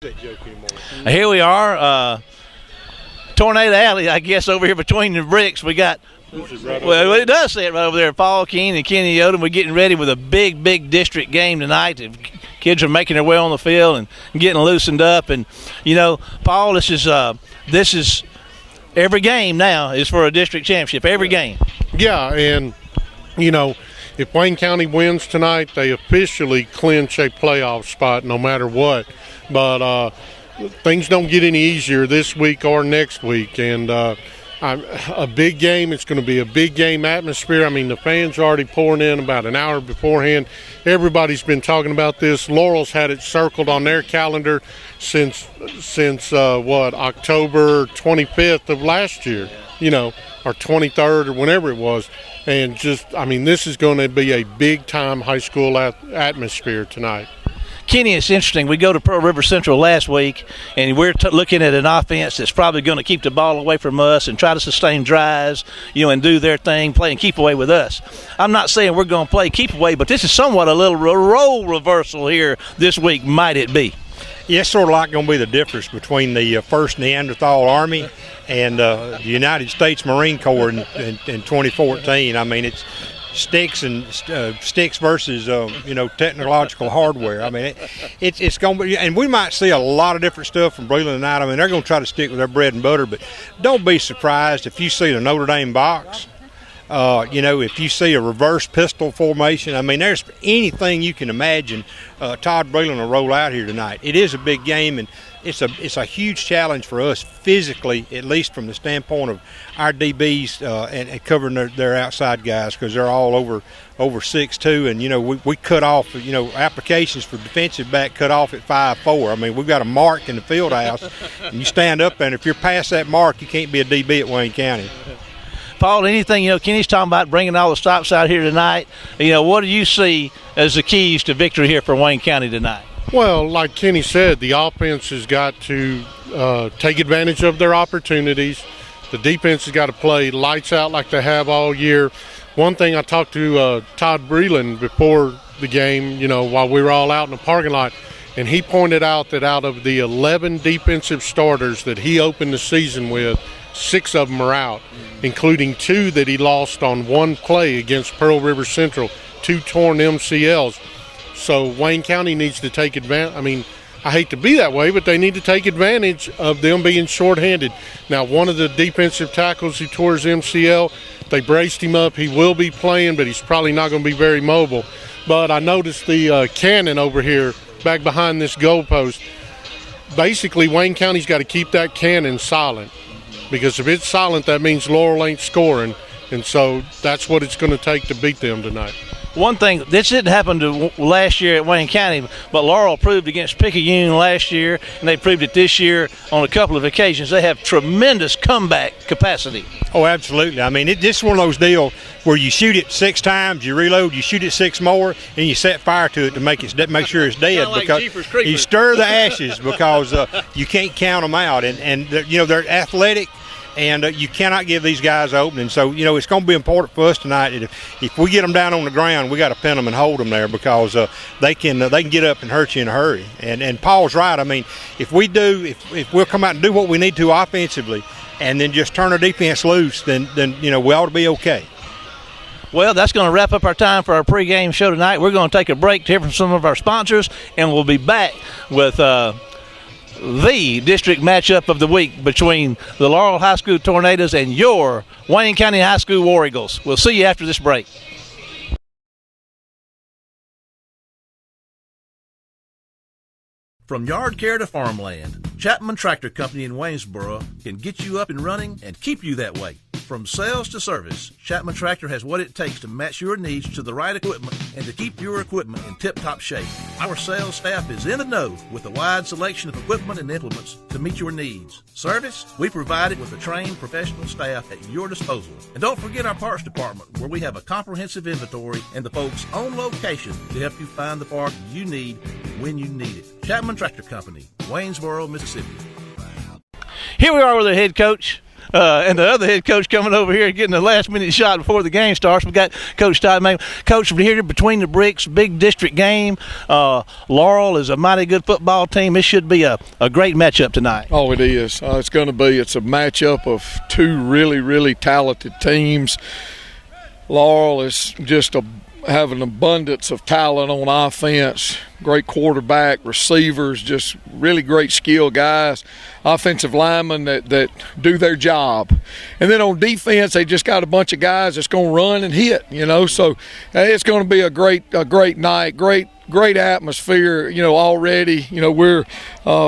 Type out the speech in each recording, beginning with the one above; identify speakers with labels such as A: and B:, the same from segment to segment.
A: Here we are, Tornado Alley, I guess, over here between the bricks. We got, well, it does say it right over there. Paul Keene and Kenny Odom. We're getting ready with a big district game tonight. Kids are making their way on the field and getting loosened up. And, you know, Paul, this is every game now is for a district championship, every game.
B: Yeah, and, you know, if Wayne County wins tonight, they officially clinch a playoff spot no matter what. But things don't get any easier this week or next week. And a big game, it's going to be a big game atmosphere. I mean, the fans are already pouring in about an hour beforehand. Everybody's been talking about this. Laurel's had it circled on their calendar since October 25th of last year, you know, or 23rd or whenever it was. And just, I mean, this is going to be a big-time high school atmosphere tonight.
A: Kenny, it's interesting. We go to Pearl River Central last week, and we're looking at an offense that's probably going to keep the ball away from us and try to sustain drives, you know, and do their thing, play and keep away with us. I'm not saying we're going to play keep away, but this is somewhat a little role reversal here this week, might it be?
C: Yeah, it's sort of like going to be the difference between the 1st Neanderthal Army and the United States Marine Corps in 2014. I mean, it's sticks versus technological hardware. I mean, it's going to be, and we might see a lot of different stuff from Breland tonight. I mean, they're going to try to stick with their bread and butter, but don't be surprised if you see the Notre Dame box. If you see a reverse pistol formation, I mean, there's anything you can imagine. Todd Breland will roll out here tonight. It is a big game, and it's a huge challenge for us physically, at least from the standpoint of our DBs and covering their outside guys, because they're all over 6'2", and, you know, we cut off, you know, applications for defensive back cut off at 5'4". I mean, we've got a mark in the field house, and you stand up, and if you're past that mark, you can't be a DB at Wayne County.
A: Paul, anything, you know, Kenny's talking about bringing all the stops out here tonight. You know, what do you see as the keys to victory here for Wayne County tonight?
B: Well, like Kenny said, the offense has got to take advantage of their opportunities. The defense has got to play lights out like they have all year. One thing, I talked to Todd Breland before the game, you know, while we were all out in the parking lot, and he pointed out that out of the 11 defensive starters that he opened the season with, 6 of them are out, including 2 that he lost on one play against Pearl River Central, 2 torn MCLs. So Wayne County needs to take advantage. I mean, I hate to be that way, but they need to take advantage of them being shorthanded. Now, one of the defensive tackles who tore his MCL, they braced him up. He will be playing, but he's probably not going to be very mobile. But I noticed the cannon over here back behind this goalpost. Basically, Wayne County's got to keep that cannon silent, because if it's silent, that means Laurel ain't scoring, and so that's what it's going to take to beat them tonight.
A: One thing, this didn't happen to last year at Wayne County, but Laurel proved against Picayune last year, and they proved it this year on a couple of occasions. They have tremendous comeback capacity.
C: Oh, absolutely. I mean, this is one of those deals where you shoot it 6 times, you reload, you shoot it 6 more, and you set fire to it to make sure it's dead.
A: Like
C: because you stir the ashes because you can't count them out, and you know, they're athletic. And you cannot give these guys opening. So, you know, it's going to be important for us tonight. If we get them down on the ground, we got to pin them and hold them there, because they can get up and hurt you in a hurry. And Paul's right. I mean, if we'll come out and do what we need to offensively and then just turn our defense loose, then you know, we ought to be okay.
A: Well, that's going to wrap up our time for our pregame show tonight. We're going to take a break to hear from some of our sponsors, and we'll be back with the district matchup of the week between the Laurel High School Tornadoes and your Wayne County High School War Eagles. We'll see you after this break.
D: From yard care to farmland, Chapman Tractor Company in Waynesboro can get you up and running and keep you that way. From sales to service, Chapman Tractor has what it takes to match your needs to the right equipment and to keep your equipment in tip-top shape. Our sales staff is in the know with a wide selection of equipment and implements to meet your needs. Service, we provide it with a trained professional staff at your disposal. And don't forget our parts department, where we have a comprehensive inventory and the folks on location to help you find the part you need when you need it. Chapman Tractor Company, Waynesboro, Mississippi.
A: Here we are with our head coach and the other head coach coming over here getting the last-minute shot before the game starts. We got Coach Todd May. Coach, from here between the bricks, big district game. Laurel is a mighty good football team. This should be a great matchup tonight.
E: Oh, it is. It's going to be. It's a matchup of two really, really talented teams. Laurel is just have an abundance of talent on offense, great quarterback, receivers, just really great skill guys, offensive linemen that do their job. And then on defense, they just got a bunch of guys that's going to run and hit, so it's going to be a great night, great atmosphere, already. We're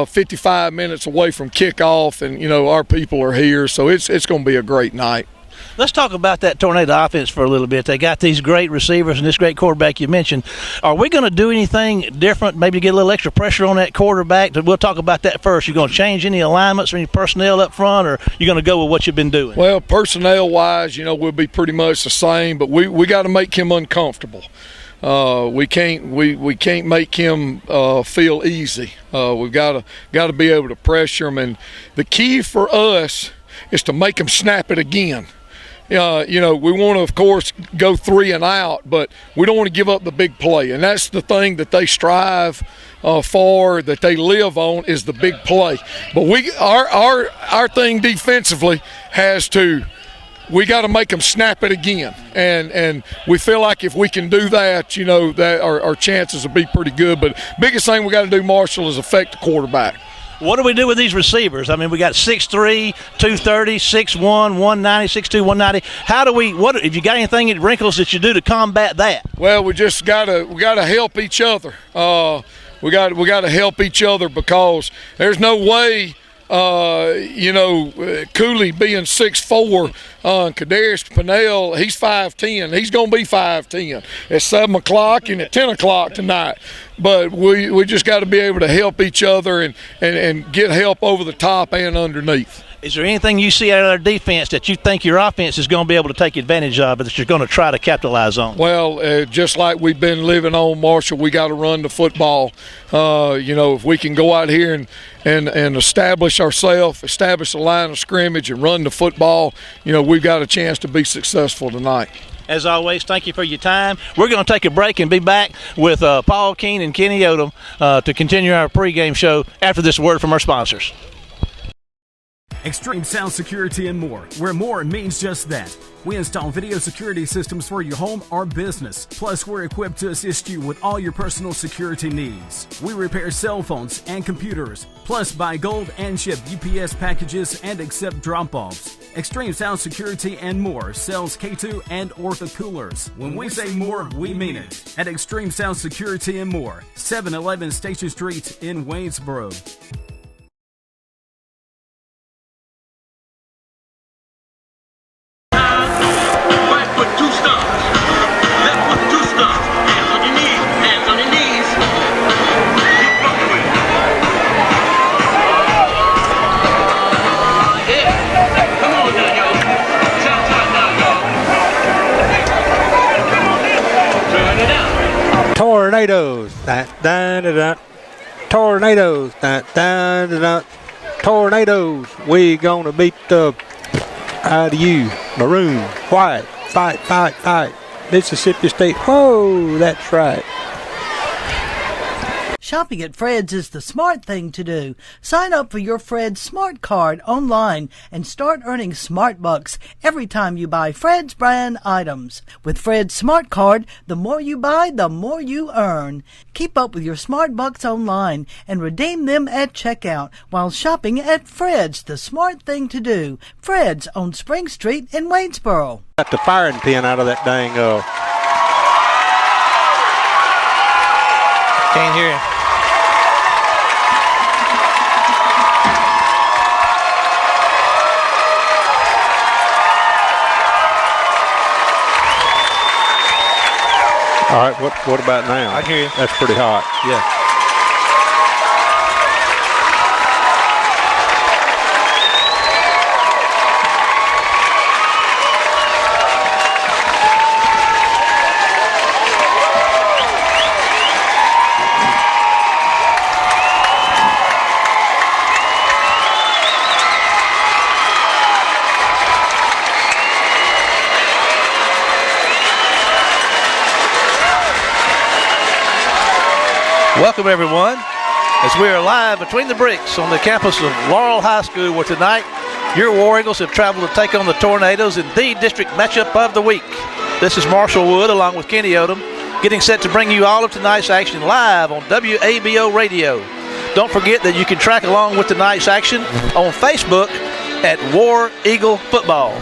E: 55 minutes away from kickoff, and, our people are here, so it's going to be a great night.
A: Let's talk about that Tornado offense for a little bit. They got these great receivers and this great quarterback you mentioned. Are we going to do anything different, maybe get a little extra pressure on that quarterback? We'll talk about that first. You going to change any alignments or any personnel up front, or you going to go with what you've been doing?
E: Well, personnel-wise, we'll be pretty much the same, but we got to make him uncomfortable. We can't make him feel easy. We've got to be able to pressure him, and the key for us is to make him snap it again. We want to, of course, go 3 and out, but we don't want to give up the big play. And that's the thing that they strive for, that they live on, is the big play. But our thing defensively we got to make them snap it again. And we feel like if we can do that, that our chances will be pretty good. But biggest thing we got to do, Marshall, is affect the quarterback.
A: What do we do with these receivers? I mean, we got 6'3", 230, 6'1", 190, 6'2", 190. If you got anything wrinkles that you do to combat that?
E: Well, we just got to help each other. We got to help each other, because there's no way Cooley being 6'4", Kadarius Pinnell, he's 5'10". He's going to be 5'10" at 7 o'clock and at 10 o'clock tonight. But we just got to be able to help each other and get help over the top and underneath.
A: Is there anything you see out of our defense that you think your offense is going to be able to take advantage of, that you're going to try to capitalize on?
E: Well, just like we've been living on, Marshall, we got to run the football. If we can go out here and establish ourselves, establish a line of scrimmage and run the football, we've got a chance to be successful tonight.
A: As always, thank you for your time. We're going to take a break and be back with Paul Keene and Kenny Odom to continue our pregame show after this word from our sponsors.
F: Extreme Sound Security and More, where more means just that. We install video security systems for your home or business. Plus, we're equipped to assist you with all your personal security needs. We repair cell phones and computers. Plus, buy gold and ship UPS packages and accept drop-offs. Extreme Sound Security and More sells K2 and Ortho coolers. When we say more, we mean it. At Extreme Sound Security and More, 711 Station Street in Waynesboro.
C: Tornadoes, da, da, da, da. Tornadoes, da, da, da, da. Tornadoes, we gonna beat the out of you. Maroon, white, fight, fight, fight. Mississippi State, whoa, that's right.
G: Shopping at Fred's is the smart thing to do. Sign up for your Fred's Smart Card online and start earning Smart Bucks every time you buy Fred's brand items. With Fred's Smart Card, the more you buy, the more you earn. Keep up with your Smart Bucks online and redeem them at checkout while shopping at Fred's, the smart thing to do. Fred's on Spring Street in Waynesboro.
C: Got the firing pin out of that dang
A: Can't hear you.
C: All right, what about now?
A: I can hear you.
C: That's pretty hot.
A: Yeah. Welcome, everyone, as we are live between the bricks on the campus of Laurel High School, where tonight your War Eagles have traveled to take on the Tornadoes in the district matchup of the week. This is Marshall Wood along with Kenny Odom, getting set to bring you all of tonight's action live on WABO Radio. Don't forget that you can track along with tonight's action on Facebook at War Eagle Football.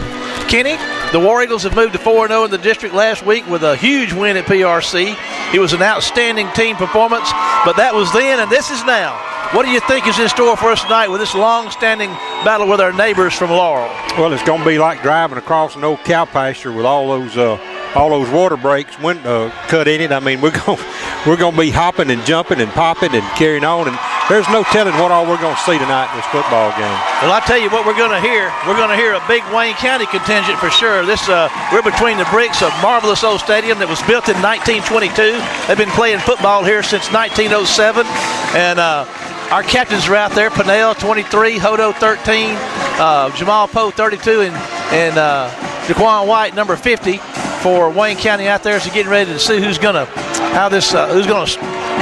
A: Kenny, the War Eagles have moved to 4-0 in the district last week with a huge win at PRC. It was an outstanding team performance, but that was then and this is now. What do you think is in store for us tonight with this long-standing battle with our neighbors from Laurel?
C: Well, it's going to be like driving across an old cow pasture with all those water breaks cut in it. I mean, we're going to be hopping and jumping and popping and carrying on, and there's no telling what all we're going to see tonight in this football game.
A: Well, I tell you what we're going to hear. We're going to hear a big Wayne County contingent for sure. We're between the bricks of marvelous old stadium that was built in 1922. They've been playing football here since 1907, and our captains are out there: Pennell 23, Hodo 13, Jamal Poe 32, and Jaquan White number 50 for Wayne County out there. So getting ready to see who's gonna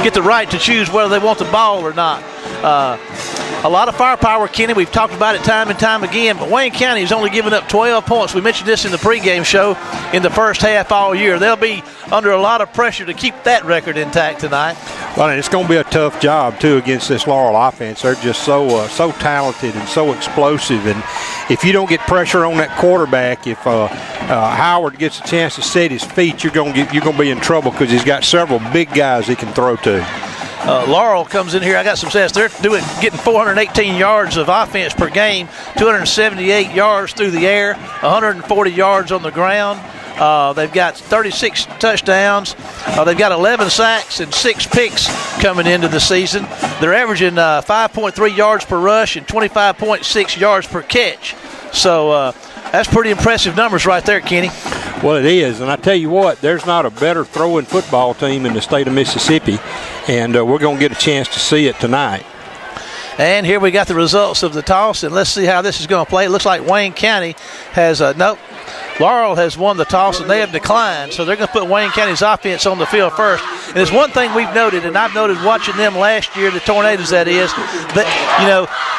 A: get the right to choose whether they want the ball or not. A lot of firepower, Kenny. We've talked about it time and time again, but Wayne County has only given up 12 points. We mentioned this in the pregame show in the first half all year. They'll be under a lot of pressure to keep that record intact tonight.
C: Well, and it's going to be a tough job, too, against this Laurel offense. They're just so talented and so explosive. And if you don't get pressure on that quarterback, if Howard gets a chance to set his feet, you're going to be in trouble because he's got several big guys he can throw to.
A: Laurel comes in here. I got some stats. They're getting 418 yards of offense per game, 278 yards through the air, 140 yards on the ground. They've got 36 touchdowns. They've got 11 sacks and 6 picks coming into the season. They're averaging 5.3 yards per rush and 25.6 yards per catch. So that's pretty impressive numbers right there, Kenny.
C: Well, it is, and I tell you what, there's not a better throwing football team in the state of Mississippi, and we're going to get a chance to see it tonight.
A: And here we got the results of the toss, and let's see how this is going to play. It looks like Wayne County has Laurel has won the toss, and they have declined, so they're going to put Wayne County's offense on the field first. And there's one thing we've noted, and I've noted watching them last year, the Tornadoes that is, that,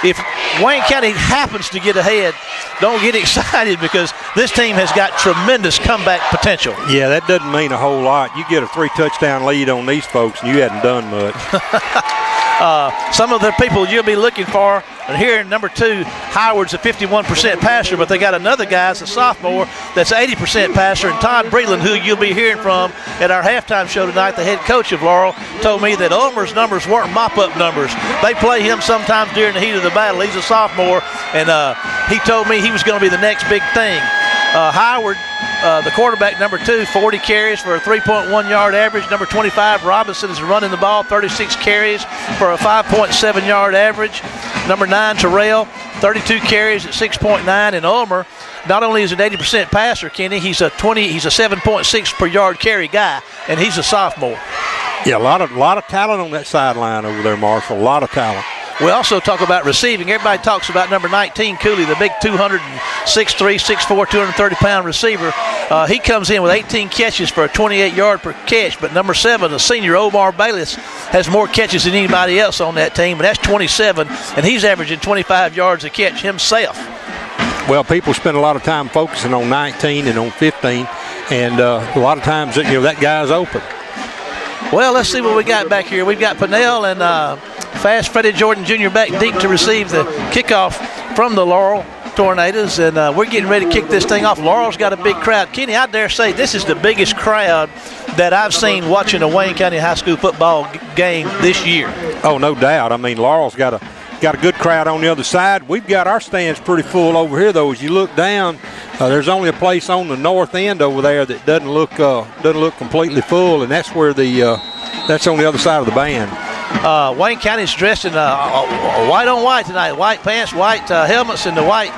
A: if Wayne County happens to get ahead, don't get excited because this team has got tremendous comeback potential.
C: Yeah, that doesn't mean a whole lot. You get a 3-touchdown lead on these folks, and you hadn't done much.
A: Some of the people you'll be looking for are here. Number 2, Howard's a 51% passer, but they got another guy, a sophomore, that's 80% passer, and Todd Breland, who you'll be hearing from at our halftime show tonight, the head coach of Laurel, told me that Ulmer's numbers weren't mop-up numbers. They play him sometimes during the heat of the battle. He's a sophomore, and he told me he was going to be the next big thing. Howard, the quarterback, number 2, 40 carries for a 3.1-yard average. Number 25, Robinson, is running the ball, 36 carries for a 5.7-yard average. Number 9, Terrell, 32 carries at 6.9. And Ulmer, not only is an 80% passer, Kenny, he's a 7.6 per yard carry guy, and he's a sophomore.
C: Yeah, a lot of talent on that sideline over there, Marshall. A lot of talent.
A: We also talk about receiving. Everybody talks about number 19, Cooley, the big 206'3", 6'4", 230-pound receiver. He comes in with 18 catches for a 28-yard per catch, but number 7, the senior Omar Bayless, has more catches than anybody else on that team, and that's 27, and he's averaging 25 yards a catch himself.
C: Well, people spend a lot of time focusing on 19 and on 15, and a lot of times, that guy's open.
A: Well, let's see what we got back here. We've got Pennell and Fast Freddie Jordan Jr. back deep to receive the kickoff from the Laurel Tornadoes, and we're getting ready to kick this thing off. Laurel's got a big crowd. Kenny, I dare say this is the biggest crowd that I've seen watching a Wayne County High School football game this year.
C: Oh, no doubt. I mean, Laurel's got a good crowd on the other side. We've got our stands pretty full over here, though. As you look down, there's only a place on the north end over there that doesn't look completely full, and that's where that's on the other side of the band.
A: Wayne County's dressed in white on white tonight. White pants, white helmets, and the white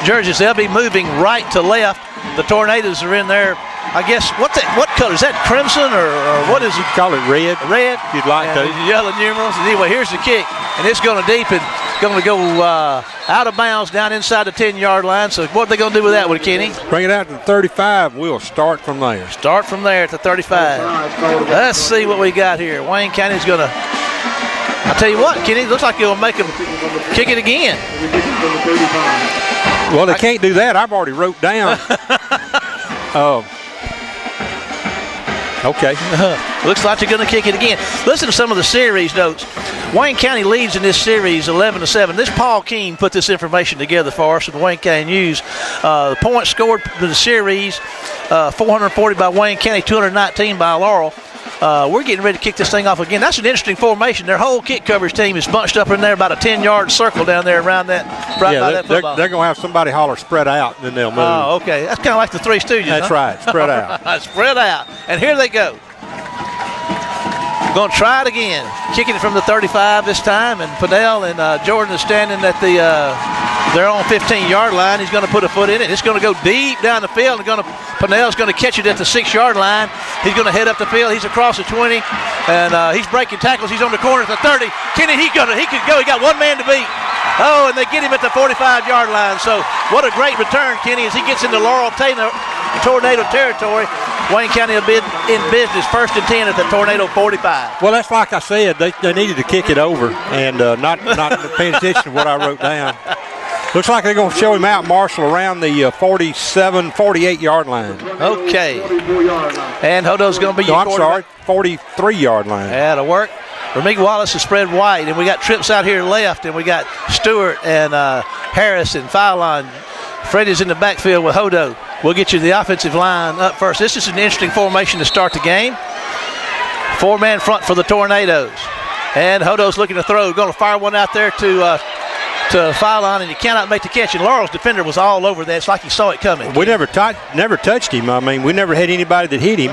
A: jerseys. They'll be moving right to left. The Tornadoes are in there. I guess, what color? Is that crimson or what is it?
C: Call it red.
A: Red?
C: If you'd like to.
A: Yellow numerals. Anyway, here's the kick, and it's going to deep. And going to go out of bounds down inside the 10-yard line. So what are they going to do with that one, Kenny?
C: Bring it out to the 35. We'll start from there.
A: Start from there at the 35. Let's see what we got here. Wayne County's going to, I'll tell you what, Kenny, it looks like he'll make them kick it again.
C: Well, they can't do that. I've already wrote down. Okay.
A: Looks like they're going to kick it again. Listen to some of the series notes. Wayne County leads in this series 11-7. This Paul Keene put this information together for us in the Wayne County News. The points scored in the series, 440 by Wayne County, 219 by Laurel. We're getting ready to kick this thing off again. That's an interesting formation. Their whole kick coverage team is bunched up in there, about a 10-yard circle down there around that, by that football.
C: They're going to have somebody holler spread out, and then they'll move.
A: Oh, okay. That's kind of like the Three Stooges.
C: That's right. Spread out.
A: Spread out. And here they go. Going to try it again. Kicking it from the 35 this time, and Pinnell and Jordan is standing at their own 15-yard line. He's going to put a foot in it. It's going to go deep down the field. Pinnell's going to catch it at the 6-yard line. He's going to head up the field. He's across the 20, and he's breaking tackles. He's on the corner at the 30. Kenny, he could go. He got one man to beat. Oh, and they get him at the 45-yard line. So what a great return, Kenny, as he gets into Laurel Tornado territory. Wayne County will be in business 1st and 10 at the Tornado 45.
C: Well, that's like I said. They needed to kick it over and not paying attention to what I wrote down. Looks like they're going to show him out, Marshall, around the 47, 48-yard line.
A: Okay. And Hodo's going to be your quarterback.
C: 43-yard line.
A: That'll work. Ramik Wallace is spread wide, and we got trips out here left, and we got Stewart and Harris and Philon. Freddie's in the backfield with Hodo. We'll get you the offensive line up first. This is an interesting formation to start the game. 4-man front for the Tornadoes. And Hodo's looking to throw. Going to fire one out there to Philon, and he cannot make the catch. And Laurel's defender was all over that. It's like he saw it coming.
C: We never touched him. I mean, we never had anybody that hit him.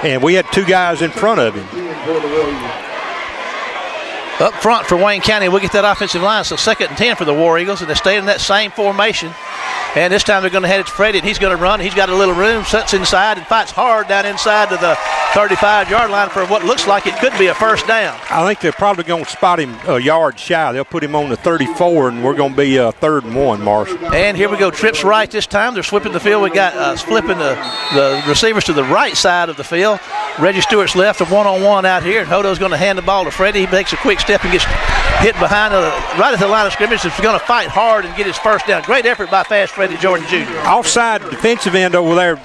C: And we had 2 guys in front of him.
A: Up front for Wayne County, we'll get that offensive line. So 2nd and 10 for the War Eagles, and they stay in that same formation. And this time they're going to head it to Freddie, and he's going to run. He's got a little room, sets inside, and fights hard down inside to the 35-yard line for what looks like it could be a first down.
C: I think they're probably going to spot him a yard shy. They'll put him on the 34, and we're going to be 3rd and 1, Marshall.
A: And here we go. Trips right this time. They're sweeping the field. We got flipping the receivers to the right side of the field. Reggie Stewart's left, a one-on-one out here, and Hodo's going to hand the ball to Freddie. He makes a quick step and gets hit behind right at the line of scrimmage. He's going to fight hard and get his first down. Great effort by Fast Freddie Jordan Jr.
C: Offside defensive end over there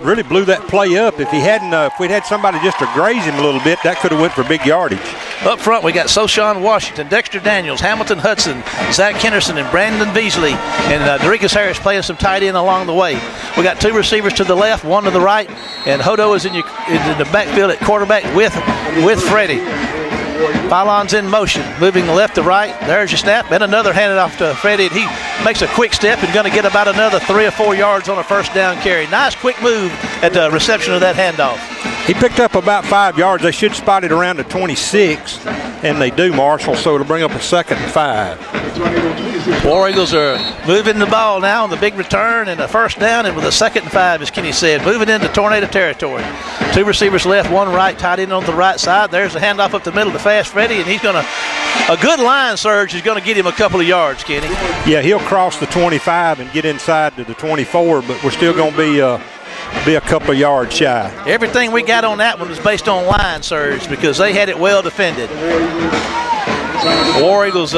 C: really blew that play up. If we'd had somebody just to graze him a little bit, that could have went for big yardage.
A: Up front, we got Soshawn Washington, Dexter Daniels, Hamilton Hudson, Zach Henderson, and Brandon Beasley. And Derikas Harris playing some tight end along the way. We got 2 receivers to the left, 1 to the right, and Hodo is in the backfield at quarterback with Freddie. Philon's in motion, moving left to right. There's your snap, and another handed off to Freddie. And he makes a quick step and going to get about another 3 or 4 yards on a first down carry. Nice quick move at the reception of that handoff.
C: He picked up about 5 yards. They should spot it around the 26, and they do, Marshall, so it'll bring up a 2nd and 5.
A: War Eagles are moving the ball now on the big return and a first down, and with a 2nd and 5, as Kenny said, moving into Tornado territory. 2 receivers left, 1 right, tight end on the right side. There's the handoff up the middle to Fast Freddie, and he's going to, a good line surge is going to get him a couple of yards, Kenny.
C: Yeah, he'll cross the 25 and get inside to the 24, but we're still going to be a couple of yards shy.
A: Everything we got on that one was based on line surge because they had it well defended. War Eagles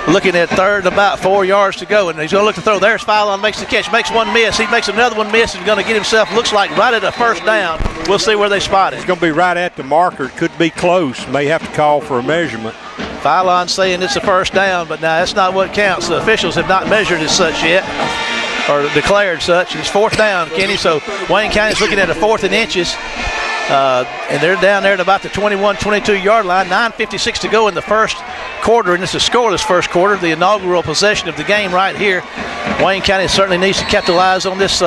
A: looking at 3rd and about 4 yards to go, and he's going to look to throw. There's Philon, makes the catch, makes one miss. He makes another one miss and going to get himself, looks like, right at a first down. We'll see where they spot it.
C: It's going to be right at the marker. It could be close. May have to call for a measurement.
A: Philon saying it's a first down, but now that's not what counts. The officials have not measured as such yet, or declared such. It's 4th down, Kenny, so Wayne County's looking at a 4th and inches. And they're down there at about the 21, 22-yard line. 9:56 to go in the first quarter, and it's a scoreless first quarter, the inaugural possession of the game right here. Wayne County certainly needs to capitalize on this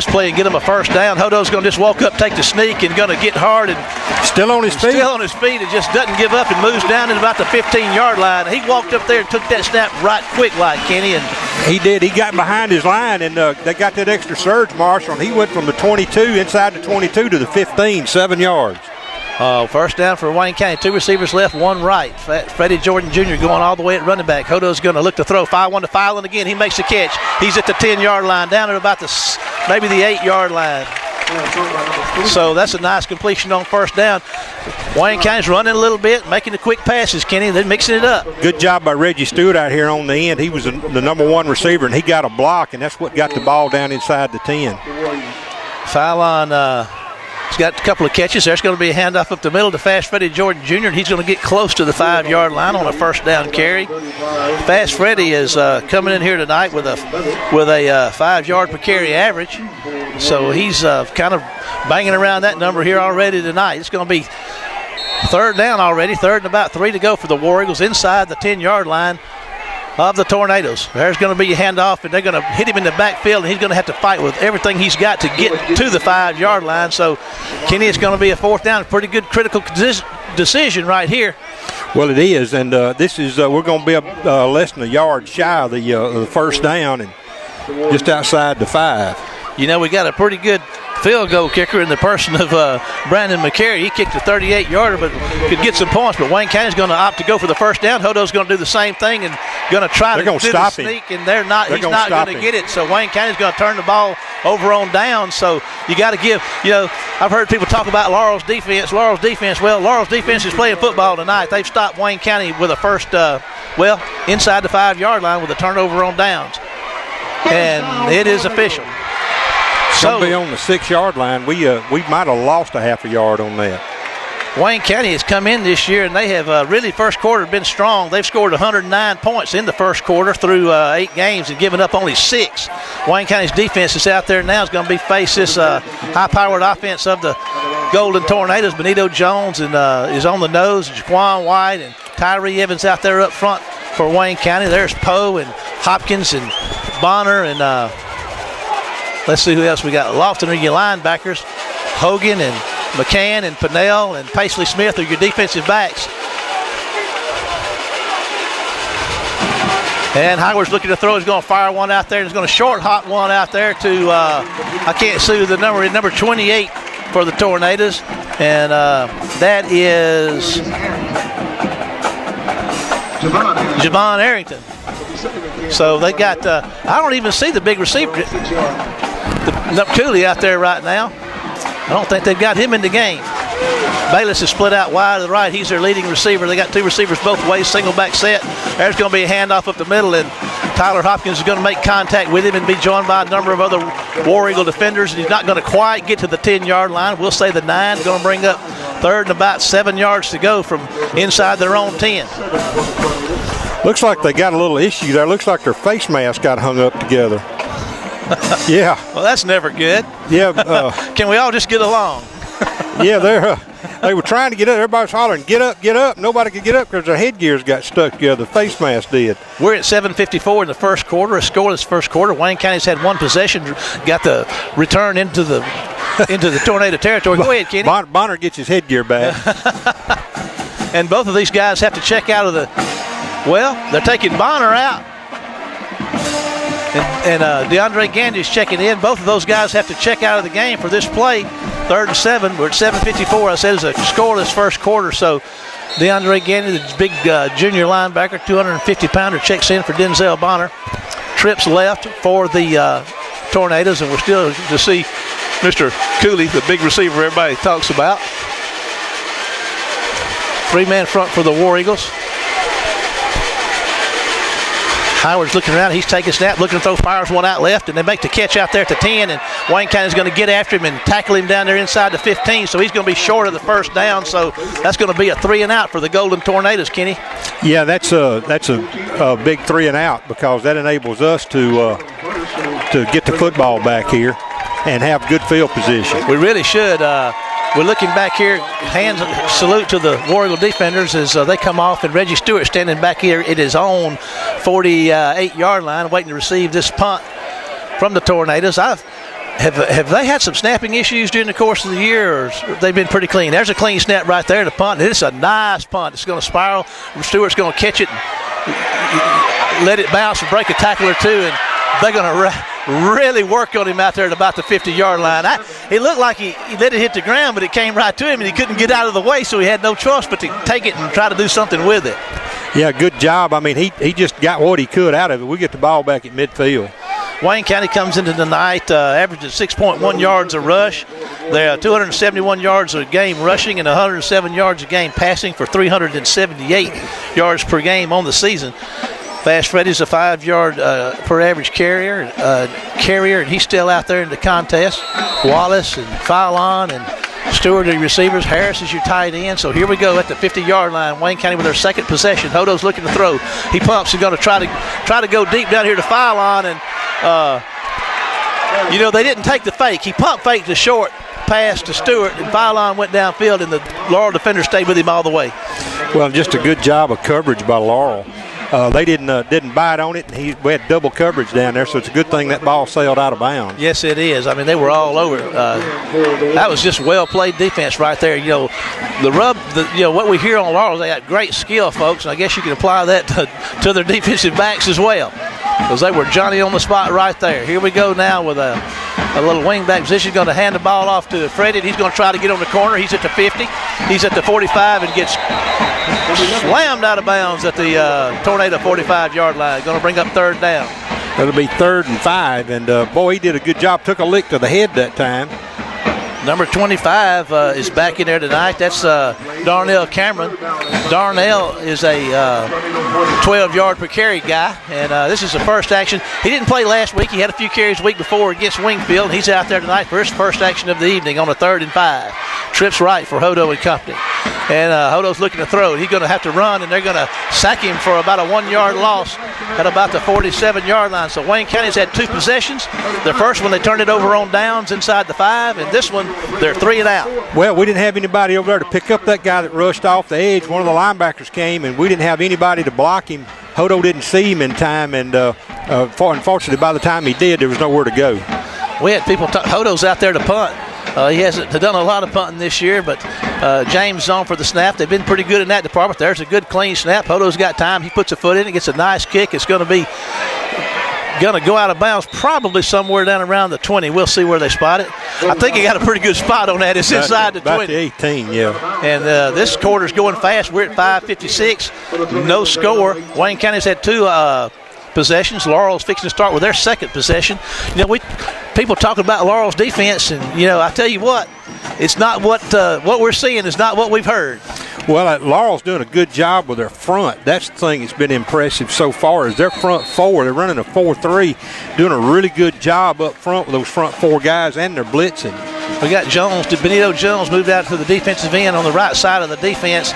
A: play and get him a first down. Hodo's going to just walk up, take the sneak, and going to get hard and
C: still on his feet.
A: Still on his feet and just doesn't give up and moves down at about the 15-yard line. He walked up there and took that snap right quick like Kenny. And
C: he did. He got behind his line, and they got that extra surge, Marshall, and he went from the 22 inside the 22 to the 15, 7 yards.
A: First down for Wayne County. 2 receivers left, 1 right. Freddie Jordan Jr. going all the way at running back. Hodo's going to look to throw. 5-1 to Filan again. He makes the catch. He's at the 10-yard line, down at about maybe the 8-yard line. So that's a nice completion on first down. Wayne County's running a little bit, making the quick passes, Kenny. They're mixing it up.
C: Good job by Reggie Stewart out here on the end. He was the number 1 receiver, and he got a block, and that's what got the ball down inside the 10.
A: Filan he's got a couple of catches. There's going to be a handoff up the middle to Fast Freddie Jordan Jr., and he's going to get close to the 5-yard line on a first down carry. Fast Freddie is coming in here tonight with a 5-yard per carry average. So he's kind of banging around that number here already tonight. It's going to be third down already, third and about 3 to go for the War Eagles inside the 10-yard line of the Tornadoes. There's going to be a handoff, and they're going to hit him in the backfield, and he's going to have to fight with everything he's got to get to the 5-yard line. So, Kenny, it's going to be a fourth down. Pretty good critical decision right here.
C: Well, it is, and this is we're going to be less than a yard shy of the first down and just outside the 5.
A: You know, we got a pretty good field goal kicker in the person of Brandon McCary. He kicked a 38-yarder, but could get some points. But Wayne County's going to opt to go for the first down. Hodo's going to do the same thing and going to try to do the sneak, and he's not going to get it. So Wayne County's going to turn the ball over on down. So you got to give, I've heard people talk about Laurel's defense. Well, Laurel's defense is playing football tonight. They've stopped Wayne County with a first, inside the 5-yard line with a turnover on downs. And it is official.
C: So be on the 6-yard line. We might have lost a half a yard on that.
A: Wayne County has come in this year, and they have really first quarter been strong. They've scored 109 points in the first quarter through 8 games and given up only 6. Wayne County's defense is out there now. Is going to face this high-powered offense of the Golden Tornadoes. Benito Jones and is on the nose. Jaquan White and Tyree Evans out there up front for Wayne County. There's Poe and Hopkins and Bonner and let's see who else we got. Lofton are your linebackers. Hogan and McCann and Pinnell and Paisley Smith are your defensive backs. And Howard's looking to throw. He's going to fire one out there. He's going to short hop one out there to, I can't see the number 28 for the Tornadoes. And that is Javon Arrington. So they got, I don't even see the big receiver. Cooley out there right now. I don't think they've got him in the game. Bayless is split out wide to the right. He's their leading receiver. They got 2 receivers both ways, single back set. There's going to be a handoff up the middle, and Tyler Hopkins is going to make contact with him and be joined by a number of other War Eagle defenders. And he's not going to quite get to the 10-yard line. We'll say the 9. Going to bring up third and about 7 yards to go from inside their own 10.
C: Looks like they got a little issue there. Looks like their face mask got hung up together. Yeah.
A: Well, that's never good.
C: Yeah.
A: Can we all just get along?
C: Yeah, they were trying to get up. Everybody's hollering, get up, get up. Nobody could get up because their headgears got stuck together. The face mask did.
A: We're at 7:54 in the first quarter. A scoreless first quarter. Wayne County's had one possession, got the return into the Tornado territory. Go ahead, Kenny.
C: Bonner gets his headgear back.
A: And both of these guys have to check out of the – well, they're taking Bonner out. And DeAndre Gandy's checking in. Both of those guys have to check out of the game for this play. 3rd and 7. We're at 7:54. I said it's a scoreless first quarter. So DeAndre Gandy, the big junior linebacker, 250-pounder, checks in for Denzel Bonner. Trips left for the Tornadoes, and we're still to see Mr. Cooley, the big receiver everybody talks about. 3-man front for the War Eagles. Howard's looking around. He's taking a snap, looking to throw, fires one out left, and they make the catch out there at the 10, and Wayne County's going to get after him and tackle him down there inside the 15, so he's going to be short of the first down, so that's going to be a 3-and-out for the Golden Tornadoes, Kenny.
C: Yeah, that's a big 3-and-out because that enables us to get the football back here and have good field position.
A: We really should. We're looking back here. Hands salute to the War Eagle defenders as they come off, and Reggie Stewart standing back here at his own 48-yard line waiting to receive this punt from the Tornadoes. Have they had some snapping issues during the course of the year, or they've been pretty clean? There's a clean snap right there, the punt. It's a nice punt. It's going to spiral. Stewart's going to catch it and let it bounce and break a tackle or two, and they're going to really work on him out there at about the 50-yard line. He looked like he let it hit the ground, but it came right to him, and he couldn't get out of the way, so he had no choice but to take it and try to do something with it.
C: Yeah, good job. I mean, he just got what he could out of it. We get the ball back at midfield.
A: Wayne County comes into the night averaging 6.1 yards a rush. They're 271 yards a game rushing and 107 yards a game passing for 378 yards per game on the season. Fast Freddy's a 5-yard per average carrier, and he's still out there in the contest. Wallace and Philon and Stewart are your receivers. Harris is your tight end. So here we go at the 50-yard line. Wayne County with their second possession. Hodo's looking to throw. He pumps and going to try to go deep down here to Philon, and they didn't take the fake. He pump faked the short pass to Stewart, and Philon went downfield, and the Laurel defender stayed with him all the way.
C: Well, just a good job of coverage by Laurel. They didn't bite on it, and we had double coverage down there, so it's a good thing that ball sailed out of bounds.
A: Yes, it is. I mean, they were all over. That was just well-played defense right there. What we hear on Laurel, they got great skill, folks, and I guess you can apply that to their defensive backs as well, because they were Johnny on the spot right there. Here we go now with a little wing-back position. Going to hand the ball off to Freddie. He's going to try to get on the corner. He's at the 50. He's at the 45 and gets slammed out of bounds at the Tornado 45-yard line. Going to bring up third down.
C: It'll be 3rd and 5, and boy, he did a good job. Took a lick to the head that time.
A: Number 25 is back in there tonight. That's Darnell Cameron. Darnell is a 12-yard per carry guy, and this is the first action. He didn't play last week. He had a few carries the week before against Wingfield. He's out there tonight for his first action of the evening on a 3rd and 5. Trips right for Hodo and company. And Hodo's looking to throw. He's going to have to run, and they're going to sack him for about a 1-yard loss at about the 47-yard line. So Wayne County's had 2 possessions. Their first one, they turned it over on downs inside the 5, and this one, they're 3 and out.
C: Well, we didn't have anybody over there to pick up that guy that rushed off the edge. One of the linebackers came, and we didn't have anybody to block him. Hodo didn't see him in time, and unfortunately, by the time he did, there was nowhere to go.
A: We had people Hodo's out there to punt. He hasn't done a lot of punting this year, but James is on for the snap. They've been pretty good in that department. There's a good, clean snap. Hodo's got time. He puts a foot in it, gets a nice kick. It's going to go out of bounds probably somewhere down around the 20. We'll see where they spot it. I think he got a pretty good spot on that. It's inside the 20.
C: About the 18, yeah.
A: And this quarter's going fast. We're at 5:56. No score. Wayne County's had 2 possessions. Laurel's fixing to start with their second possession. People talking about Laurel's defense, and I tell you what, it's not what we're seeing is not what we've heard.
C: Well, Laurel's doing a good job with their front. That's the thing that's been impressive so far is their front 4. They're running a 4-3, doing a really good job up front with those front 4 guys, and they're blitzing.
A: We got Jones. Benito Jones moved out to the defensive end on the right side of the defense.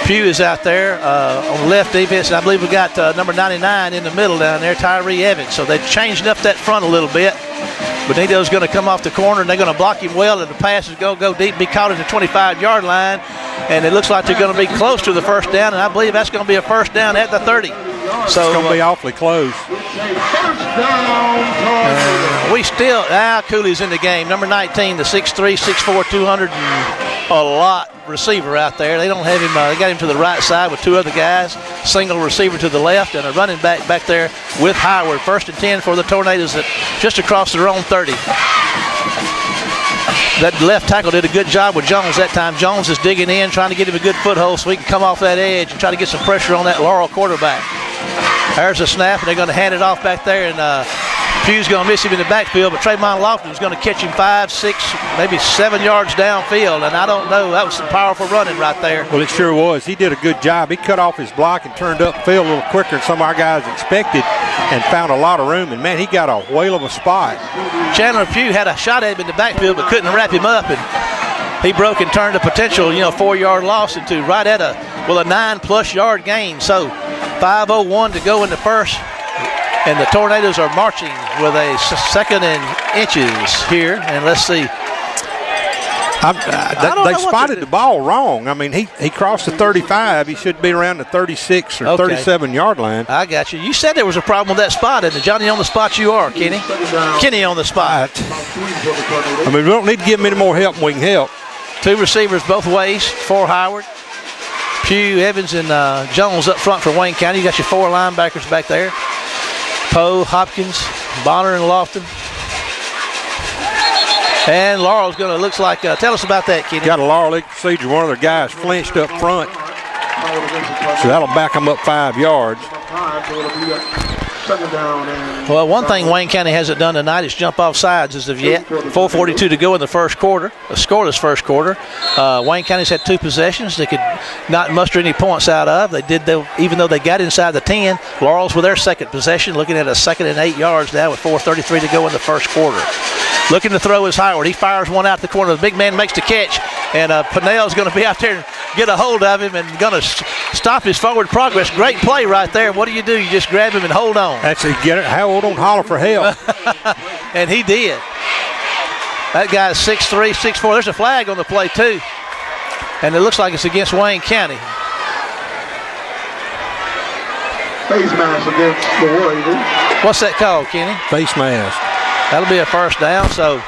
A: Pugh is out there on the left defense, and I believe we got number 99 in the middle down there, Tyree Evans. So they've changed up that front a little bit. Benito's going to come off the corner, and they're going to block him well, and the pass is going to go deep, be caught at the 25-yard line, and it looks like they're going to be close to the first down, and I believe that's going to be a first down at the 30. So
C: it's going to be awfully close.
A: Cooley's in the game. Number 19, the 6'3", 6'4", 200 a lot receiver out there. They don't have him. They got him to the right side with 2 other guys. Single receiver to the left and a running back there with Howard. 1st and 10 for the Tornadoes just across their own 30. That left tackle did a good job with Jones that time. Jones is digging in, trying to get him a good foothold so he can come off that edge and try to get some pressure on that Laurel quarterback. There's a snap, and they're going to hand it off back there, and Pugh's going to miss him in the backfield, but Trayvon Lofton's going to catch him 5, 6, maybe 7 yards downfield, and I don't know. That was some powerful running right there.
C: Well, it sure was. He did a good job. He cut off his block and turned upfield a little quicker than some of our guys expected and found a lot of room, and, man, he got a whale of a spot.
A: Chandler Pugh had a shot at him in the backfield but couldn't wrap him up, and he broke and turned a potential 4-yard loss into right at a 9+ yard gain. So 5:01 to go in the first, and the Tornadoes are marching with a 2nd and inches here. And let's see.
C: They spotted the ball wrong. I mean, he crossed the 35. He should be around the 36 or 37-yard line.
A: I got you. You said there was a problem with that spot, and Johnny on the spot you are, Kenny. Kenny on the spot.
C: I mean, we don't need to give him any more help than we can help.
A: 2 receivers both ways for Howard. Pugh, Evans, and Jones up front for Wayne County. You got your 4 linebackers back there. Poe, Hopkins, Bonner and Lofton. And Laurel's going to, looks like, tell us about that, Kenny.
C: Got a Laurel procedure. One of their guys flinched up front. So that'll back them up 5 yards.
A: Well, one thing Wayne County hasn't done tonight is jump off sides as of yet. 4:42 to go in the first quarter, a scoreless first quarter. Wayne County's had 2 possessions they could not muster any points out of. They did, though, even though they got inside the 10. Laurel's with their second possession, looking at a 2nd and 8 yards now with 4:33 to go in the first quarter. Looking to throw is Howard. He fires one out the corner. The big man makes the catch, and Pinnell's going to be out there and get a hold of him and going to stop his forward progress. Great play right there. What do? You just grab him and hold on.
C: That's it. Get it. Howell don't holler for help.
A: And he did. That guy's 6'3", 6'4". There's a flag on the play, too. And it looks like it's against Wayne County.
H: Face mask against the Warriors.
A: What's that called, Kenny?
C: Face mask.
A: That'll be a first down. So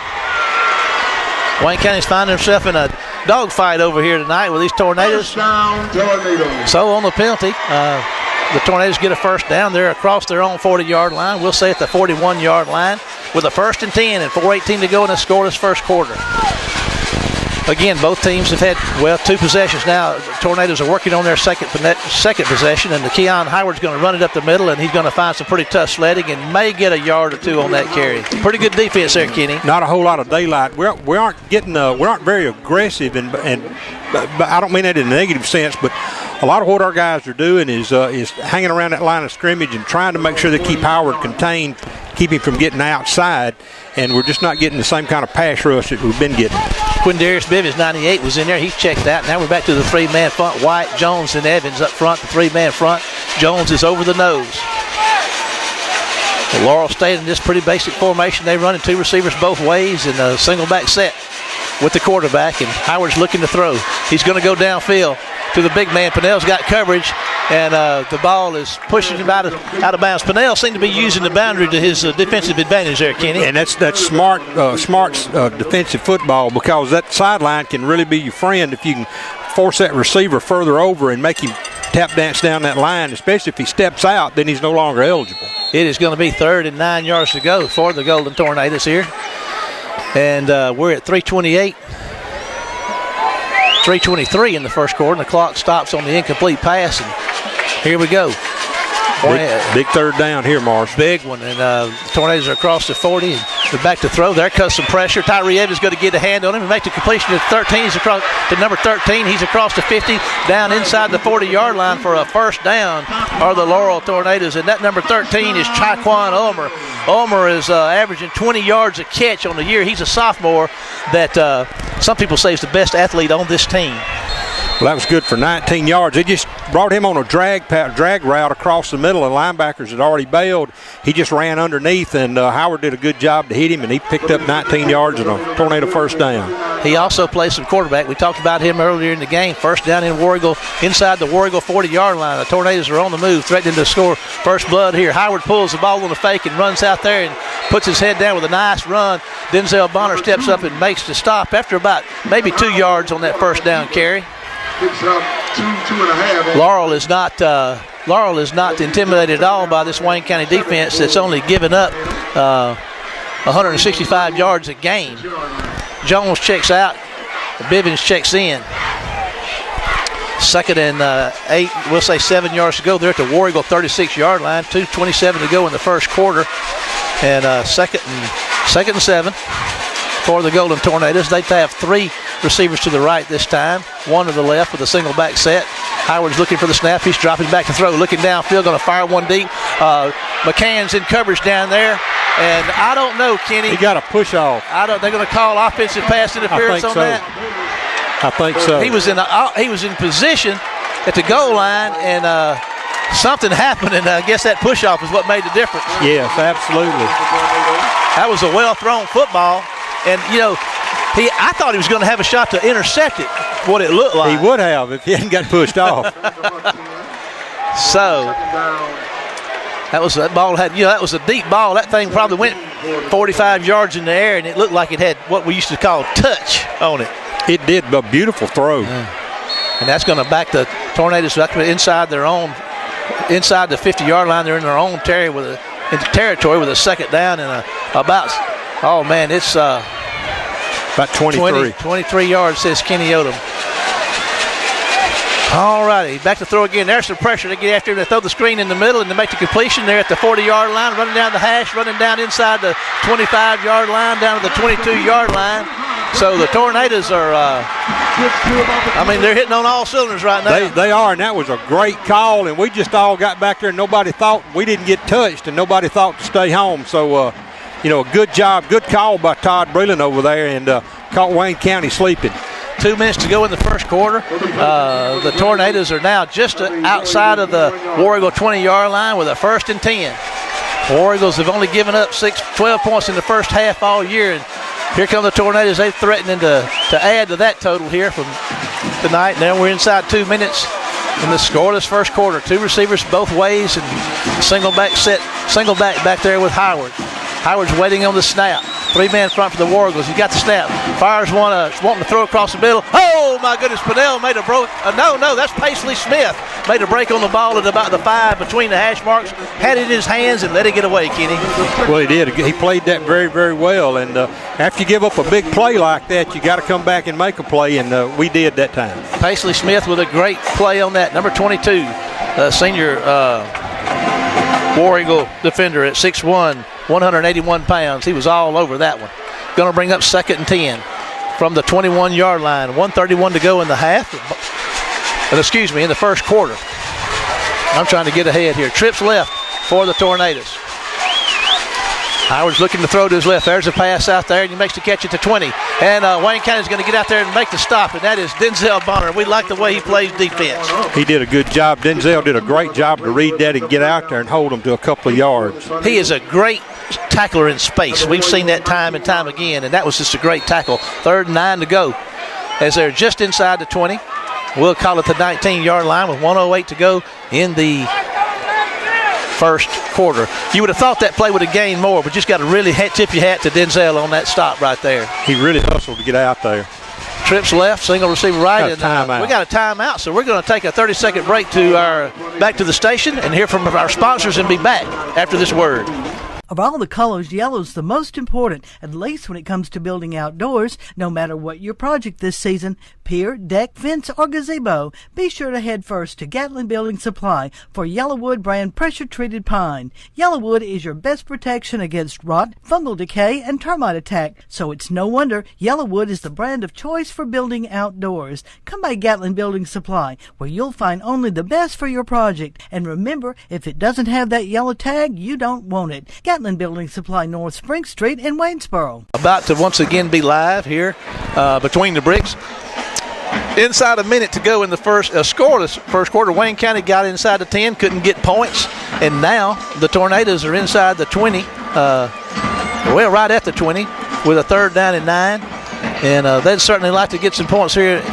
A: Wayne County's finding himself in a dogfight over here tonight with these Tornadoes.
H: First down, Tornadoes.
A: So on the penalty, the Tornadoes get a first down. They're across their own 40-yard line. We'll say at the 41-yard line with a 1st and 10 and 4:18 to go in a scoreless first quarter. Again, both teams have had, 2 possessions now. The Tornadoes are working on their second possession, and the Keon Howard's going to run it up the middle, and he's going to find some pretty tough sledding and may get a yard or 2 on that carry. Pretty good defense there, Kenny.
C: Not a whole lot of daylight. We aren't very aggressive, but I don't mean that in a negative sense, but a lot of what our guys are doing is hanging around that line of scrimmage and trying to make sure they keep Howard contained, keep him from getting outside, and we're just not getting the same kind of pass rush that we've been getting.
A: Quindarius Bivens, 98, was in there. He's checked out. Now we're back to the 3-man front. White, Jones, and Evans up front, the 3-man front. Jones is over the nose. The Laurel stayed in this pretty basic formation. They run in 2 receivers both ways in a single back set with the quarterback, and Howard's looking to throw. He's going to go downfield to the big man. Pinnell's got coverage, and the ball is pushing him out of bounds. Pinnell seemed to be using the boundary to his defensive advantage there, Kenny.
C: And that's smart defensive football, because that sideline can really be your friend if you can force that receiver further over and make him tap dance down that line, especially if he steps out, then he's no longer eligible.
A: It is going to be 3rd and 9 yards to go for the Golden Tornadoes here. And we're at 3:23 in the first quarter, and the clock stops on the incomplete pass. And here we go.
C: Big 3rd down here, Marsh.
A: Big one, and the Tornadoes are across the 40, and they're back to throw. There comes some pressure. Tyree Evans is going to get a hand on him and make the completion to 13. He's across to number 13. He's across the 50, down inside the 40-yard line for a first down are the Laurel Tornadoes, and that number 13 is Chaquan Ulmer. Ulmer is averaging 20 yards a catch on the year. He's a sophomore that some people say is the best athlete on this team.
C: Well, that was good for 19 yards. They just brought him on a drag route across the middle, and linebackers had already bailed. He just ran underneath, and Howard did a good job to hit him, and he picked up 19 yards and a Tornado first down.
A: He also plays some quarterback. We talked about him earlier in the game. First down in Warrigal, inside the Warrigal 40-yard line. The Tornadoes are on the move, threatening to score first blood here. Howard pulls the ball on the fake and runs out there and puts his head down with a nice run. Denzel Bonner steps up and makes the stop after about maybe 2 yards on that first down carry.
H: Picks up 2.5.
A: Laurel is not intimidated at all by this Wayne County defense that's only given up 165 yards a game. Jones checks out. Bivens checks in. 2nd and 8, we'll say 7 yards to go. They're at the Warrigal 36-yard line. 2:27 to go in the first quarter. And 2nd and 7 for the Golden Tornadoes. They have 3 receivers to the right this time, 1 to the left with a single back set. Howard's looking for the snap. He's dropping back to throw, looking downfield, going to fire one deep. McCann's in coverage down there, and I don't know, Kenny.
C: He got a push off.
A: They're going to call offensive pass interference on that.
C: I think so.
A: He was in position at the goal line, and something happened, and I guess that push off is what made the difference.
C: Yes, absolutely.
A: That was a well thrown football, and I thought he was going to have a shot to intercept it, what it looked like.
C: He would have if he hadn't got pushed off.
A: So that was a deep ball. That thing probably went 45 yards in the air, and it looked like it had what we used to call touch on it.
C: It did, a beautiful throw.
A: And that's going to back the Tornadoes back inside the 50-yard line. They're in their own territory with into territory with a second down and about, oh man, it's
C: about
A: 23 yards, says Kenny Odom. All righty, back to throw again. There's some pressure to get after him. They throw the screen in the middle and to make the completion. They're at the 40-yard line, running down the hash, running down inside the 25-yard line, down to the 22-yard line. So the Tornadoes are, they're hitting on all cylinders right now.
C: They are, and that was a great call, and we just all got back there and nobody thought, we didn't get touched, and nobody thought to stay home. So, a good job, good call by Todd Breland over there, and caught Wayne County sleeping.
A: 2 minutes to go in the first quarter. The Tornadoes are now just outside of the War Eagle 20-yard line with a 1st and 10. War Eagles have only given up 12 points in the first half all year, and here come the Tornadoes. They're threatening to add to that total here from tonight. Now we're inside 2 minutes in the scoreless first quarter. 2 receivers both ways and single back back there with Howard. Howard's waiting on the snap. 3-man front for the War Eagles. He got the snap. Fires one, wanting to throw across the middle. Oh, my goodness. Pinnell made a break. No, that's Paisley Smith. Made a break on the ball at about the 5 between the hash marks. Had it in his hands and let it get away, Kenny.
C: Well, he did. He played that very, very well. And after you give up a big play like that, you got to come back and make a play, and we did that time.
A: Paisley Smith with a great play on that. Number 22, senior War Eagle defender at 6'1", 181 pounds. He was all over that one. Going to bring up 2nd and 10 from the 21-yard line. 1:31 to go in the half. In the first quarter. I'm trying to get ahead here. Trips left for the Tornadoes. Howard's looking to throw to his left. There's a pass out there, and he makes the catch at the 20. And Wayne County's going to get out there and make the stop, and that is Denzel Bonner. We like the way he plays defense.
C: He did a good job. Denzel did a great job to read that and get out there and hold him to a couple of yards.
A: He is a great tackler in space. We've seen that time and time again, and that was just a great tackle. 3rd and 9 to go as they're just inside the 20. We'll call it the 19-yard line with 1:08 to go in the first quarter. You would have thought that play would have gained more, but just got to really tip your hat to Denzel on that stop right there.
C: He really hustled to get out there.
A: Trips left, single receiver right,
C: and
A: we got a timeout, so we're going to take a 30-second break back to the station and hear from our sponsors and be back after this word.
G: Of all the colors, yellow's the most important, at least when it comes to building outdoors. No matter what your project this season, pier, deck, fence, or gazebo, be sure to head first to Gatlin Building Supply for Yellowwood brand pressure-treated pine. Yellowwood is your best protection against rot, fungal decay, and termite attack, so it's no wonder Yellowwood is the brand of choice for building outdoors. Come by Gatlin Building Supply, where you'll find only the best for your project. And remember, if it doesn't have that yellow tag, you don't want it. Gatlin Building Supply, North Spring Street in Waynesboro.
A: About to once again be live here between the bricks. Inside a minute to go in the scoreless first quarter. Wayne County got inside the 10, couldn't get points, and now the Tornadoes are inside the 20, right at the 20 with a 3rd down and 9, and they'd certainly like to get some points here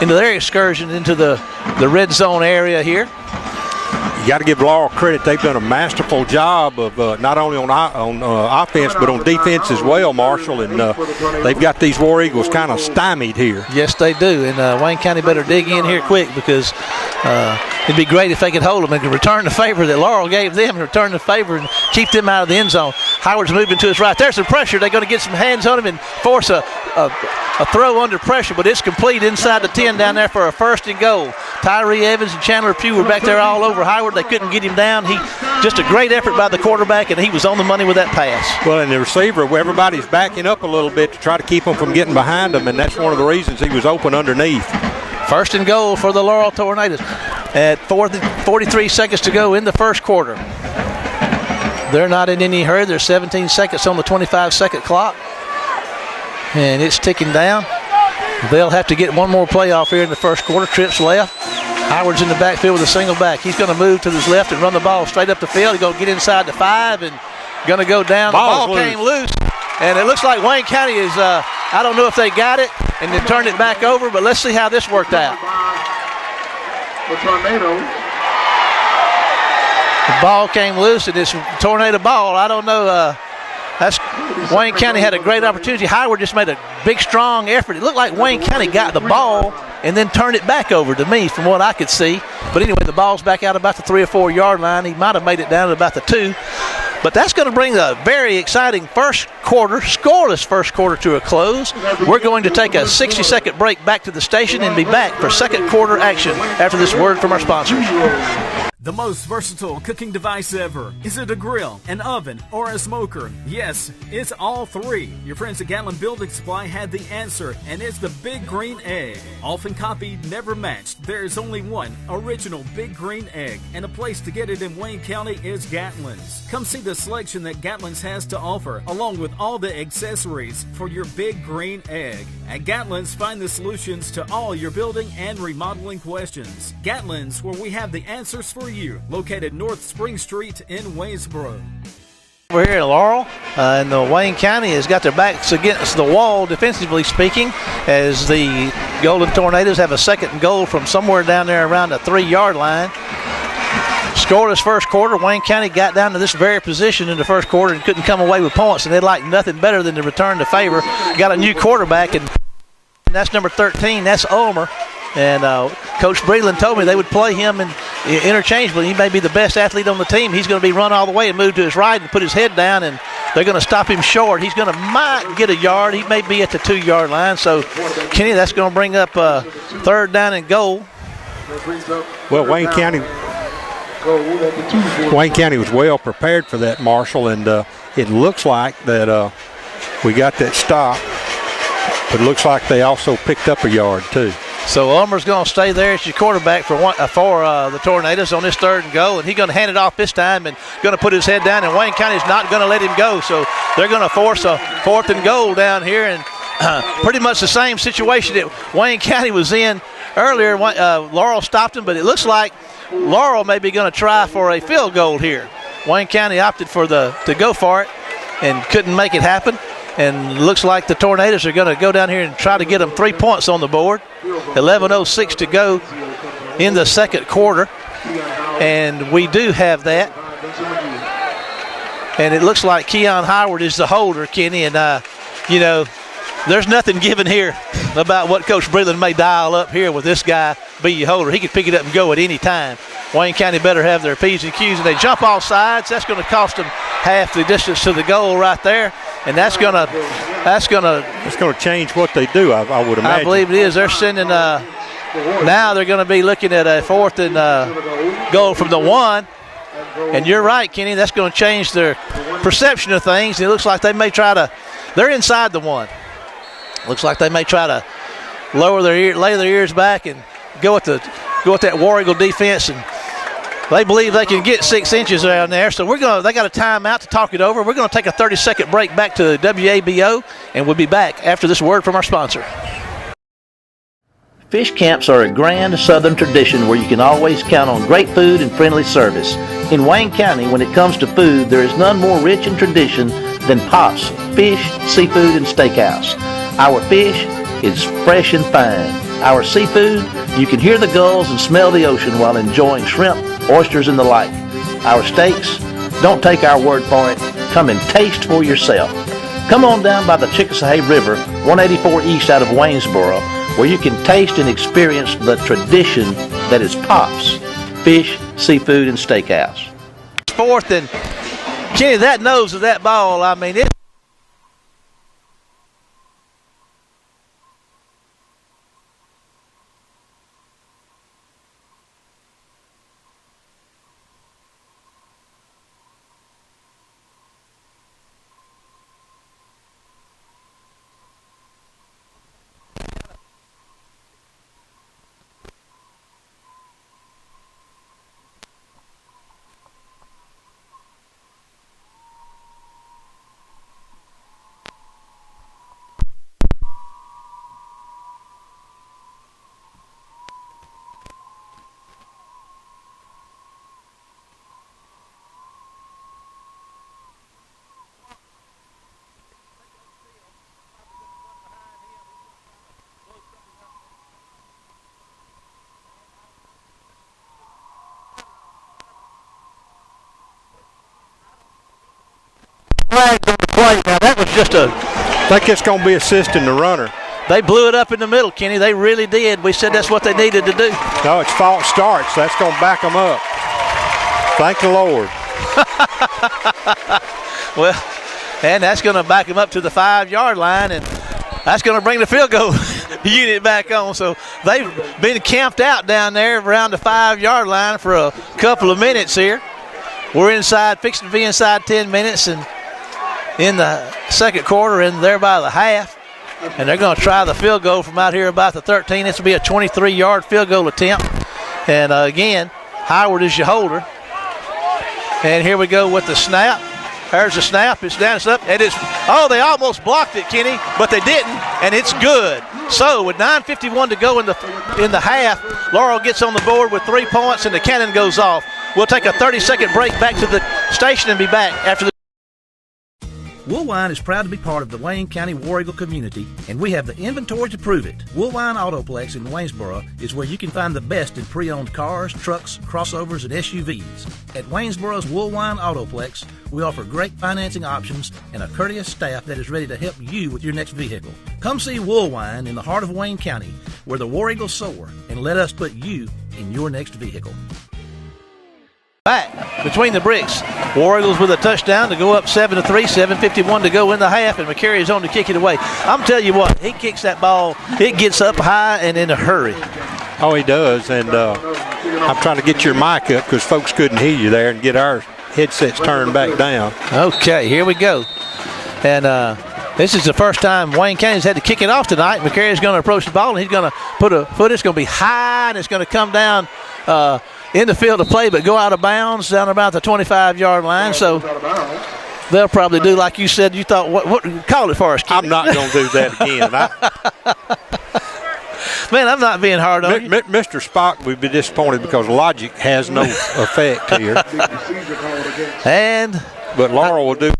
A: into their excursion into the red zone area here.
C: You got to give Laurel credit. They've done a masterful job of not only on offense but on defense as well, Marshall. And they've got these War Eagles kind of stymied here.
A: Yes, they do. And Wayne County better dig in here quick because it'd be great if they could hold them and could return the favor that Laurel gave them and return the favor and keep them out of the end zone. Howard's moving to his right. There's some pressure. They're going to get some hands on him and force a throw under pressure, but it's complete inside the 10 down there for a 1st and goal. Tyree Evans and Chandler Pugh were back there all over Howard. They couldn't get him down. Just a great effort by the quarterback, and he was on the money with that pass.
C: Well, and the receiver, everybody's backing up a little bit to try to keep him from getting behind him, and that's one of the reasons he was open underneath.
A: 1st and goal for the Laurel Tornadoes at 43 seconds to go in the first quarter. They're not in any hurry. There's 17 seconds on the 25-second clock, and it's ticking down. They'll have to get one more play off here in the first quarter. Trips left. Howard's in the backfield with a single back. He's going to move to his left and run the ball straight up the field. He's going to get inside the 5 and going to go down. The ball came loose, and it looks like Wayne County is, I don't know if they got it and then turned it back over, but let's see how this worked out.
H: The Tornadoes.
A: The ball came loose, and it's tornado ball. I don't know. Wayne County had a great opportunity. Howard just made a big, strong effort. It looked like Wayne County got the ball and then turned it back over to me from what I could see. But anyway, the ball's back out about the 3 or 4 yard line. He might have made it down to about the 2. But that's going to bring a very exciting first quarter, scoreless first quarter, to a close. We're going to take a 60-second break back to the station and be back for second quarter action after this word from our sponsors.
F: The most versatile cooking device ever. Is it a grill, an oven, or a smoker? Yes, it's all three. Your friends at Gatlin Building Supply had the answer, and it's the Big Green Egg. Often copied, never matched. There is only one original Big Green Egg, and a place to get it in Wayne County is Gatlin's. Come see the selection that Gatlin's has to offer, along with all the accessories for your Big Green Egg. At Gatlin's, find the solutions to all your building and remodeling questions. Gatlin's, where we have the answers for you, located North Spring Street in Waynesboro.
A: Over here in Laurel, and the Wayne County has got their backs against the wall, defensively speaking, as the Golden Tornadoes have a second goal from somewhere down there around the 3-yard line. Scoreless first quarter. Wayne County got down to this very position in the first quarter and couldn't come away with points, and they'd like nothing better than to return the favor. Got a new quarterback, and that's number 13. That's Ulmer. And Coach Breland told me they would play him interchangeably. He may be the best athlete on the team. He's going to be run all the way and move to his right and put his head down, and they're going to stop him short. He's going to might get a yard. He may be at the 2-yard line. So, Kenny, that's going to bring up third down and goal.
C: Well, Wayne County was well prepared for that, Marshall, and it looks like that we got that stop, but it looks like they also picked up a yard too.
A: So Ulmer's going to stay there as your quarterback for the Tornadoes on this third and goal, and he's going to hand it off this time and going to put his head down, and Wayne County's not going to let him go. So they're going to force a fourth and goal down here, and pretty much the same situation that Wayne County was in earlier. Laurel stopped him, but it looks like Laurel may be going to try for a field goal here. Wayne County opted to go for it and couldn't make it happen. And looks like the Tornadoes are going to go down here and try to get them 3 points on the board. 11:06 to go in the second quarter. And we do have that. And it looks like Keon Howard is the holder, Kenny. And, there's nothing given here about what Coach Breland may dial up here with this guy be your holder. He could pick it up and go at any time. Wayne County better have their P's and Q's, and they jump off sides. That's going to cost them half the distance to the goal right there, and that's going to
C: change what they do. I would imagine.
A: I believe it is. They're sending now they're going to be looking at a fourth and goal from the 1. And you're right, Kenny. That's going to change their perception of things. It looks like they may try to. They're inside the 1. Looks like they may try to lay their ears back and go at that War Eagle defense, and they believe they can get 6 inches around there. So they got a timeout to talk it over. We're going to take a 30-second break back to WABO, and we'll be back after this word from our sponsor.
I: Fish camps are a grand southern tradition where you can always count on great food and friendly service. In Wayne County, when it comes to food, there is none more rich in tradition than Pop's Fish, Seafood, and Steakhouse. Our fish is fresh and fine. Our seafood, you can hear the gulls and smell the ocean while enjoying shrimp, oysters, and the like. Our steaks, don't take our word for it. Come and taste for yourself. Come on down by the Chickasawhay River, 184 east out of Waynesboro, where you can taste and experience the tradition that is Pop's Fish, Seafood, and Steakhouse.
A: Fourth, and Kenny, that nose of that ball, I mean, it. Flags on the play. Now that was just
C: I think it's going to be assisting the runner.
A: They blew it up in the middle, Kenny. They really did. We said that's what they needed to do.
C: No, it's false starts. That's going to back them up. Thank the Lord.
A: Well, and that's going to back him up to the 5-yard line, and that's going to bring the field goal unit back on. So they've been camped out down there around the 5-yard line for a couple of minutes here. We're inside, fixing to be inside 10 minutes, and in the second quarter, and there by the half. And they're going to try the field goal from out here about the 13. This will be a 23-yard field goal attempt. And again, Howard is your holder. And here we go with the snap. There's the snap. It's down, it's up, and it's, they almost blocked it, Kenny, but they didn't, and it's good. So with 9:51 to go in the half, Laurel gets on the board with 3 points, and the cannon goes off. We'll take a 30-second break back to the station and be back after the.
D: Woolwine is proud to be part of the Wayne County War Eagle community, and we have the inventory to prove it. Woolwine Autoplex in Waynesboro is where you can find the best in pre-owned cars, trucks, crossovers, and SUVs. At Waynesboro's Woolwine Autoplex, we offer great financing options and a courteous staff that is ready to help you with your next vehicle. Come see Woolwine in the heart of Wayne County, where the War Eagles soar, and let us put you in your next vehicle.
A: Back between the bricks. War Eagles with a touchdown to go up 7-3, 7:51 to go in the half, and McCary is on to kick it away. I'm telling you what, he kicks that ball, it gets up high and in a hurry.
C: Oh, he does, and I'm trying to get your mic up because folks couldn't hear you there and get our headsets turned back down.
A: Okay, here we go. And this is the first time Wayne County's had to kick it off tonight. McCary is going to approach the ball, and he's going to put a foot. It's going to be high, and it's going to come down in the field of play, but go out of bounds down about the 25-yard line. So they'll probably do like you said. You thought, what call it for us, Kenny.
C: I'm not going to do that again.
A: Man, I'm not being hard on you.
C: Mr. Spock would be disappointed because logic has no effect here. But Laurel will do.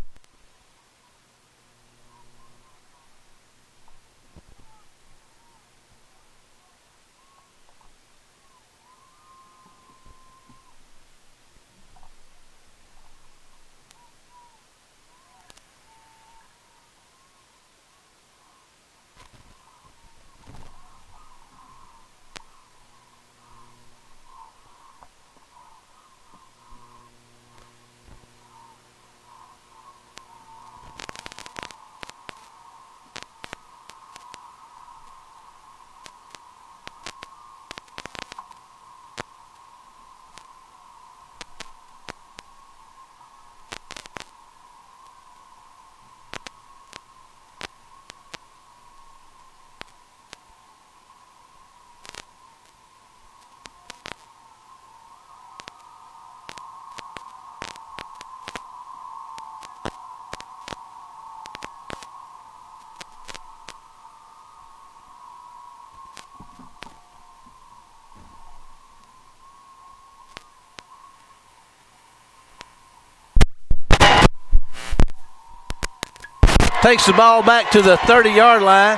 A: Takes the ball back to the 30-yard line.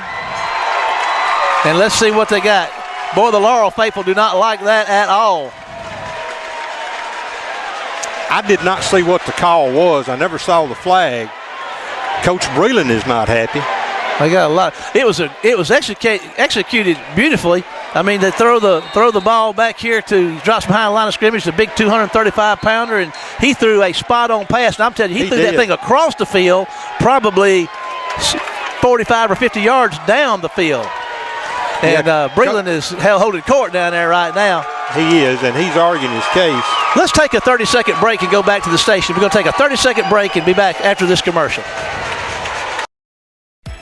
A: And let's see what they got. Boy, the Laurel faithful do not like that at all.
C: I did not see what the call was. I never saw the flag. Coach Breland is not happy.
A: They got a lot. It was executed beautifully. I mean, they throw the ball back here to drops behind the line of scrimmage, the big 235-pounder, and he threw a spot-on pass. And I'm telling you, he threw that thing across the field, probably 45 or 50 yards down the field. And Breland is holding court down there right now.
C: He is, and he's arguing his case.
A: Let's take a 30-second break and go back to the station. We're going to take a 30-second break and be back after this commercial.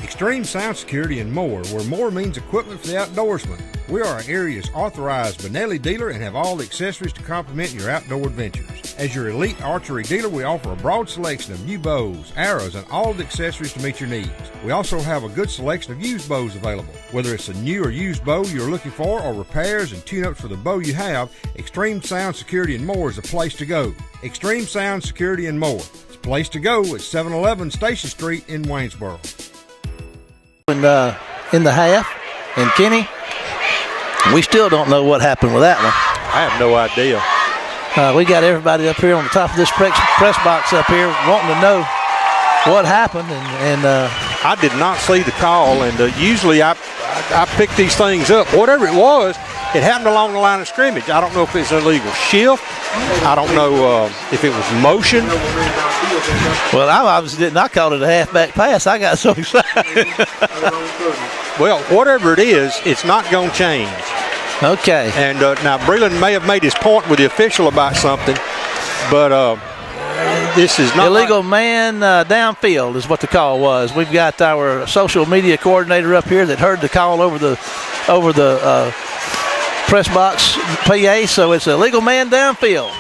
J: Extreme Sound Security and More, where more means equipment for the outdoorsman. We are our area's authorized Benelli dealer and have all the accessories to complement your outdoor adventures. As your elite archery dealer, we offer a broad selection of new bows, arrows, and all the accessories to meet your needs. We also have a good selection of used bows available. Whether it's a new or used bow you're looking for or repairs and tune-ups for the bow you have, Extreme Sound Security and More is the place to go. Extreme Sound Security and More. It's a place to go at 711 Station Street in Waynesboro.
A: In the half, and Kenny, we still don't know what happened with that one.
C: I have no idea.
A: We got everybody up here on the top of this press box up here wanting to know what happened, and
C: I did not see the call, and usually I pick these things up. Whatever it was, It happened along the line of scrimmage. I don't know if it's an illegal shift. I don't know if it was motion.
A: Well, I obviously didn't. I called it a halfback pass. I got so excited.
C: Well, whatever it is, it's not going to change.
A: Okay.
C: And now Breland may have made his point with the official about something, but this is not
A: illegal man downfield is what the call was. We've got our social media coordinator up here that heard the call over the press box PA. So it's a illegal man downfield,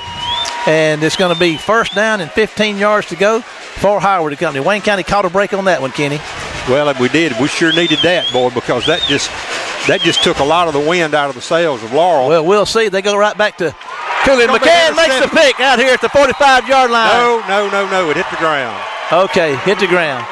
A: and it's going to be first down and 15 yards to go for Howard Company. Wayne County caught a break on that one, Kenny.
C: Well, we did. We sure needed that, boy, because that just took a lot of the wind out of the sails of Laurel.
A: Well, we'll see. They go right back to Cooley. McCann makes the pick out here at the 45-yard line.
C: No. It hit the ground.
A: Okay, hit the ground.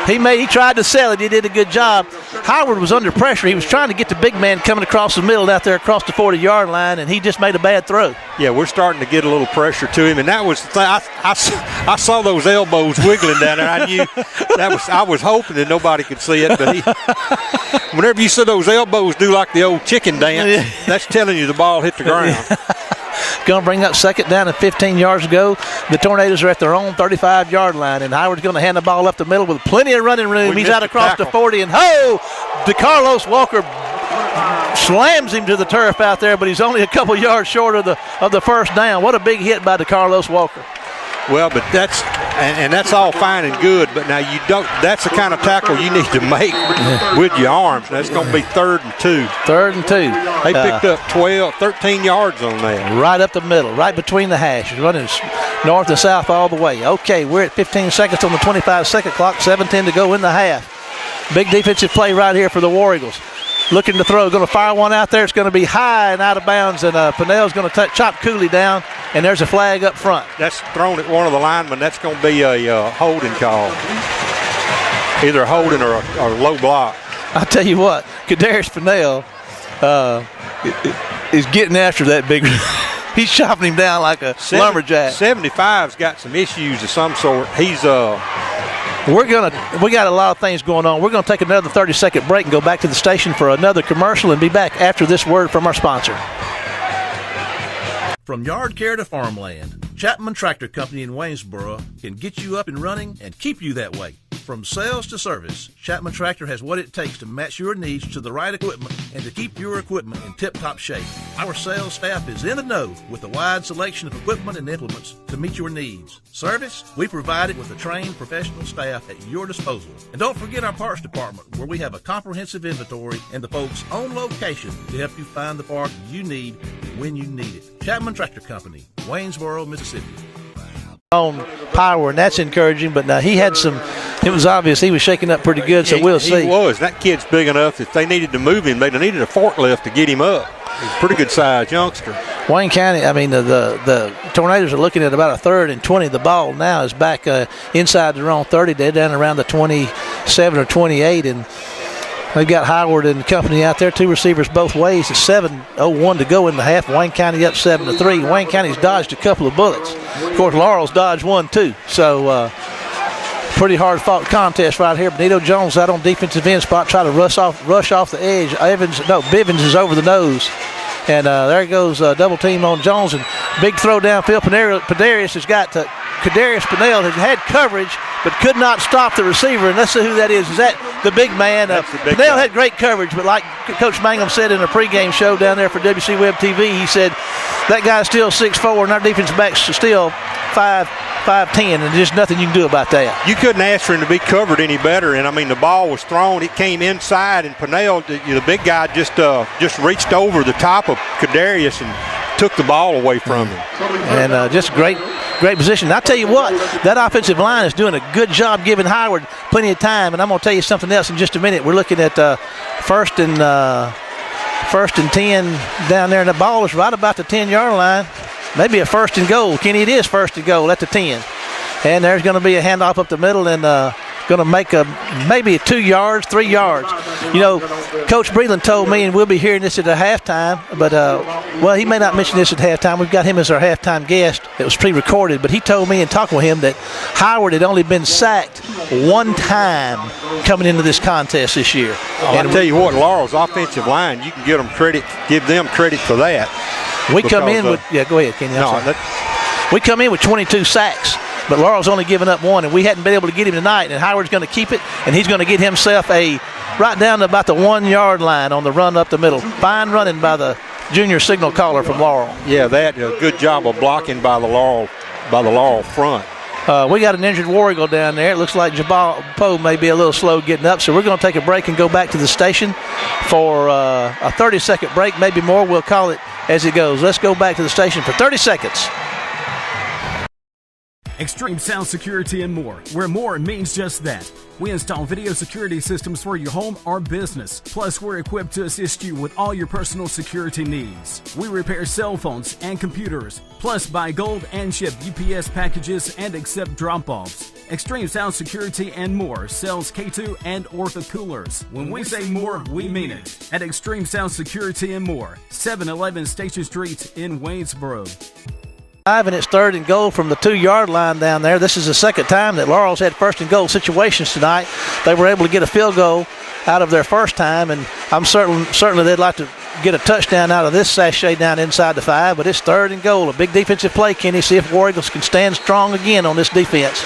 A: He tried to sell it. He did a good job. Howard was under pressure. He was trying to get the big man coming across the middle out there across the 40-yard line, and he just made a bad throw.
C: Yeah, we're starting to get a little pressure to him, and that was the thing. I saw those elbows wiggling down there. I knew I was hoping that nobody could see it, but whenever you see those elbows do like the old chicken dance, that's telling you the ball hit the ground.
A: Going to bring up second down and 15 yards to go. The Tornadoes are at their own 35-yard line, and Howard's going to hand the ball up the middle with plenty of running room. He's out across the 40, and DeCarlos Walker slams him to the turf out there, but he's only a couple yards short of the first down. What a big hit by DeCarlos Walker.
C: Well, but that's all fine and good, but now that's the kind of tackle you need to make with your arms. That's going to be 3rd and 2.
A: 3rd and 2.
C: They picked up 13 yards on that.
A: Right up the middle, right between the hashes, running north and south all the way. Okay, we're at 15 seconds on the 25-second clock, 7:10 to go in the half. Big defensive play right here for the War Eagles. Looking to throw, going to fire one out there. It's going to be high and out of bounds, and Pinnell's going to chop Cooley down, and there's a flag up front.
C: That's thrown at one of the linemen. That's going to be a holding call, either a holding or a low block.
A: I'll tell you what, Kadarius Pinnell is getting after that big. He's chopping him down like a lumberjack.
C: 75's got some issues of some sort. He's
A: We got a lot of things going on. We're going to take another 30-second break and go back to the station for another commercial and be back after this word from our sponsor.
D: From yard care to farmland, Chapman Tractor Company in Waynesboro can get you up and running and keep you that way. From sales to service, Chapman Tractor has what it takes to match your needs to the right equipment and to keep your equipment in tip-top shape. Our sales staff is in the know with a wide selection of equipment and implements to meet your needs. Service, we provide it with a trained professional staff at your disposal. And don't forget our parts department, where we have a comprehensive inventory and the folks on location to help you find the part you need when you need it. Chapman Tractor Company, Waynesboro, Mississippi.
A: On power, and that's encouraging, but now he had it was obvious he was shaking up pretty good, so we'll see.
C: He was. That kid's big enough. If they needed to move him, they needed a forklift to get him up. He's a pretty good sized youngster.
A: Wayne County, the Tornadoes are looking at about a 3rd and 20. The ball now is back inside their own 30. They're down around the 27 or 28, and they've got Howard and company out there, 2 receivers both ways. It's 7:01 to go in the half. Wayne County up 7-3. Wayne County's dodged a couple of bullets. Of course, Laurel's dodged one too. So pretty hard fought contest right here. Benito Jones out on defensive end spot, try to rush off the edge. Bivens is over the nose. And there goes double team on Jones, and big throw downfield. Kadarius has got Kadarius Pinnell has had coverage but could not stop the receiver. And let's see who that is. Is that the big man? Pinnell had great coverage, but like Coach Mangum said in a pregame show down there for WC Web TV, he said that guy's still 6'4", and our defensive backs are still 5'10", and there's nothing you can do about that.
C: You couldn't ask for him to be covered any better. And I mean, the ball was thrown; it came inside, and Pinnell, the big guy, just reached over the top of Kadarius and took the ball away from him.
A: And just great position. I tell you what, that offensive line is doing a good job giving Howard plenty of time. And I'm going to tell you something else in just a minute. We're looking at first and 10 down there, and the ball is right about the 10-yard line. Maybe a 1st and goal. Kenny, it is 1st and goal at the 10. And there's going to be a handoff up the middle, and going to make maybe 2 yards, 3 yards. Coach Breland told me, and we'll be hearing this at the halftime, but, he may not mention this at halftime. We've got him as our halftime guest. It was pre-recorded, but he told me in talking with him that Howard had only been sacked one time coming into this contest this year.
C: And I tell you what, Laurel's offensive line, you can give them credit for that.
A: We come in with go ahead, Kenny. We come in with 22 sacks, but Laurel's only given up one, and we hadn't been able to get him tonight, and Howard's going to keep it, and he's going to get himself right down to about the 1 yard line on the run up the middle. Fine running by the junior signal caller from Laurel.
C: Yeah, a good job of blocking by the Laurel front.
A: We got an injured War Eagle down there. It looks like Jabal Poe may be a little slow getting up, so we're going to take a break and go back to the station for a 30-second break, maybe more. We'll call it as it goes. Let's go back to the station for 30 seconds.
F: Extreme Sound Security and more, where more means just that. We install video security systems for your home or business. Plus, we're equipped to assist you with all your personal security needs. We repair cell phones and computers. Plus, buy gold and ship UPS packages and accept drop-offs. Extreme Sound Security and more sells K2 and Ortho coolers. When we say more, we mean it. At Extreme Sound Security and more, 711 Station Street in Waynesboro.
A: And it's 3rd and goal from the 2 yard line down there. This is the second time that Laurel's had 1st and goal situations tonight. They were able to get a field goal out of their first time, and I'm certainly they'd like to get a touchdown out of this sachet down inside the 5, but it's 3rd and goal. A big defensive play, Kenny. See if War Eagles can stand strong again on this defense.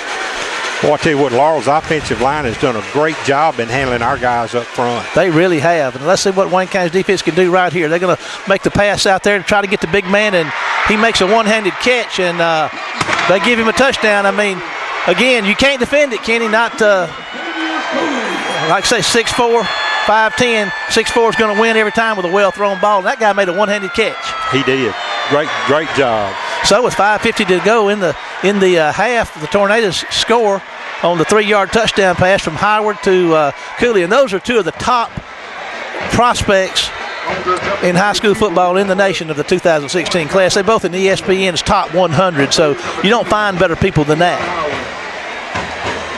C: Well, I tell you what, Laurel's offensive line has done a great job in handling our guys up front.
A: They really have. And let's see what Wayne County's defense can do right here. They're going to make the pass out there to try to get the big man, and he makes a one-handed catch, and they give him a touchdown. I mean, again, you can't defend it, Kenny. Not, like I say, 6'4", 5'10". 6'4" is going to win every time with a well-thrown ball. And that guy made a one-handed catch.
C: He did. Great job.
A: So with 5:50 to go in the half, the Tornadoes score on the 3 yard touchdown pass from Howard to Cooley. And those are two of the top prospects in high school football in the nation of the 2016 class. They both in ESPN's top 100, so you don't find better people than that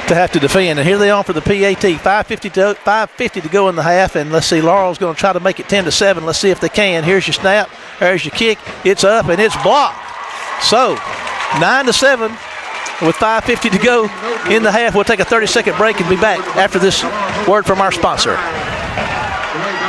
A: to have to defend. And here they are for the PAT. 5:50 to go in the half, and let's see, Laurel's going to try to make it 10-7. Let's see if they can. Here's your snap. There's your kick. It's up, and it's blocked. So 9-7 with 5:50 to go in the half. We'll take a 30-second break and be back after this word from our sponsor.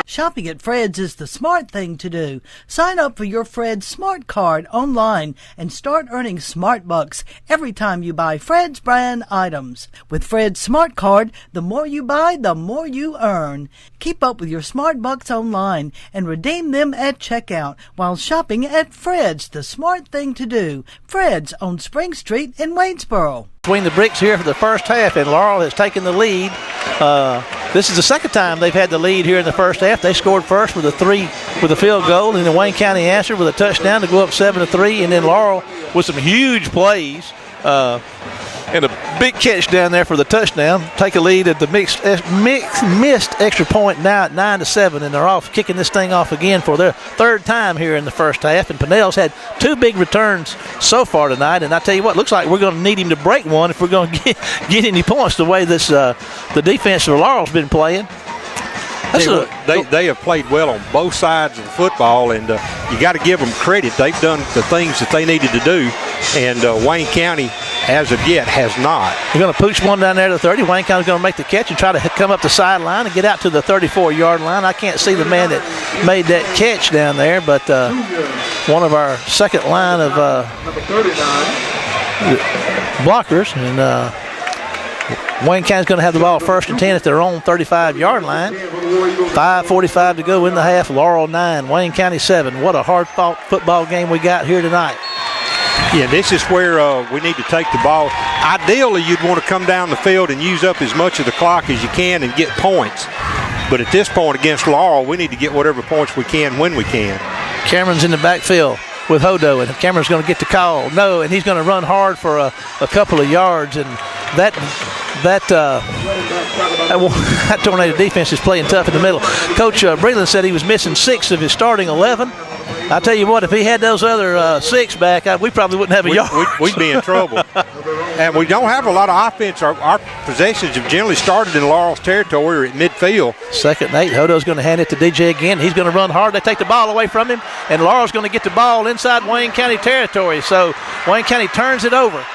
G: Shopping at Fred's is the smart thing to do. Sign up for your Fred's Smart Card online and start earning Smart Bucks every time you buy Fred's brand items. With Fred's Smart Card, the more you buy, the more you earn. Keep up with your Smart Bucks online and redeem them at checkout while shopping at Fred's, the smart thing to do. Fred's on Spring Street in Waynesboro.
A: Between the bricks here for the first half, and Laurel has taken the lead. This is the second time they've had the lead here in the first half. They scored first with a field goal, and then Wayne County answered with a touchdown to go up 7-3, and then Laurel with some huge plays and a big catch down there for the touchdown. Take a lead at the missed extra point now at 9-7, and they're off kicking this thing off again for their third time here in the first half. And Pinnell's had 2 big returns so far tonight, and I tell you what, looks like we're going to need him to break one if we're going to get any points the way this the defense of Laurel's been playing.
C: They have played well on both sides of the football, and you got to give them credit. They've done the things that they needed to do, and Wayne County, as of yet, has not.
A: They're going to pooch one down there to the 30. Wayne County's going to make the catch and try to come up the sideline and get out to the 34-yard line. I can't see the man that made that catch down there, but one of our second line of blockers, and Wayne County's going to have the ball 1st and 10 at their own 35-yard line. 5:45 to go in the half. Laurel 9, Wayne County 7. What a hard-fought football game we got here tonight.
C: Yeah, this is where we need to take the ball. Ideally, you'd want to come down the field and use up as much of the clock as you can and get points. But at this point against Laurel, we need to get whatever points we can when we can.
A: Cameron's in the backfield with Hodo, and Cameron's going to get the call. No, and he's going to run hard for a couple of yards, and that Tornado defense is playing tough in the middle. Coach Breland said he was missing 6 of his starting 11, I tell you what, if he had those other 6 back, we probably wouldn't have a yard.
C: We'd be in trouble. And we don't have a lot of offense. Our possessions have generally started in Laurel's territory or at midfield.
A: 2nd and 8. Hodo's going to hand it to DJ again. He's going to run hard. They take the ball away from him, and Laurel's going to get the ball inside Wayne County territory. So Wayne County turns it over.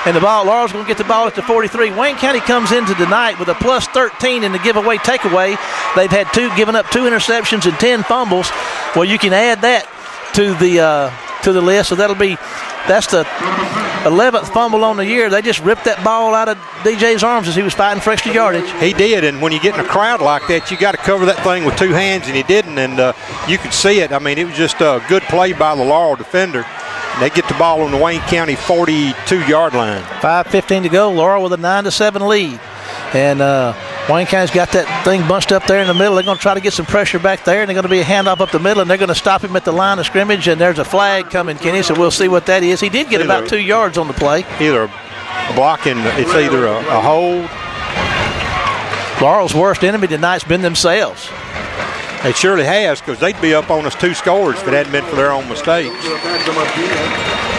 A: And Laurel's going to get the ball at the 43. Wayne County comes into tonight with a plus 13 in the giveaway takeaway. They've had given up 2 interceptions and 10 fumbles. Well, you can add that to the list. So that's the 11th fumble on the year. They just ripped that ball out of DJ's arms as he was fighting for extra yardage.
C: He did, and when you get in a crowd like that, you got to cover that thing with 2 hands, and he didn't. And you could see it. I mean, it was just a good play by the Laurel defender. They get the ball on the Wayne County 42-yard line.
A: 5:15 to go. Laurel with a 9-7 lead. And Wayne County's got that thing bunched up there in the middle. They're going to try to get some pressure back there, and they're going to be a handoff up the middle, and they're going to stop him at the line of scrimmage, and there's a flag coming, Kenny, so we'll see what that is. He did get about 2 yards on the play.
C: Either blocking, it's either a hold.
A: Laurel's worst enemy tonight's been themselves.
C: It surely has, because they'd be up on us 2 scores if it hadn't been for their own mistakes.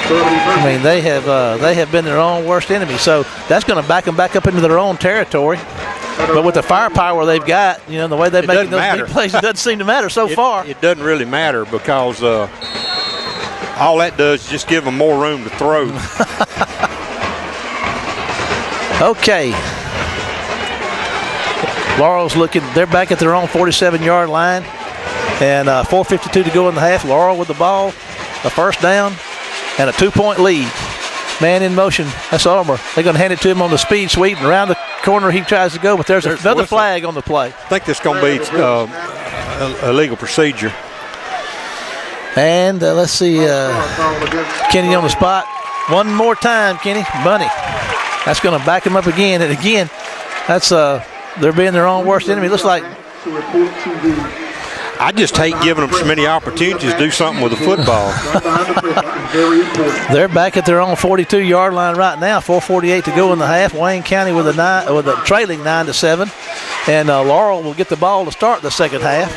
A: I mean, they have been their own worst enemy, so that's going to back them back up into their own territory. But with the firepower they've got, the way they're making those big plays, it doesn't seem to matter so far.
C: It doesn't really matter, because all that does is just give them more room to throw.
A: Okay. Laurel's they're back at their own 47-yard line, and 4:52 to go in the half. Laurel with the ball, a 1st down, and a 2-point lead. Man in motion, that's Armour. They're going to hand it to him on the speed sweep, and around the corner he tries to go, but there's another flag on the play.
C: I think this is going to be a legal procedure.
A: And let's see, Kenny on the spot. One more time, Kenny. Bunny. That's going to back him up again, and again, that's they're being their own worst enemy. It looks like
C: I just hate giving them so many opportunities to do something with the football.
A: They're back at their own 42-yard line right now. 4:48 to go in the half. Wayne County with a trailing 9-7, and Laurel will get the ball to start the 2nd half.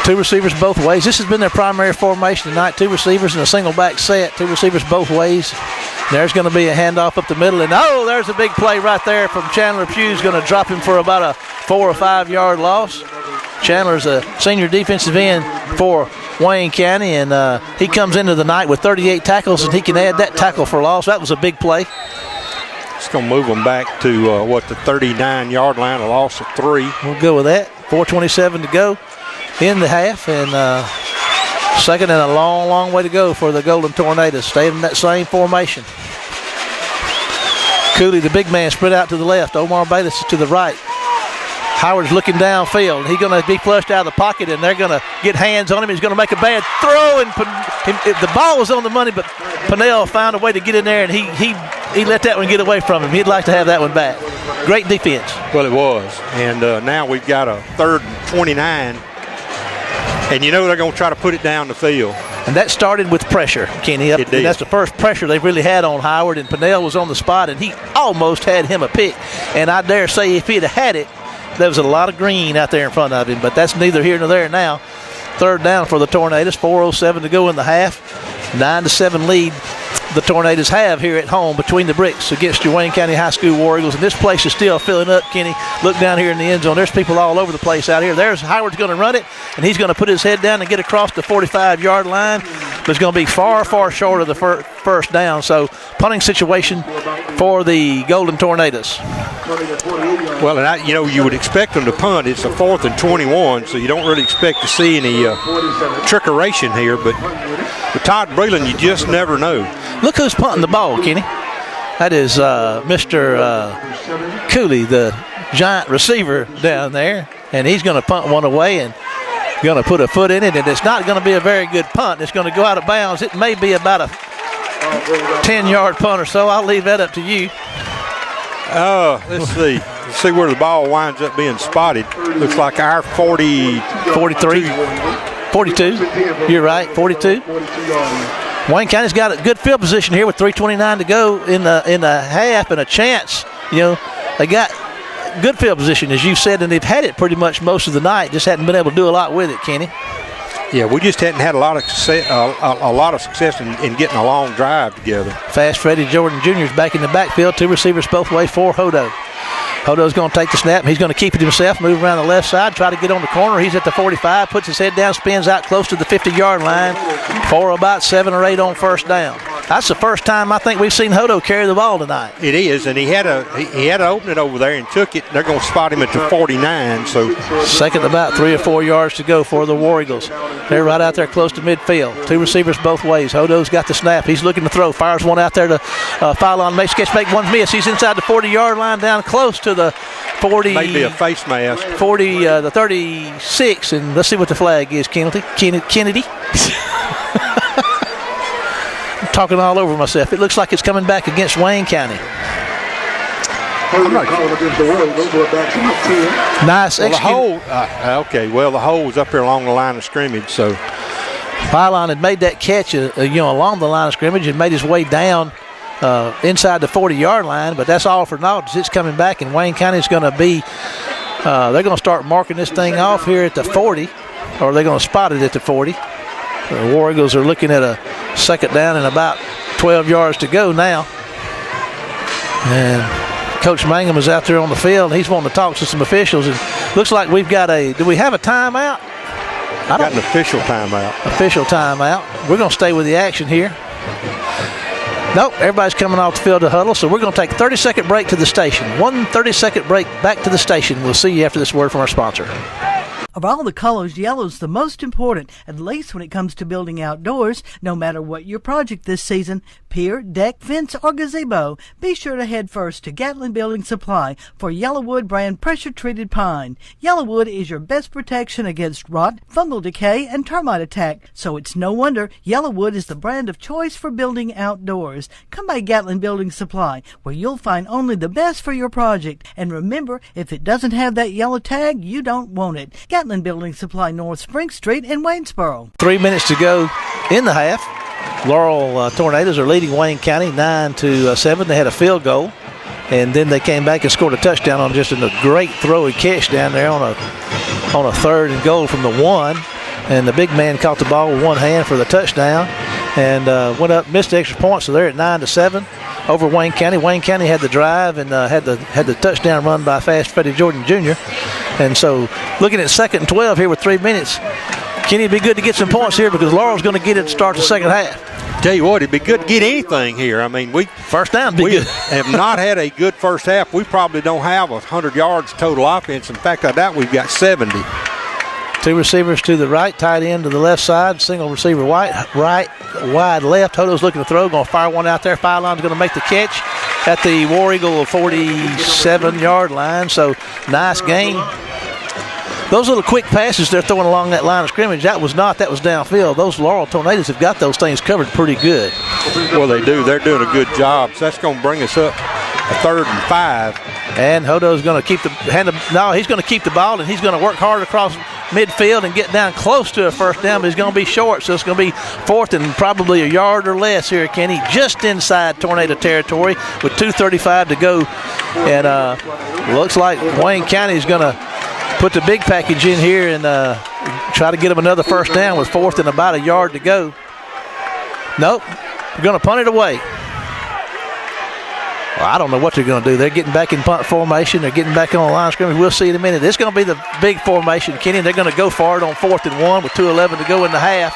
A: 2 receivers both ways. This has been their primary formation tonight. 2 receivers in a single back set. 2 receivers both ways. There's going to be a handoff up the middle, and there's a big play right there from Chandler Pugh. Going to drop him for about a 4 or 5 yard loss. Chandler's a senior defensive end for Wayne County, and he comes into the night with 38 tackles, and he can add that tackle for loss. That was a big play.
C: It's going to move them back to the 39-yard line, a loss of 3.
A: We'll go with that. 4:27 to go in the half, and 2nd and a long, long way to go for the Golden Tornadoes. Staying in that same formation. Cooley, the big man, spread out to the left. Omar Bayless is to the right. Howard's looking downfield. He's going to be flushed out of the pocket, and they're going to get hands on him. He's going to make a bad throw, and the ball was on the money, but Pinnell found a way to get in there, and he let that one get away from him. He'd like to have that one back. Great defense.
C: Well, it was. And now we've got a 3rd and 29. And they're going to try to put it down the field.
A: And that started with pressure, Kenny.
C: It did.
A: That's the first pressure they've really had on Howard, and Pinnell was on the spot, and he almost had him a pick. And I dare say if he'd have had it, there was a lot of green out there in front of him, but that's neither here nor there now. 3rd down for the Tornadoes, 4:07 to go in the half. 9-7 lead the Tornadoes have here at home between the bricks against your Wayne County High School War Eagles. And this place is still filling up, Kenny. Look down here in the end zone. There's people all over the place out here. There's Howard's going to run it, and he's going to put his head down and get across the 45-yard line. But it's going to be far, far short of the 1st down. So punting situation for the Golden Tornadoes.
C: Well, and you would expect them to punt. It's a 4th and 21, so you don't really expect to see any trickeration here. But with Todd Breland, you just never know.
A: Look who's punting the ball, Kenny. That is Mr. Cooley, the giant receiver down there. And he's going to punt one away and going to put a foot in it. And it's not going to be a very good punt. It's going to go out of bounds. It may be about a 10-yard punt or so. I'll leave that up to you.
C: Let's see. Let's see where the ball winds up being spotted. Looks like our 43.
A: 42. You're right, 42. Wayne County's got a good field position here with 3:29 to go in the half and a chance. They got good field position, as you said, and they've had it pretty much most of the night. Just hadn't been able to do a lot with it, Kenny.
C: Yeah, we just hadn't had a lot of success in getting a long drive together.
A: Fast Freddie Jordan Jr. is back in the backfield. 2 receivers both ways for Hodo. Hodo's going to take the snap. He's going to keep it himself, move around the left side, try to get on the corner. He's at the 45, puts his head down, spins out close to the 50-yard line for about 7 or 8 on first down. That's the first time I think we've seen Hodo carry the ball tonight.
C: It is, and he had to open it over there and took it. They're going to spot him at the 49. So
A: second, about 3 or 4 yards to go for the War Eagles. They're right out there close to midfield. 2 receivers both ways. Hodo's got the snap. He's looking to throw. Fires one out there to Phylon. Makes catch, make one miss. He's inside the 40-yard line, down close to the 40.
C: Maybe a face mask.
A: 40, the 36, and let's see what the flag is. Kennedy. I'm talking all over myself. It looks like it's coming back against Wayne County. Nice.
C: Well, the hole. The hole was up there along the line of scrimmage. So
A: Phylon had made that catch, along the line of scrimmage and made his way down inside the 40-yard line. But that's all for naught. It's coming back, and Wayne County is going to be. They're going to start marking this thing off here at the 40, or they're going to spot it at the 40. The War Eagles are looking at a second down and about 12 yards to go now. And Coach Mangum is out there on the field. He's wanting to talk to some officials. And looks like we've got do we have a timeout?
C: Got an official timeout.
A: Official timeout. We're going to stay with the action here. Nope, everybody's coming off the field to huddle, so we're going to take a 30-second break to the station. 1 30-second break back to the station. We'll see you after this word from our sponsor.
G: Of all the colors, yellow's the most important, at least when it comes to building outdoors. No matter what your project this season, pier, deck, fence, or gazebo, be sure to head first to Gatlin Building Supply for Yellowwood brand pressure-treated pine. Yellowwood is your best protection against rot, fungal decay, and termite attack, so it's no wonder Yellowwood is the brand of choice for building outdoors. Come by Gatlin Building Supply, where you'll find only the best for your project. And remember, if it doesn't have that yellow tag, you don't want it. Gatlin Building Supply, North Spring Street in Waynesboro.
A: 3 minutes to go in the half. Laurel Tornadoes are leading Wayne County 9-7. They had a field goal, and then they came back and scored a touchdown on just a great throw and catch down there on a 3rd and goal from the 1. And the big man caught the ball with one hand for the touchdown and went up, missed the extra point, so they're at 9-7 over Wayne County. Wayne County had the drive and had the touchdown run by Fast Freddie Jordan Jr. And so looking at 2nd and 12 here with 3 minutes, Kenny, it'd be good to get some points here because Laurel's going to get it to start the second half.
C: Tell you what, it'd be good to get anything here. I mean,
A: first down be good.
C: have not had a good first half. We probably don't have 100 yards total offense. In fact, I doubt we've got 70.
A: 2 receivers to the right, tight end to the left side, single receiver right, wide left. Hodo's looking to throw, going to fire one out there. Phylon's going to make the catch at the War Eagle 47-yard line. So nice game. Those little quick passes they're throwing along that line of scrimmage, that was downfield. Those Laurel Tornadoes have got those things covered pretty good.
C: Well, they do. They're doing a good job. So that's going to bring us up a 3rd and 5.
A: And Hodo's going to keep he's going to keep the ball, and he's going to work hard across midfield and get down close to a first down, but he's going to be short, so it's going to be 4th and probably a yard or less here, Kenny, just inside Tornado territory with 2:35 to go. And looks like Wayne County is going to put the big package in here and try to get them another first down with 4th and about a yard to go. Nope, we're going to punt it away. Well, I don't know what they're going to do. They're getting back in punt formation. They're getting back on the line of scrimmage. We'll see in a minute. This is going to be the big formation, Kenny. They're going to go for it on 4th and 1 with 2:11 to go in the half.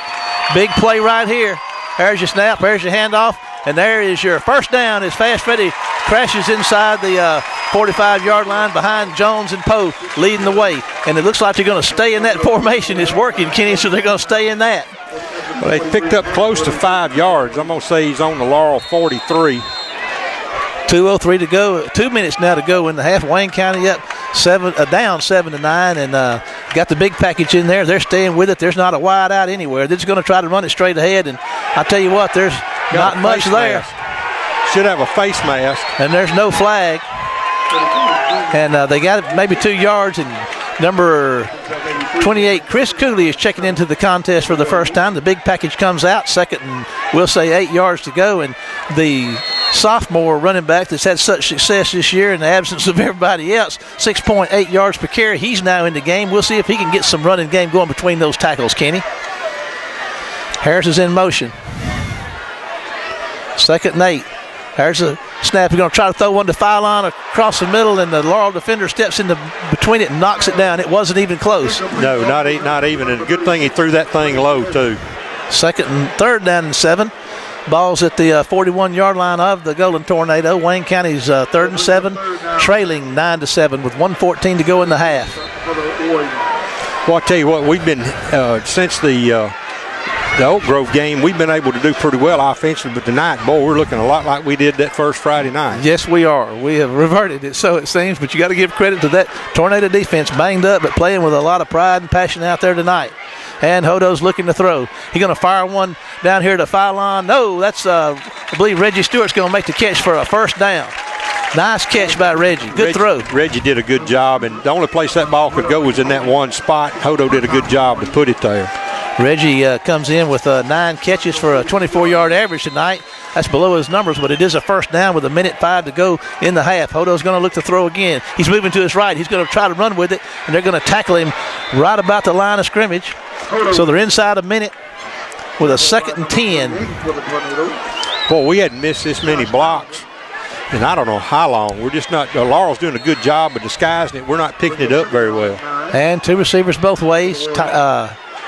A: Big play right here. There's your snap. There's your handoff. And there is your first down as Fast Freddie crashes inside the 45-yard line behind Jones and Poe leading the way. And it looks like they're going to stay in that formation. It's working, Kenny, so they're going to stay in that.
C: Well, they picked up close to 5 yards. I'm going to say he's on the Laurel 43.
A: 2:03 to go. 2 minutes now to go in the half. Wayne County up down 7-9, and got the big package in there. They're staying with it. There's not a wide out anywhere. They're just going to try to run it straight ahead. And I tell you what, there's not much there.
C: Should have a face mask.
A: And there's no flag. And they got it maybe 2 yards. And number 28, Chris Cooley, is checking into the contest for the first time. The big package comes out. 2nd and we'll say 8 yards to go. And the sophomore running back that's had such success this year in the absence of everybody else, 6.8 yards per carry. He's now in the game. We'll see if he can get some running game going between those tackles, Kenny. Harris is in motion. 2nd and 8. There's a snap. He's going to try to throw one to Phylon across the middle, and the Laurel defender steps into between it and knocks it down. It wasn't even close.
C: No, not even. And a good thing he threw that thing low, too.
A: 2nd and 3rd down and 7. Ball's at the 41-yard line of the Golden Tornado. Wayne County's 3rd and 7, trailing 9-7 with 1:14 to go in the half.
C: Well, I'll tell you what, we've been, since the Oak Grove game, we've been able to do pretty well offensively, but tonight, boy, we're looking a lot like we did that first Friday night.
A: Yes, we are. We have reverted it, so it seems, but you got to give credit to that Tornado defense, banged up, but playing with a lot of pride and passion out there tonight. And Hodo's looking to throw. He's going to fire one down here to Phylon. No, that's, I believe Reggie Stewart's going to make the catch for a first down. Nice catch by Reggie. Good throw.
C: Reggie did a good job, and the only place that ball could go was in that one spot. Hodo did a good job to put it there.
A: Reggie comes in with 9 catches for a 24-yard average tonight. That's below his numbers, but it is a first down with 1:05 to go in the half. Hodo's going to look to throw again. He's moving to his right. He's going to try to run with it, and they're going to tackle him right about the line of scrimmage. So they're inside a minute with a 2nd and 10.
C: Boy, we hadn't missed this many blocks, and I don't know how long. We're just not. Laurel's doing a good job of disguising it. We're not picking it up very well.
A: And 2 receivers both ways.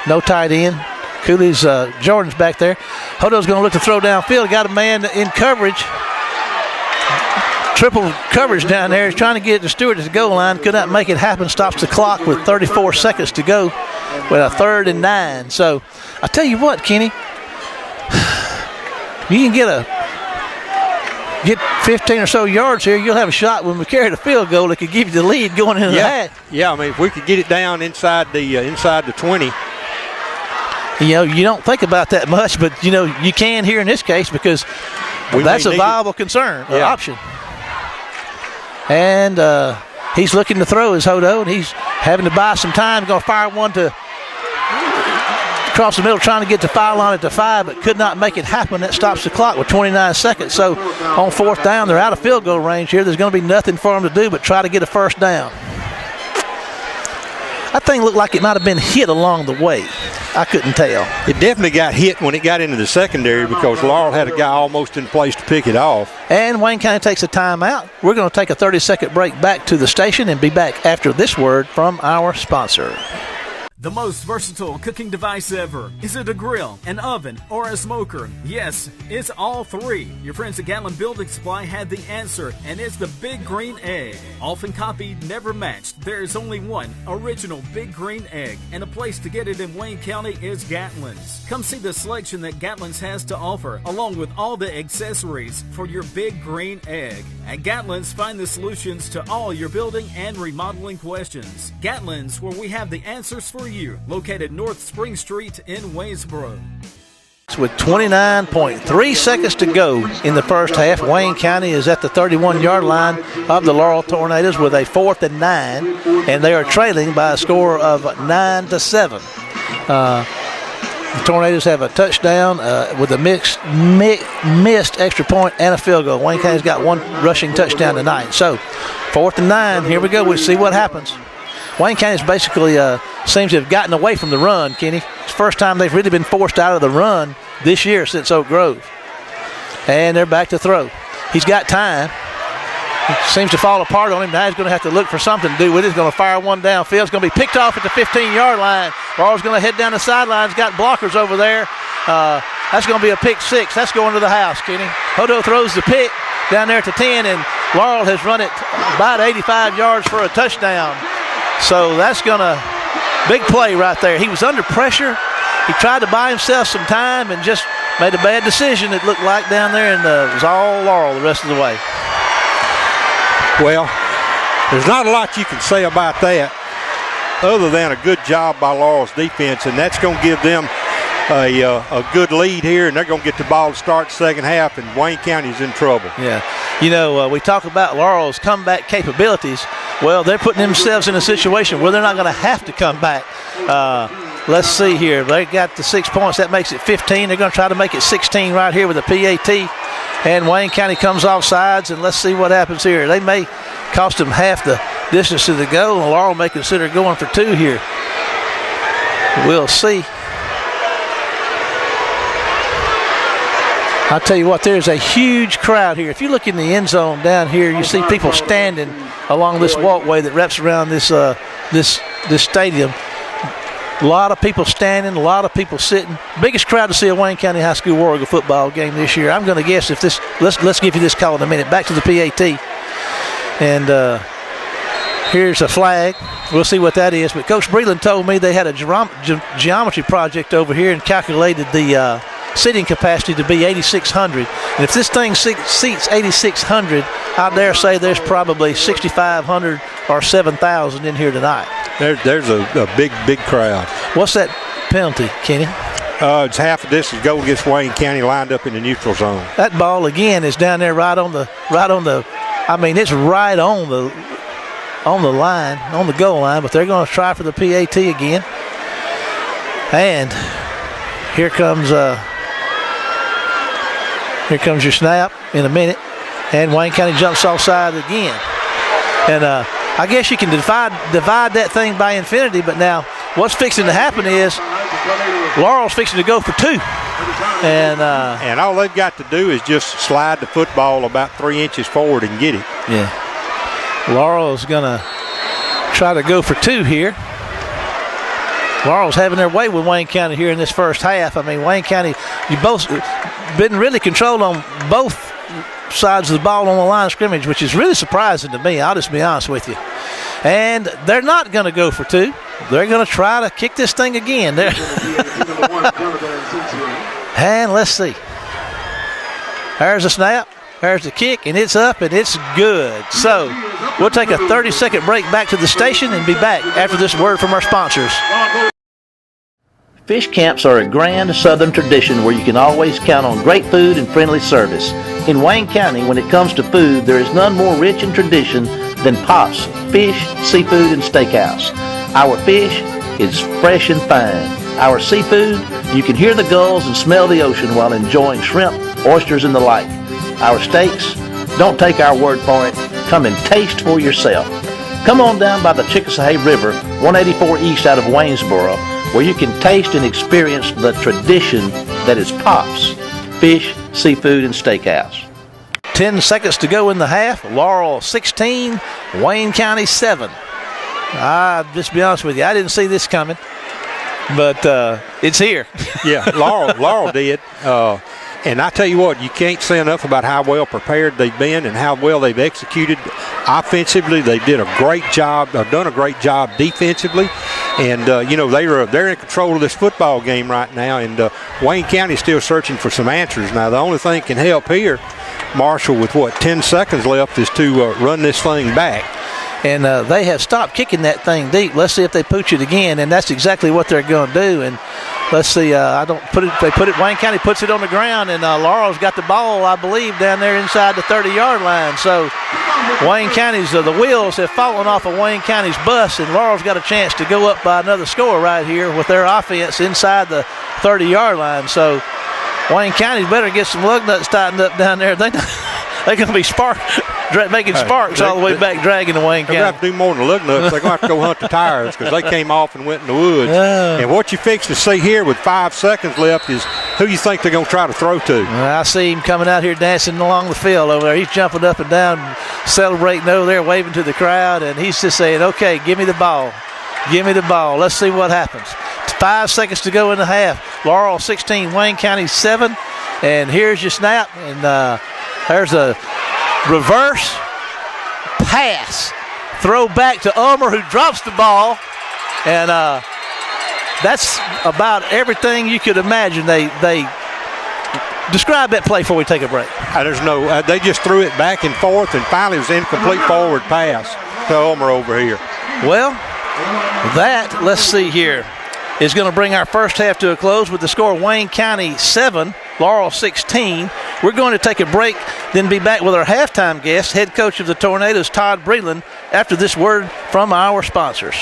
A: No tight end. Cooley's Jordan's back there. Hodo's going to look to throw downfield. Got a man in coverage. Triple coverage down there. He's trying to get it to Stewart at the goal line. Could not make it happen. Stops the clock with 34 seconds to go with a 3rd and 9. So I tell you what, Kenny, you can get 15 or so yards here. You'll have a shot when we carry the field goal that could give you the lead going into the half.
C: Yeah, I mean, if we could get it down inside the 20.
A: You know, you don't think about that much, but, you know, you can here in this case because that's a viable concern, or option. And he's looking to throw his Hodo, and he's having to buy some time. Going to fire one to across the middle, trying to get to Phylon at the 5, but could not make it happen. That stops the clock with 29 seconds. So on 4th down, they're out of field goal range here. There's going to be nothing for them to do but try to get a first down. That thing looked like it might have been hit along the way. I couldn't tell.
C: It definitely got hit when it got into the secondary because Laurel had a guy almost in place to pick it off.
A: And Wayne County takes a timeout. We're going to take a 30-second break back to the station and be back after this word from our sponsor.
F: The most versatile cooking device ever. Is it a grill, an oven, or a smoker? Yes, it's all 3. Your friends at Gatlin Building Supply had the answer, and it's the Big Green Egg. Often copied, never matched. There is only one original Big Green Egg, and a place to get it in Wayne County is Gatlin's. Come see the selection that Gatlin's has to offer, along with all the accessories for your Big Green Egg. At Gatlin's, find the solutions to all your building and remodeling questions. Gatlin's, where we have the answers for you, located North Spring Street in Waynesboro.
A: With 29.3 seconds to go in the first half, Wayne County is at the 31-yard line of the Laurel Tornadoes with a 4th and 9, and they are trailing by a score of 9-7. The Tornadoes have a touchdown with a missed extra point and a field goal. Wayne County's got one rushing touchdown tonight. So 4th and 9, here we go. We'll see what happens. Wayne County's basically seems to have gotten away from the run, Kenny. It's the first time they've really been forced out of the run this year since Oak Grove. And they're back to throw. He's got time. It seems to fall apart on him. Now he's going to have to look for something to do with it. He's going to fire one downfield. It's going to be picked off at the 15-yard line. Laurel's going to head down the sidelines. Got blockers over there. That's going to be a pick 6. That's going to the house, Kenny. Hodo throws the pick down there to 10, and Laurel has run it about 85 yards for a touchdown. So that's going to big play right there. He was under pressure. He tried to buy himself some time and just made a bad decision, it looked like, down there, and it was all Laurel the rest of the way.
C: Well, there's not a lot you can say about that other than a good job by Laurel's defense, and that's going to give them a good lead here, and they're going to get the ball to start the second half, and Wayne County's in trouble.
A: Yeah. You know, we talk about Laurel's comeback capabilities. Well, they're putting themselves in a situation where they're not going to have to come back. Let's see here. They got the 6 points. That makes it 15. They're going to try to make it 16 right here with a PAT. And Wayne County comes off sides, and let's see what happens here. They may cost them half the distance to the goal, and Laurel may consider going for 2 here. We'll see. I'll tell you what, there's a huge crowd here. If you look in the end zone down here, you see people standing along this walkway that wraps around this stadium. A lot of people standing, a lot of people sitting. Biggest crowd to see a Wayne County High School War Eagle football game this year. I'm going to guess if this, let's give you this call in a minute. Back to the PAT. And here's a flag. We'll see what that is. But Coach Breland told me they had a geometry project over here and calculated the seating capacity to be 8,600. And if this thing seats 8,600, I dare say there's probably 6,500 or 7,000 in here tonight.
C: There's a big crowd.
A: What's that penalty, Kenny?
C: It's half of this is goal against Wayne County lined up in the neutral zone.
A: That ball again is down there right on the. I mean, it's right on the line, on the goal line. But they're going to try for the PAT again. And here comes your snap in a minute, and Wayne County jumps offside again. And I guess you can divide that thing by infinity, but now what's fixing to happen is Laurel's fixing to go for two. And
C: all they've got to do is just slide the football about 3 inches forward and get it.
A: Yeah. Laurel's going to try to go for two here. Laurel's having their way with Wayne County here in this first half. I mean, Wayne County, you both been really controlled on both sides of the ball on the line of scrimmage, which is really surprising to me. I'll just be honest with you. And they're not going to go for two. They're going to try to kick this thing again. And let's see. There's a snap. There's the kick, and it's up, and it's good. So we'll take a 30-second break back to the station and be back after this word from our sponsors.
I: Fish camps are a grand Southern tradition where you can always count on great food and friendly service. In Wayne County, when it comes to food, there is none more rich in tradition than Pop's Fish, Seafood, and Steakhouse. Our fish is fresh and fine. Our seafood, you can hear the gulls and smell the ocean while enjoying shrimp, oysters, and the like. Our steaks, don't take our word for it. Come and taste for yourself. Come on down by the Chickasahee River, 184 east out of Waynesboro, where you can taste and experience the tradition that is Pop's Fish, Seafood, and Steakhouse.
A: 10 seconds to go in the half. Laurel 16, Wayne County 7. I'll just be honest with you, I didn't see this coming, but it's here.
C: Yeah, Laurel did. And I tell you what, you can't say enough about how well prepared they've been and how well they've executed offensively. They did a great job, done a great job defensively. And, they're in control of this football game right now. And Wayne County's still searching for some answers. Now, the only thing can help here, Marshall, with 10 seconds left, is to run this thing back.
A: And they have stopped kicking that thing deep. Let's see if they pooch it again, and that's exactly what they're going to do. And let's see, Wayne County puts it on the ground, and Laurel's got the ball, I believe, down there inside the 30-yard line. So Wayne County's, the wheels have fallen off of Wayne County's bus, and Laurel's got a chance to go up by another score right here with their offense inside the 30-yard line. So Wayne County's better get some lug nuts tightened up down there. They're going to be making sparks all the way back, dragging the Wayne County.
C: They're going to have to do more than lug nuts. They're going to have to go hunt the tires because they came off and went in the woods. And what you fix to see here with 5 seconds left is who you think they're going to try to throw to.
A: I see him coming out here dancing along the field over there. He's jumping up and down, celebrating over there, waving to the crowd, and he's just saying, okay, give me the ball. Give me the ball. Let's see what happens. 5 seconds to go in the half. Laurel 16, Wayne County 7. And here's your snap. And there's a reverse pass. Throw back to Ulmer, who drops the ball. And that's about everything you could imagine. They describe that play before we take a break.
C: They just threw it back and forth, and finally it was an incomplete forward pass to Ulmer over here.
A: Well, that, let's see here, is going to bring our first half to a close with the score Wayne County 7, Laurel 16. We're going to take a break, then be back with our halftime guest, head coach of the Tornadoes, Todd Breland, after this word from our sponsors.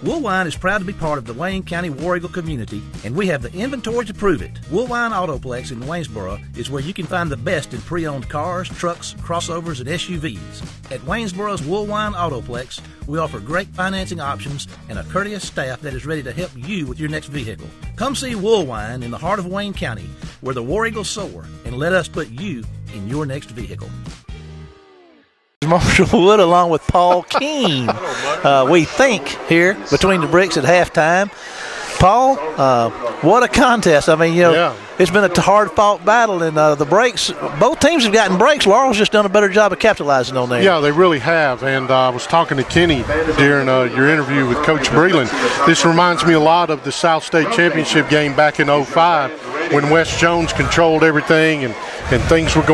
D: Woolwine is proud to be part of the Wayne County War Eagle community, and we have the inventory to prove it. Woolwine Autoplex in Waynesboro is where you can find the best in pre-owned cars, trucks, crossovers, and SUVs. At Waynesboro's Woolwine Autoplex, we offer great financing options and a courteous staff that is ready to help you with your next vehicle. Come see Woolwine in the heart of Wayne County, where the War Eagles soar, and let us put you in your next vehicle.
A: Marshall Wood along with Paul Keene. We think here between the bricks at halftime. Paul, what a contest. I mean, It's been a hard-fought battle, and the breaks, both teams have gotten breaks. Laurel's just done a better job of capitalizing on that.
B: Yeah, they really have, and I was talking to Kenny during your interview with Coach Breland. This reminds me a lot of the South State Championship game back in 05 when Wes Jones controlled everything and things weren't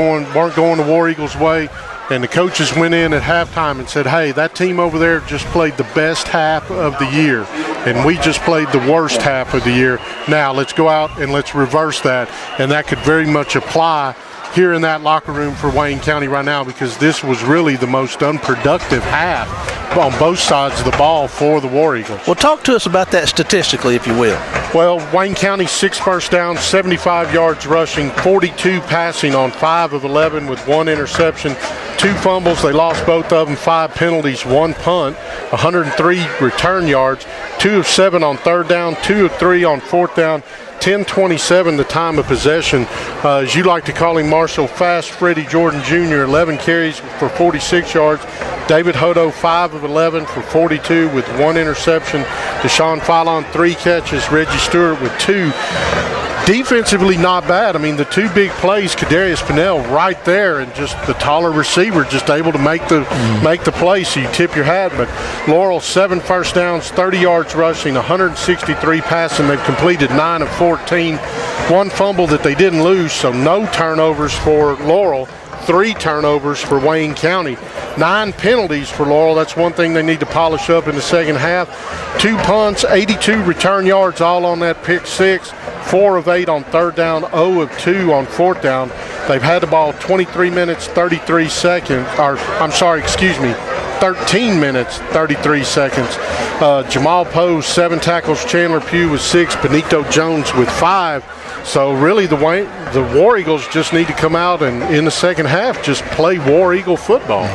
B: going the War Eagles' way. And the coaches went in at halftime and said, hey, that team over there just played the best half of the year, and we just played the worst half of the year. Now let's go out and let's reverse that. And that could very much apply here in that locker room for Wayne County right now, because this was really the most unproductive half on both sides of the ball for the War Eagles.
A: Well, talk to us about that statistically, if you will.
B: Well, Wayne County 6 first downs, 75 yards rushing, 42 passing on 5 of 11 with 1 interception, 2 fumbles. They lost both of them, 5 penalties, 1 punt, 103 return yards, 2 of 7 on 3rd down, 2 of 3 on 4th down. 10:27 the time of possession. As you like to call him, Marshall, Fast Freddie Jordan Jr., 11 carries for 46 yards. David Hodo, 5 of 11 for 42 with 1 interception. Deshaun Fallon, 3 catches. Reggie Stewart with 2. Defensively, not bad. I mean, the 2 big plays, Kadarius Pinnell right there, and just the taller receiver just able to make the play, so you tip your hat. But Laurel, 7 first downs, 30 yards rushing, 163 passing. They've completed 9 of 14. 1 fumble that they didn't lose, so no turnovers for Laurel. 3 turnovers for Wayne County. 9 penalties for Laurel. That's one thing they need to polish up in the second half. 2 punts, 82 return yards, all on that pick 6. 4 of 8 on 3rd down, 0 of 2 on 4th down. They've had the ball 23 minutes, 33 seconds, 13 minutes, 33 seconds. Jamal Poe, 7 tackles. Chandler Pugh with 6. Benito Jones with 5. So really the War Eagles just need to come out and in the second half just play War Eagle football.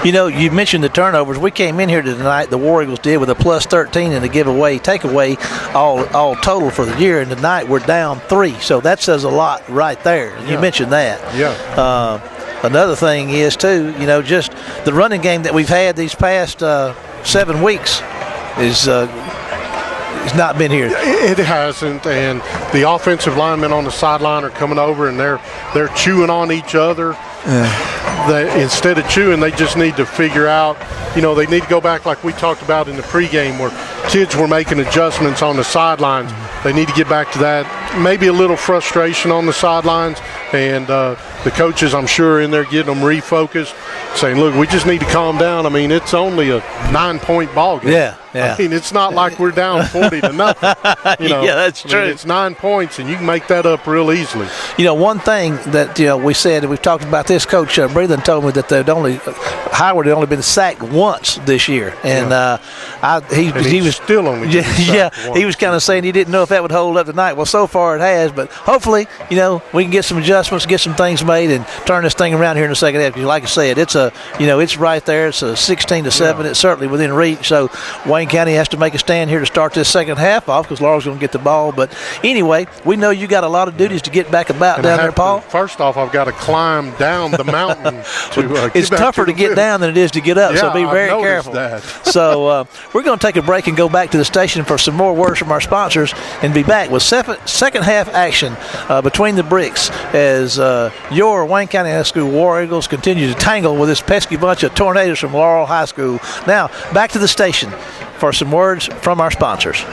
A: You mentioned the turnovers. We came in here tonight, the War Eagles did, with a plus 13 and a takeaway all total for the year. And tonight we're down 3. So that says a lot right there. And you mentioned that.
B: Yeah.
A: Another thing is, too, just the running game that we've had these past 7 weeks is it's not been here.
B: It hasn't, and the offensive linemen on the sideline are coming over, and they're chewing on each other. Instead of chewing, they just need to figure out, they need to go back like we talked about in the pregame where kids were making adjustments on the sidelines. They need to get back to that. Maybe a little frustration on the sidelines, and the coaches, I'm sure, in there getting them refocused, saying, look, we just need to calm down. I mean, it's only a 9-point ball game.
A: Yeah.
B: I mean, it's not like we're down 40 to nothing.
A: Yeah, that's true.
B: It's 9 points, and you can make that up real easily.
A: One thing that we said, and we've talked about this, Coach Breland told me that Howard had only been sacked once this year, and he was
B: still only
A: once. He was kind of saying he didn't know if that would hold up tonight. Well, so far it has, but hopefully we can get some adjustments, get some things made, and turn this thing around here in the second half. Like I said, it's it's right there. It's a 16-7. Yeah. It's certainly within reach. So Wayne County has to make a stand here to start this second half off because Laurel's going to get the ball. But anyway, we know you got a lot of duties to get back about down there, Paul.
B: First off, I've got to climb down the mountain to
A: it's tougher to get down than it is to get up, so be very careful.
B: That.
A: So we're going to take a break and go back to the station for some more words from our sponsors and be back with second half action between the bricks as your Wayne County High School War Eagles continue to tangle with this pesky bunch of tornadoes from Laurel High School. Now, back to the station for some words from our sponsors.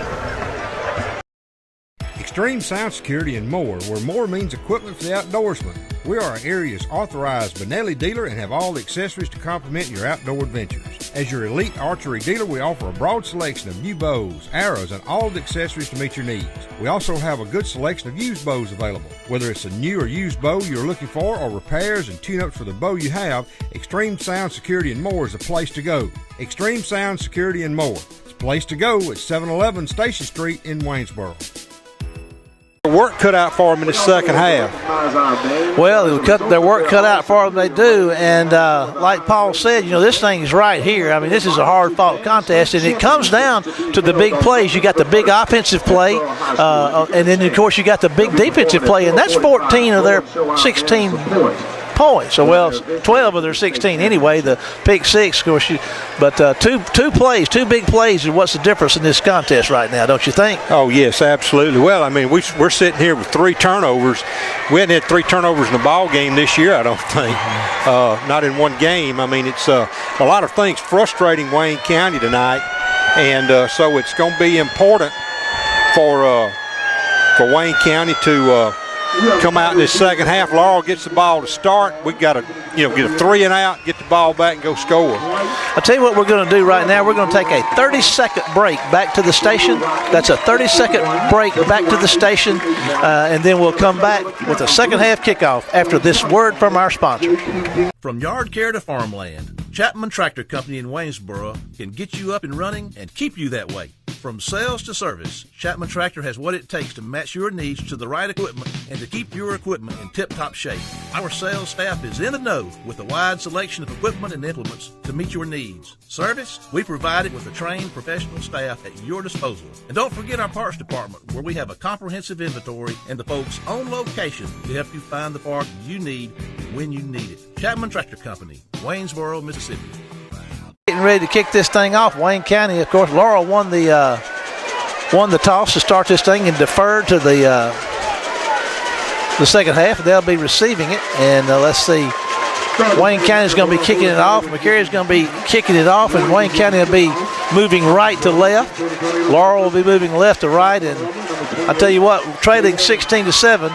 J: Extreme Sound Security and more, where more means equipment for the outdoorsman. We are our area's authorized Benelli dealer and have all the accessories to complement your outdoor adventures. As your elite archery dealer, we offer a broad selection of new bows, arrows, and all the accessories to meet your needs. We also have a good selection of used bows available. Whether it's a new or used bow you're looking for or repairs and tune-ups for the bow you have, Extreme Sound Security and more is the place to go. Extreme Sound Security and more. Place to go at 711 Station Street in Waynesboro.
C: Work cut out for them in the second half.
A: Well, their work cut out for them, they do. And like Paul said, this thing's right here. I mean, this is a hard-fought contest, and it comes down to the big plays. You got the big offensive play, and then, of course, you got the big defensive play, and that's 14 of their 16 points. So, 12 of their 16 anyway, the pick six, of course. But two big plays is what's the difference in this contest right now, don't you think?
C: Oh, yes, absolutely. Well, I mean, we're sitting here with 3 turnovers. We hadn't had 3 turnovers in the ball game this year, I don't think. Not in one game. I mean, it's a lot of things frustrating Wayne County tonight. And so it's going to be important for Wayne County to come out in this second half. Laurel gets the ball to start. We got to, get a 3 and out, get the ball back, and go score.
A: I'll tell you what we're going to do right now. We're going to take a 30-second break back to the station. That's a 30-second break back to the station, and then we'll come back with a second half kickoff after this word from our sponsor.
D: From yard care to farmland, Chapman Tractor Company in Waynesboro can get you up and running and keep you that way. From sales to service, Chapman Tractor has what it takes to match your needs to the right equipment and to keep your equipment in tip-top shape. Our sales staff is in the know with a wide selection of equipment and implements to meet your needs. Service, we provide it with a trained professional staff at your disposal. And don't forget our parts department, where we have a comprehensive inventory and the folks on location to help you find the part you need when you need it. Chapman Tractor Company, Waynesboro, Mississippi.
A: Getting ready to kick this thing off. Wayne County, of course, Laurel won the toss to start this thing and deferred to the second half. They'll be receiving it, and let's see. Wayne County is going to be kicking it off. McCary is going to be kicking it off, and Wayne County will be moving right to left. Laurel will be moving left to right, and I tell you what, trailing 16-7.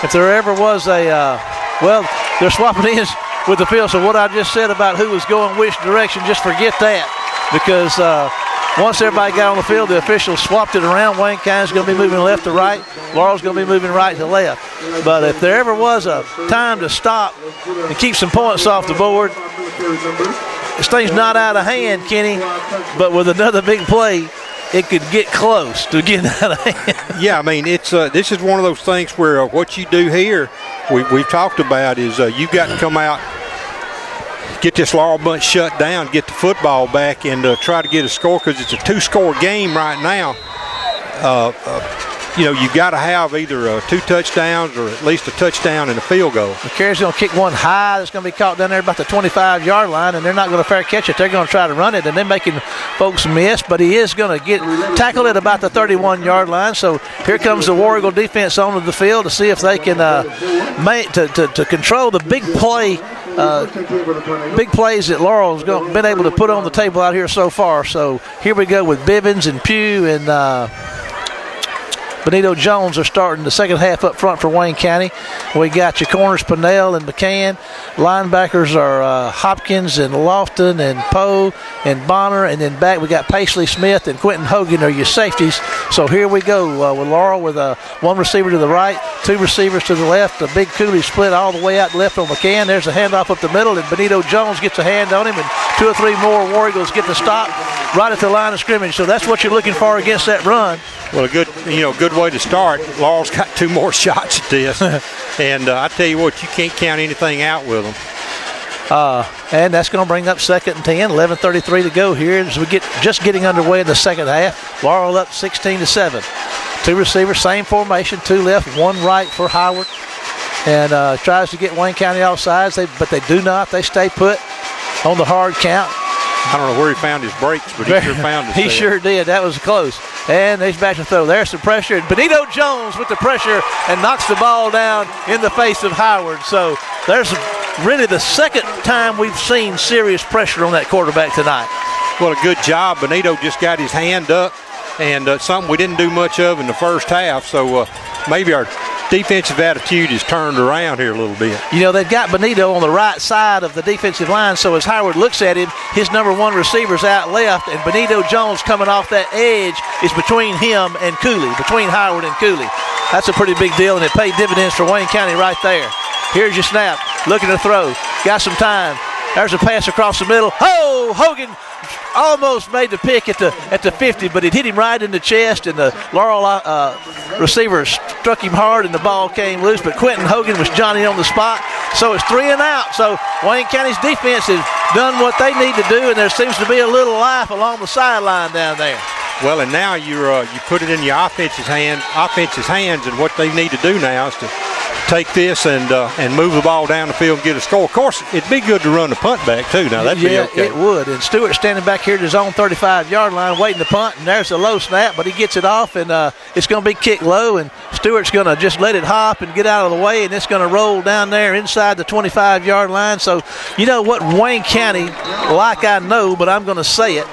A: If there ever was they're swapping ends with the field. So what I just said about who was going which direction, just forget that, because once everybody got on the field, the officials swapped it around. Wayne County's going to be moving left to right. Laurel's going to be moving right to left. But if there ever was a time to stop and keep some points off the board, this thing's not out of hand, Kenny, but with another big play, it could get close to getting out of hand.
C: Yeah, I mean, it's this is one of those things where what you do here, we've talked about, is you got to come out, get this Laurel bunch shut down, get the football back, and try to get a score, because it's a 2-score game right now. You've got to have either 2 touchdowns or at least a touchdown and a field goal.
A: McCary's going to kick one high that's going to be caught down there about the 25-yard line, and they're not going to fair catch it. They're going to try to run it, and they're making folks miss, but he is going to get tackled at about the 31-yard line. So here comes the War Eagle defense onto the field to see if they can to control the big play. Big plays that Laurel's been able to put on the table out here so far. So here we go with Bivens and Pugh and Benito Jones are starting the second half up front for Wayne County. We got your corners, Pinnell and McCann. Linebackers are Hopkins and Lofton and Poe and Bonner. And then back we got Paisley Smith and Quentin Hogan are your safeties. So here we go with Laurel with one receiver to the right, 2 receivers to the left. A big Cooley split all the way out left on McCann. There's a handoff up the middle, and Benito Jones gets a hand on him, and 2 or 3 more War Eagles get the stop right at the line of scrimmage. So that's what you're looking for against that run.
C: Well, a good way to start. Laurel's got 2 more shots at this, and I tell you what, you can't count anything out with them.
A: And that's going to bring up 2nd and 10, 11:33 to go here as we just getting underway in the second half. Laurel up 16-7. 2 receivers, same formation, 2 left, 1 right for Howard, and tries to get Wayne County off sides, but they do not. They stay put on the hard count.
C: I don't know where he found his breaks, but he sure found his.
A: He sure did. That was close. And he's back to throw. There's some pressure. And Benito Jones with the pressure and knocks the ball down in the face of Howard. So there's really the second time we've seen serious pressure on that quarterback tonight.
C: Well, a good job. Benito just got his hand up, and something we didn't do much of in the first half. So maybe our defensive attitude is turned around here a little bit.
A: They've got Benito on the right side of the defensive line, so as Howard looks at him, his number 1 receiver's out left, and Benito Jones coming off that edge is between him and Cooley, between Howard and Cooley. That's a pretty big deal, and it paid dividends for Wayne County right there. Here's your snap, looking to throw, got some time. There's a pass across the middle. Oh, Hogan almost made the pick at the 50, but it hit him right in the chest, and the Laurel receiver struck him hard, and the ball came loose. But Quentin Hogan was Johnny on the spot, so it's 3 and out. So Wayne County's defense has done what they need to do, and there seems to be a little life along the sideline down there.
C: Well, and now you put it in your offense's hands, and what they need to do now is to take this and move the ball down the field and get a score. Of course, it'd be good to run the punt back too. Now that'd be okay.
A: It would. And Stewart standing back here at his own 35-yard line waiting to punt, and there's a low snap, but he gets it off, and it's going to be kicked low, and Stewart's going to just let it hop and get out of the way, and it's going to roll down there inside the 25-yard line. So you know what Wayne County, like I know, but I'm going to say it,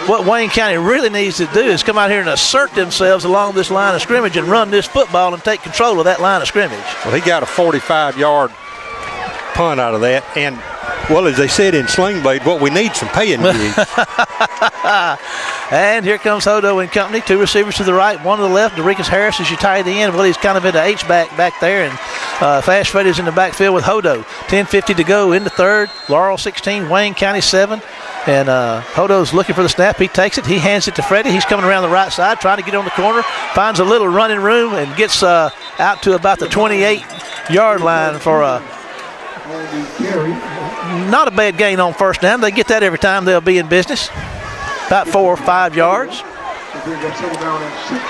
A: what Wayne County really needs to do is come out here and assert themselves along this line of scrimmage and run this football and take control of that line of scrimmage.
C: Well, he got a 45-yard punt out of that. And, well, as they said in Sling Blade, what we need some paying gigs.
A: And here comes Hodo and company. 2 receivers to the right, 1 to the left. DeRicus Harris is your tight end. Well, he's kind of in the H-back back there. And Fast Freddy's in the backfield with Hodo. 10:50 to go in the third. Laurel 16, Wayne County 7. And Hodo's looking for the snap. He takes it. He hands it to Freddie. He's coming around the right side, trying to get on the corner. Finds a little running room and gets out to about the 28-yard line for not a bad gain on first down. They get that every time they'll be in business. About 4 or 5 yards.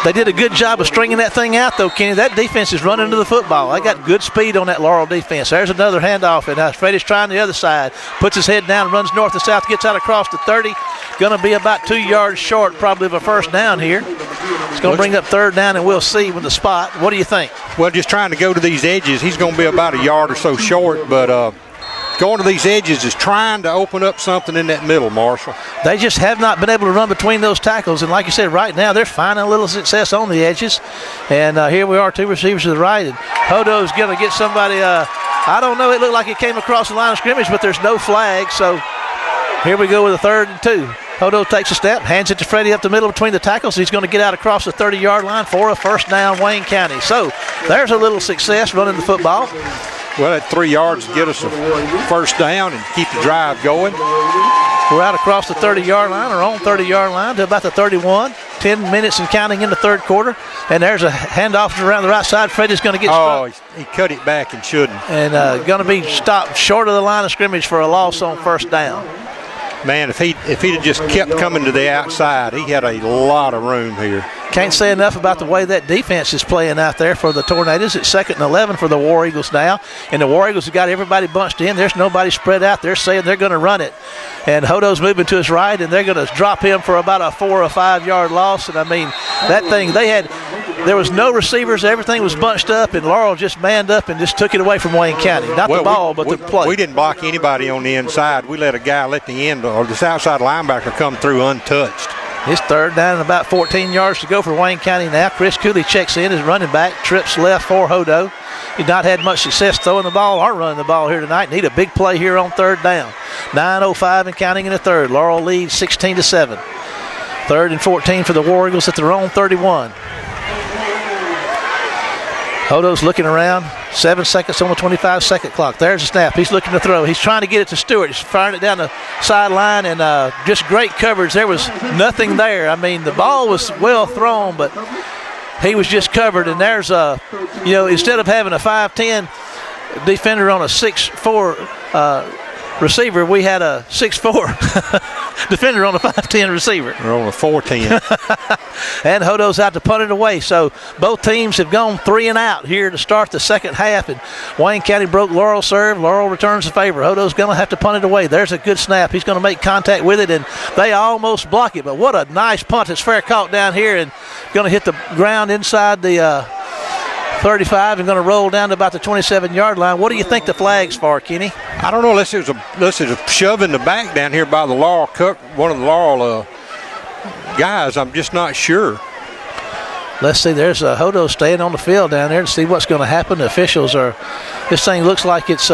A: They did a good job of stringing that thing out, though, Kenny. That defense is running to the football. They got good speed on that Laurel defense. There's another handoff, and Freddie's trying the other side. Puts his head down, runs north and south, gets out across the 30. Going to be about 2 yards short, probably, of a first down here. It's going to bring up third down, and we'll see with the spot. What do you think?
C: Well, just trying to go to these edges. He's going to be about a yard or so short, but going to these edges is trying to open up something in that middle, Marshall.
A: They just have not been able to run between those tackles. And like you said, right now they're finding a little success on the edges. And here we are, 2 receivers to the right. And Hodo's going to get somebody, I don't know, it looked like it came across the line of scrimmage, but there's no flag. So here we go with a 3rd and 2. Hodo takes a step, hands it to Freddie up the middle between the tackles. He's going to get out across the 30-yard line for a first down, Wayne County. So there's a little success running the football.
C: Well, at 3 yards to get us a first down and keep the drive going.
A: We're out across the 30-yard line, or on 30-yard line to about the 31. 10 minutes and counting in the third quarter. And there's a handoff around the right side. Freddie's going to get struck.
C: He cut it back and shouldn't.
A: And going to be stopped short of the line of scrimmage for a loss on first down.
C: Man, if he'd have just kept coming to the outside, he had a lot of room here.
A: Can't say enough about the way that defense is playing out there for the Tornadoes. It's 2nd and 11 for the War Eagles now. And the War Eagles have got everybody bunched in. There's nobody spread out. They're saying they're going to run it. And Hodo's moving to his right, and they're going to drop him for about a 4 or 5 yard loss. And, I mean, that thing, there was no receivers. Everything was bunched up, and Laurel just manned up and just took it away from Wayne County. Not the ball, but the play.
C: We didn't block anybody on the inside. We let a guy let the end or this outside linebacker come through untouched.
A: It's 3rd down and about 14 yards to go for Wayne County now. Chris Cooley checks in as running back, trips left for Hodo. He's not had much success throwing the ball or running the ball here tonight. Need a big play here on 3rd down. 9:05 and counting in the 3rd. Laurel leads 16-7. 3rd and 14 for the War Eagles at their own 31. Hodo's looking around. 7 seconds on the 25-second clock. There's the snap. He's looking to throw. He's trying to get it to Stewart. He's firing it down the sideline, and just great coverage. There was nothing there. I mean, the ball was well thrown, but he was just covered. And there's instead of having a 5'10" defender on a 6'4" receiver, we had a 6'4" defender on a 5'10" receiver.
C: Or on a 4'10".
A: And Hodo's out to punt it away. So both teams have gone 3 and out here to start the second half. And Wayne County broke Laurel's serve. Laurel returns the favor. Hodo's going to have to punt it away. There's a good snap. He's going to make contact with it, and they almost block it. But what a nice punt. It's fair caught down here and going to hit the ground inside the 35 and going to roll down to about the 27-yard line. What do you think the flag's for, Kenny?
C: I don't know. Unless it was a shove in the back down here by the Laurel Cook, one of the Laurel guys. I'm just not sure.
A: Let's see. There's Hodo staying on the field down there to see what's going to happen. The officials are. This thing looks like it's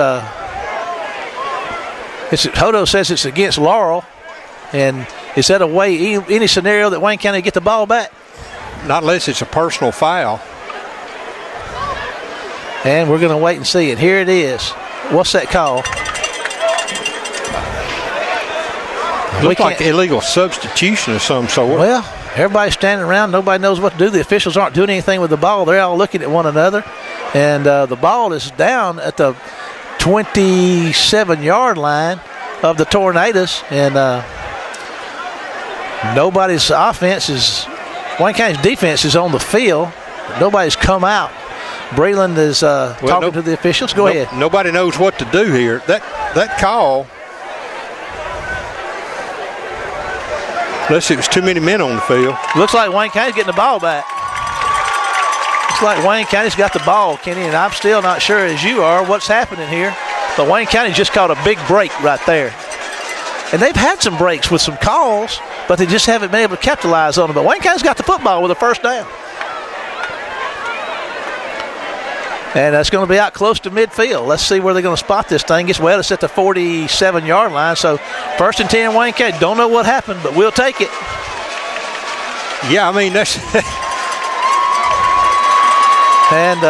A: Hodo says it's against Laurel, and is that a way any scenario that Wayne County get the ball back?
C: Not unless it's a personal foul.
A: And we're going to wait and see it. Here it is. What's that call?
C: Looked like illegal substitution of some sort.
A: Well, everybody's standing around. Nobody knows what to do. The officials aren't doing anything with the ball. They're all looking at one another. And the ball is down at the 27-yard line of the Tornadoes. And nobody's offense is – Wayne County's defense is on the field. Nobody's come out. Breland is talking to the officials. Go ahead.
C: Nobody knows what to do here. That call – unless it was too many men on the field.
A: Looks like Wayne County's getting the ball back. Looks like Wayne County's got the ball, Kenny, and I'm still not sure as you are what's happening here. But Wayne County just caught a big break right there. And they've had some breaks with some calls, but they just haven't been able to capitalize on them. But Wayne County's got the football with a first down. And that's going to be out close to midfield. Let's see where they're going to spot this thing. It's at the 47-yard line. So 1st and 10, Wayne County. Don't know what happened, but we'll take it.
C: Yeah, I mean, that's
A: and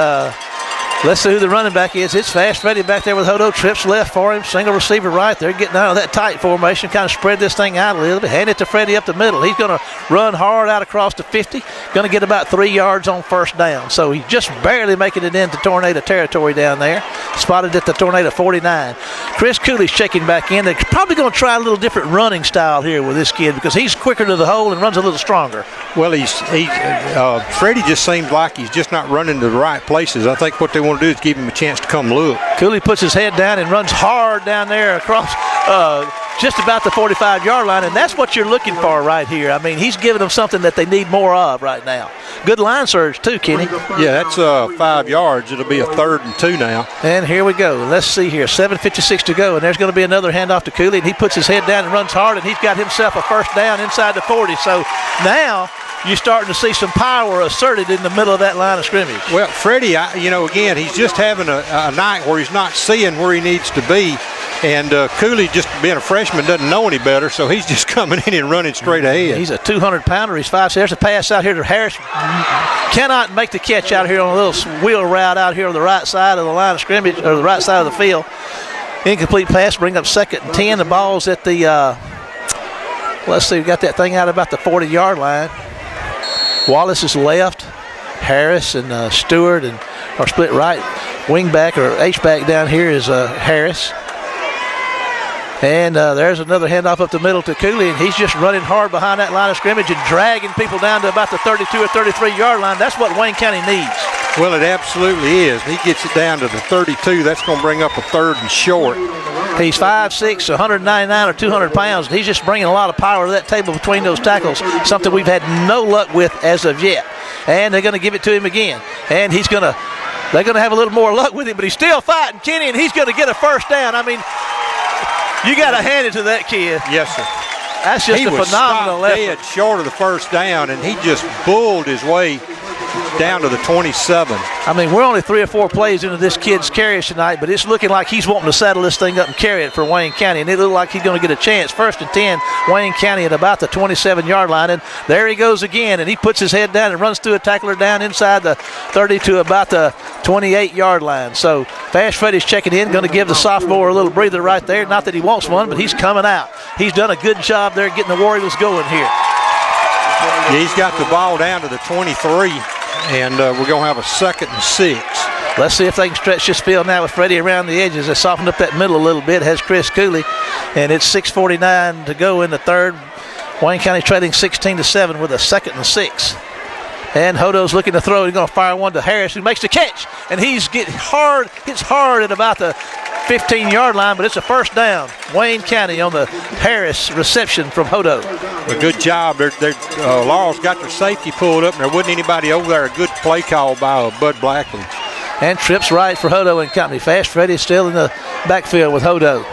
A: let's see who the running back is. It's Fast Freddy back there with Hodo. Trips left for him. Single receiver right there. Getting out of that tight formation. Kind of spread this thing out a little bit. Hand it to Freddy up the middle. He's going to run hard out across the 50. Going to get about 3 yards on first down. So he's just barely making it into Tornado territory down there. Spotted at the Tornado 49. Chris Cooley's checking back in. They're probably going to try a little different running style here with this kid because he's quicker to the hole and runs a little stronger.
C: Well, Freddie just seems like he's just not running to the right places. I think what they want to do is give him a chance to come look.
A: Cooley puts his head down and runs hard down there across just about the 45-yard line, and that's what you're looking for right here. I mean, he's giving them something that they need more of right now. Good line surge, too, Kenny.
C: Yeah, that's 5 yards. It'll be a 3rd and 2 now.
A: And here we go. Let's see here. 7:56 to go, and there's going to be another handoff to Cooley, and he puts his head down and runs hard, and he's got himself a first down inside the 40. So now you're starting to see some power asserted in the middle of that line of scrimmage.
C: Well, Freddie, again, he's just having a night where he's not seeing where he needs to be. And Cooley, just being a freshman, doesn't know any better, so he's just coming in and running straight ahead.
A: He's a 200-pounder. He's 5'6". There's a pass out here to Harris. Cannot make the catch out here on a little wheel route out here on the right side of the line of scrimmage, or the right side of the field. Incomplete pass, bring up 2nd and 10. The ball's at the, let's see, we got that thing out about the 40-yard line. Wallace is left. Harris and Stewart are split right. Wingback or H-back down here is Harris. And there's another handoff up the middle to Cooley, and he's just running hard behind that line of scrimmage and dragging people down to about the 32 or 33-yard line. That's what Wayne County needs.
C: Well, it absolutely is. He gets it down to the 32. That's going to bring up a 3rd and short.
A: He's 5'6", 199 or 200 pounds. He's just bringing a lot of power to that table between those tackles, something we've had no luck with as of yet. And they're going to give it to him again. And they're going to have a little more luck with him, but he's still fighting, Kenny, and he's going to get a first down. I mean, you got to hand it to that kid.
C: Yes, sir.
A: That's just a phenomenal effort.
C: He was dead short of the first down, and he just bulled his way down to the 27.
A: I mean, we're only 3 or 4 plays into this kid's carries tonight, but it's looking like he's wanting to saddle this thing up and carry it for Wayne County, and it looks like he's going to get a chance. 1st and 10, Wayne County at about the 27-yard line, and there he goes again, and he puts his head down and runs through a tackler down inside the 30 to about the 28-yard line. So Fast Freddy's checking in, going to give the sophomore a little breather right there. Not that he wants one, but he's coming out. He's done a good job there getting the War Eagles going here.
C: Yeah, he's got the ball down to the 23. And we're going to have a 2nd and 6.
A: Let's see if they can stretch this field now with Freddie around the edges. They softened up that middle a little bit. Has Chris Cooley. And it's 6:49 to go in the 3rd. Wayne County trailing 16-7 with a 2nd and 6. And Hodo's looking to throw. He's going to fire one to Harris, who makes the catch. And hits hard at about the 15-yard line, but it's a first down. Wayne County on the Harris reception from Hodo.
C: A good job. Laurel's got their safety pulled up, and there wasn't anybody over there. A good play call by Bud Blackley.
A: And trips right for Hodo and company. Fast Freddy still in the backfield with Hodo.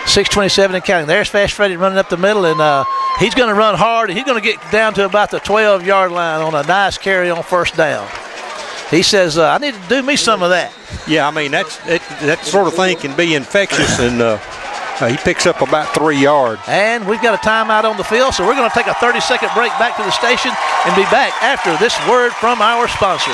A: 6:27 and counting. There's Fast Freddy running up the middle, and he's going to run hard. He's going to get down to about the 12-yard line on a nice carry on first down. He says, I need to do me some of that.
C: Yeah, I mean, that sort of thing can be infectious, and he picks up about 3 yards.
A: And we've got a timeout on the field, so we're going to take a 30-second break back to the station and be back after this word from our sponsors.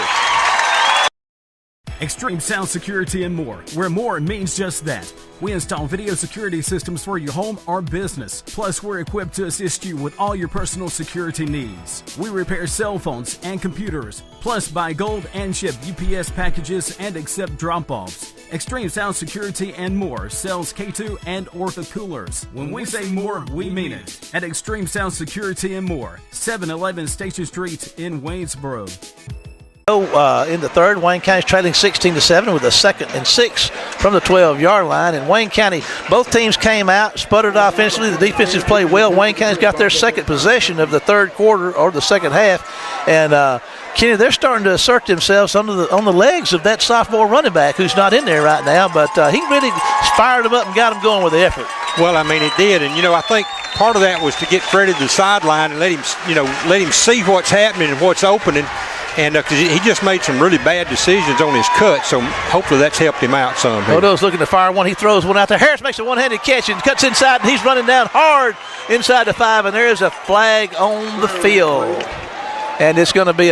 F: Extreme Sound Security and more, where more means just that. We install video security systems for your home or business. Plus, we're equipped to assist you with all your personal security needs. We repair cell phones and computers. Plus, buy gold and ship UPS packages and accept drop-offs. Extreme Sound Security and more sells K2 and Ortho coolers. When we say more, we mean it. At Extreme Sound Security and more, 711 Station Street in Waynesboro.
A: In the third, Wayne County's trailing 16-7 with a 2nd and 6 from the 12-yard line. And Wayne County, both teams came out, sputtered offensively. The defenses played well. Wayne County's got their second possession of the third quarter or the second half. And Kenny, they're starting to assert themselves on the legs of that sophomore running back who's not in there right now. But he really fired them up and got them going with the effort.
C: Well, I mean, it did. And, I think part of that was to get Freddie to the sideline and let him see what's happening and what's opening. And because he just made some really bad decisions on his cut, so hopefully that's helped him out some.
A: Odo's looking to fire one. He throws one out there. Harris makes a one-handed catch and cuts inside, and he's running down hard inside the 5, and there's a flag on the field. And it's going to be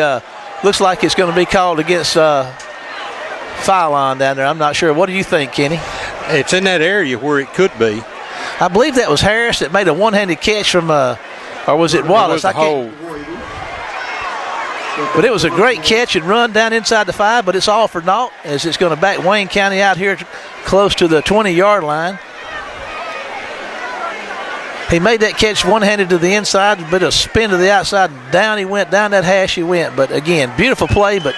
A: looks like it's going to be called against Phylon down there. I'm not sure. What do you think, Kenny?
C: It's in that area where it could be.
A: I believe that was Harris that made a one-handed catch from, or was it Wallace?
C: It was
A: But it was a great catch and run down inside the 5, but it's all for naught as it's going to back Wayne County out here close to the 20-yard line. He made that catch one-handed to the inside, a bit of spin to the outside. Down he went, down that hash he went. But, again, beautiful play, but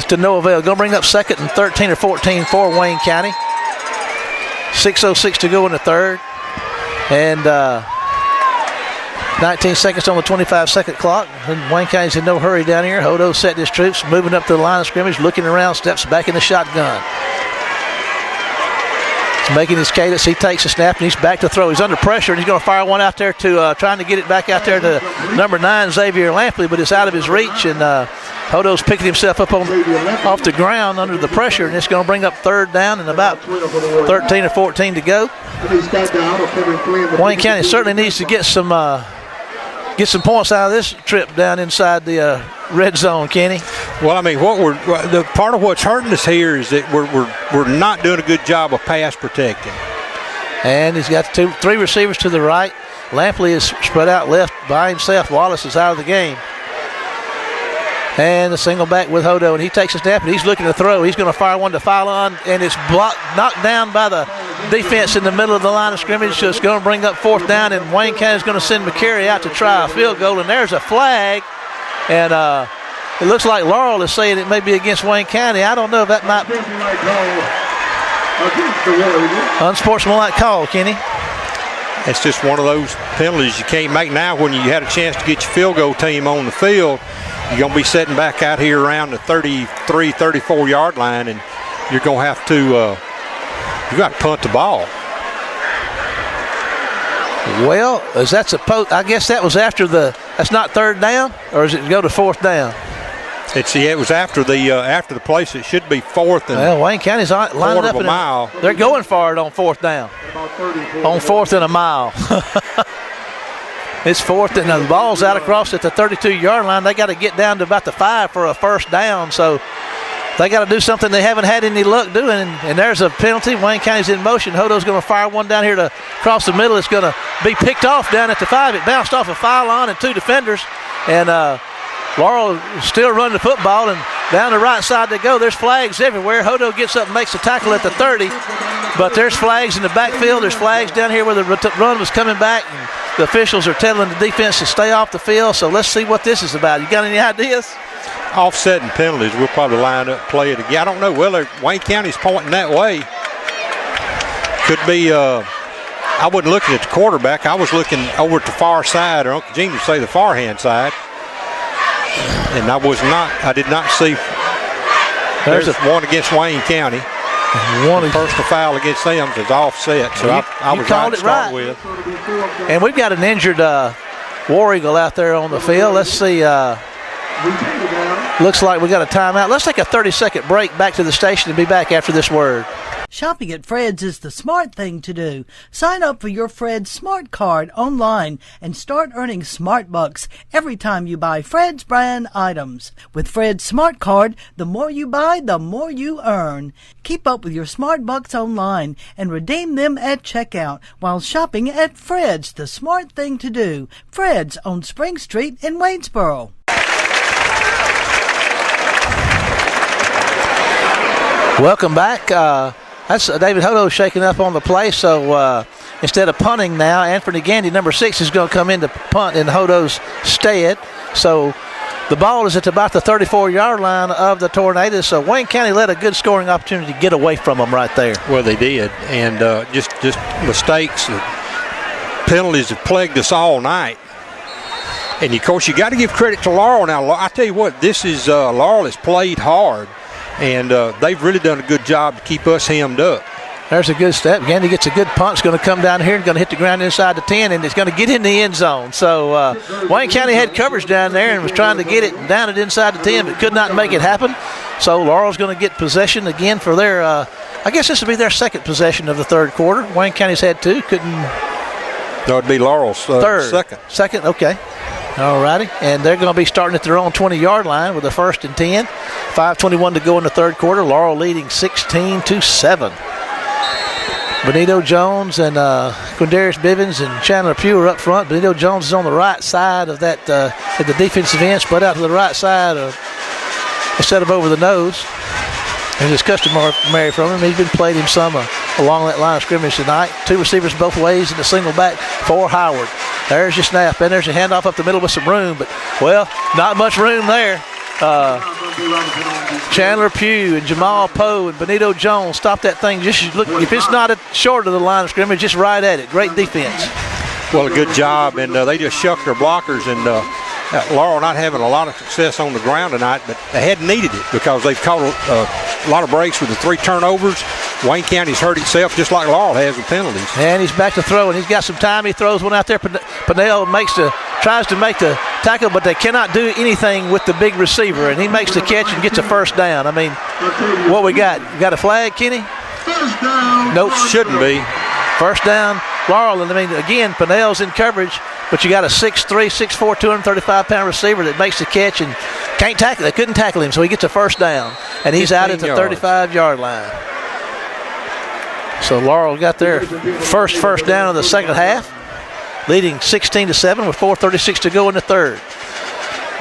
A: to no avail. Going to bring up 2nd and 13 or 14 for Wayne County. 6:06 to go in the third. And 19 seconds on the 25-second clock. And Wayne County's in no hurry down here. Hodo set his troops, moving up to the line of scrimmage, looking around, steps back in the shotgun. He's making his cadence. He takes a snap, and he's back to throw. He's under pressure, and he's going to fire one out there to trying to get it back out there to number 9, Xavier Lampley, but it's out of his reach, and Hodo's picking himself up off the ground under the pressure, and it's going to bring up 3rd down and about 13 or 14 to go. Wayne County certainly needs to get some points out of this trip down inside the red zone, Kenny.
C: Well, I mean, the part of what's hurting us here is that we're not doing a good job of pass protecting.
A: And he's got 3 receivers to the right. Lampley is spread out left by himself. Wallace is out of the game. And a single back with Hodo, and he takes a snap, and he's looking to throw. He's going to fire one to Phylon, and it's knocked down by the defense in the middle of the line of scrimmage, so it's going to bring up 4th down, and Wayne County is going to send McCary out to try a field goal, and there's a flag, and it looks like Laurel is saying it may be against Wayne County. I don't know if that might be unsportsmanlike call, Kenny.
C: It's just one of those penalties you can't make now. When you had a chance to get your field goal team on the field, you're going to be sitting back out here around the 33, 34-yard line, and you're going to have to you got to punt the ball.
A: Well, is that supposed? I guess that was after that's not 3rd down, or is it go to 4th down?
C: It was after the place. It should be 4th and.
A: Well, Wayne County's lined up
C: a mile.
A: They're going for it on 4th down. On 4th and a mile. It's 4th, and the ball's out across at the 32-yard line. They got to get down to about the 5 for a 1st down, so they got to do something they haven't had any luck doing, and there's a penalty. Wayne County's in motion. Hodo's going to fire one down here to cross the middle. It's going to be picked off down at the 5. It bounced off a Phylon and 2 defenders, and Laurel still running the football, and down the right side they go. There's flags everywhere. Hodo gets up and makes a tackle at the 30, but there's flags in the backfield. There's flags down here where the run was coming back, and the officials are telling the defense to stay off the field, so let's see what this is about. You got any ideas?
C: Offsetting penalties, we'll probably line up, play it again. I don't know. Well, Wayne County's pointing that way. Could be, I wasn't looking at the quarterback. I was looking over at the far side, or Uncle Gene would say the far hand side. And I did not see. There's one against Wayne County. One personal foul against them is offset, so I was right to start with.
A: And we've got an injured War Eagle out there on the field. Let's see. Looks like we got a timeout. Let's take a 30-second break back to the station and be back after this word.
G: Shopping at Fred's is the smart thing to do. Sign up for your Fred's Smart Card online and start earning Smart Bucks every time you buy Fred's brand items. With Fred's Smart Card, the more you buy, the more you earn. Keep up with your Smart Bucks online and redeem them at checkout while shopping at Fred's, the smart thing to do. Fred's on Spring Street in Waynesboro.
A: Welcome back. That's David Hodo shaking up on the play, so instead of punting now, Anthony Gandy, number 6, is going to come in to punt in Hodo's stead. So the ball is at about the 34-yard line of the Tornadoes, so Wayne County let a good scoring opportunity get away from them right there.
C: Well, they did, and just mistakes, penalties have plagued us all night. And, of course, you got to give credit to Laurel. Now, I tell you what, this is Laurel has played hard. And they've really done a good job to keep us hemmed up.
A: There's a good step. Gandy gets a good punch. It's going to come down here and going to hit the ground inside the 10, and it's going to get in the end zone. So Wayne County had coverage down there and was trying to get it and down it inside the 10, but could not make it happen. So Laurel's going to get possession again for their, I guess this will be their second possession of the third quarter. Wayne County's had 2.
C: That would be Laurel's
A: third.
C: Second.
A: Second, okay. All righty, and they're going to be starting at their own 20-yard line with a 1st and 10. 5:21 to go in the third quarter. Laurel leading 16-7. Benito Jones and Quindarius Bivens and Chandler Pugh are up front. Benito Jones is on the right side of that at the defensive end, split out to the right side instead of over the nose. As is customary from him, he's been played him some along that line of scrimmage tonight. 2 receivers both ways in the single back for Howard. There's your snap, and there's a handoff up the middle with some room, but, well, not much room there. Chandler Pugh and Jamal Poe and Benito Jones stop that thing. Just look, if it's not short of the line of scrimmage, just right at it. Great defense.
C: Well, a good job, and they just shucked their blockers, and Laurel not having a lot of success on the ground tonight, but they hadn't needed it because they've caught a lot of breaks with the 3 turnovers. Wayne County's hurt itself just like Laurel has with penalties.
A: And he's back to throw, and he's got some time. He throws one out there. Pennell tries to make the tackle, but they cannot do anything with the big receiver, and he makes the catch and gets a first down. I mean, what we got? You got a flag, Kenny? Nope.
C: Shouldn't be.
A: First down, Laurel. And, I mean, again, Pennell's in coverage, but you got a 6'3", 6'4", 235-pound receiver that makes the catch and can't tackle. They couldn't tackle him, so he gets a first down, and he's out at the 35-yard line. So Laurel got their first down of the second half, leading 16-7 with 4:36 to go in the third.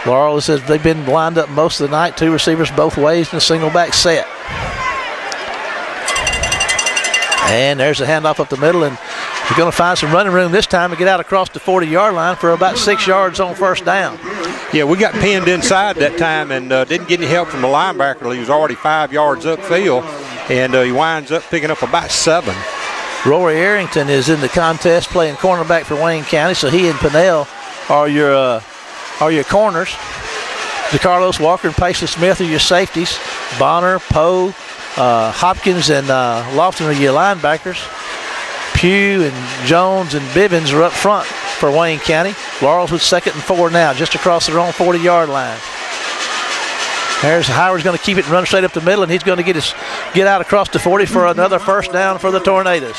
A: Laurel says they've been lined up most of the night, 2 receivers both ways in a single back set. And there's a handoff up the middle, and you're going to find some running room this time to get out across the 40-yard line for about 6 yards on first down.
C: Yeah, we got pinned inside that time and didn't get any help from the linebacker. He was already 5 yards upfield, and he winds up picking up about 7.
A: Rory Arrington is in the contest playing cornerback for Wayne County, so he and Pennell are your corners. DeCarlos Walker and Paisley Smith are your safeties. Bonner, Poe, Hopkins, and Lofton are your linebackers. Pugh and Jones and Bivens are up front for Wayne County. Laurel's with 2nd and 4 now, just across their own 40-yard line. There's Howard's going to keep it and run straight up the middle, and he's going to get out across the 40 for another first down for the Tornadoes.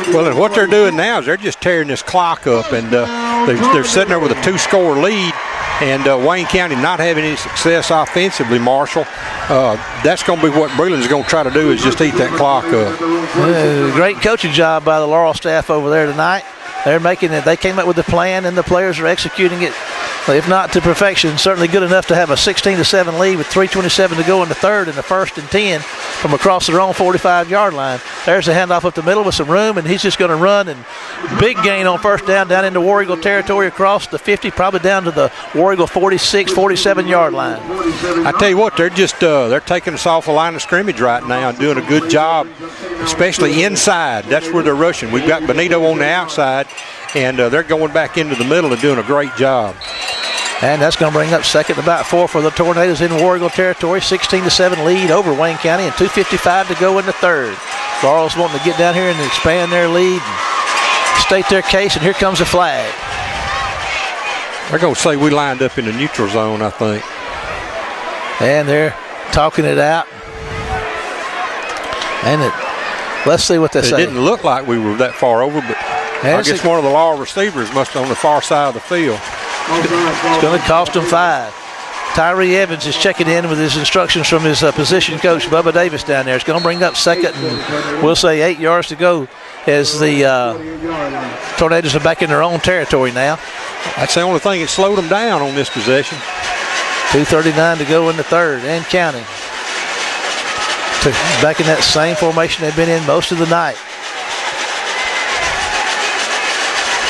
C: Well, and what they're doing now is they're just tearing this clock up, and they're sitting there with a 2-score lead, and Wayne County not having any success offensively, Marshall. That's going to be what Breland's going to try to do is just eat that clock up.
A: Great coaching job by the Laurel staff over there tonight. They're making it. They came up with the plan, and the players are executing it, if not to perfection, certainly good enough to have a 16-7 lead with 3:27 to go in the third and the 1st and 10 from across their own 45-yard line. There's a handoff up the middle with some room, and he's just going to run, and big gain on first down into War Eagle territory across the 50, probably down to the War Eagle 46, 47-yard line.
C: I tell you what, they're just they're taking us off the line of scrimmage right now and doing a good job, especially inside. That's where they're rushing. We've got Benito on the outside, and they're going back into the middle and doing a great job.
A: And that's going to bring up 2nd and about 4 for the Tornadoes in War Eagle territory. 16-7 lead over Wayne County and 2:55 to go in the third. Laurel's wanting to get down here and expand their lead and state their case, and here comes a flag.
C: They're going to say we lined up in the neutral zone, I think.
A: And they're talking it out. And let's see what they say.
C: It didn't look like we were that far over, but I guess one of the Laurel receivers must have on the far side of the field.
A: It's going to cost them 5. Tyree Evans is checking in with his instructions from his position coach, Bubba Davis, down there. It's going to bring up second, and we'll say 8 yards to go as the Tornadoes are back in their own territory now.
C: That's the only thing that slowed them down on this possession.
A: 2:39 to go in the third and counting. Back in that same formation they've been in most of the night.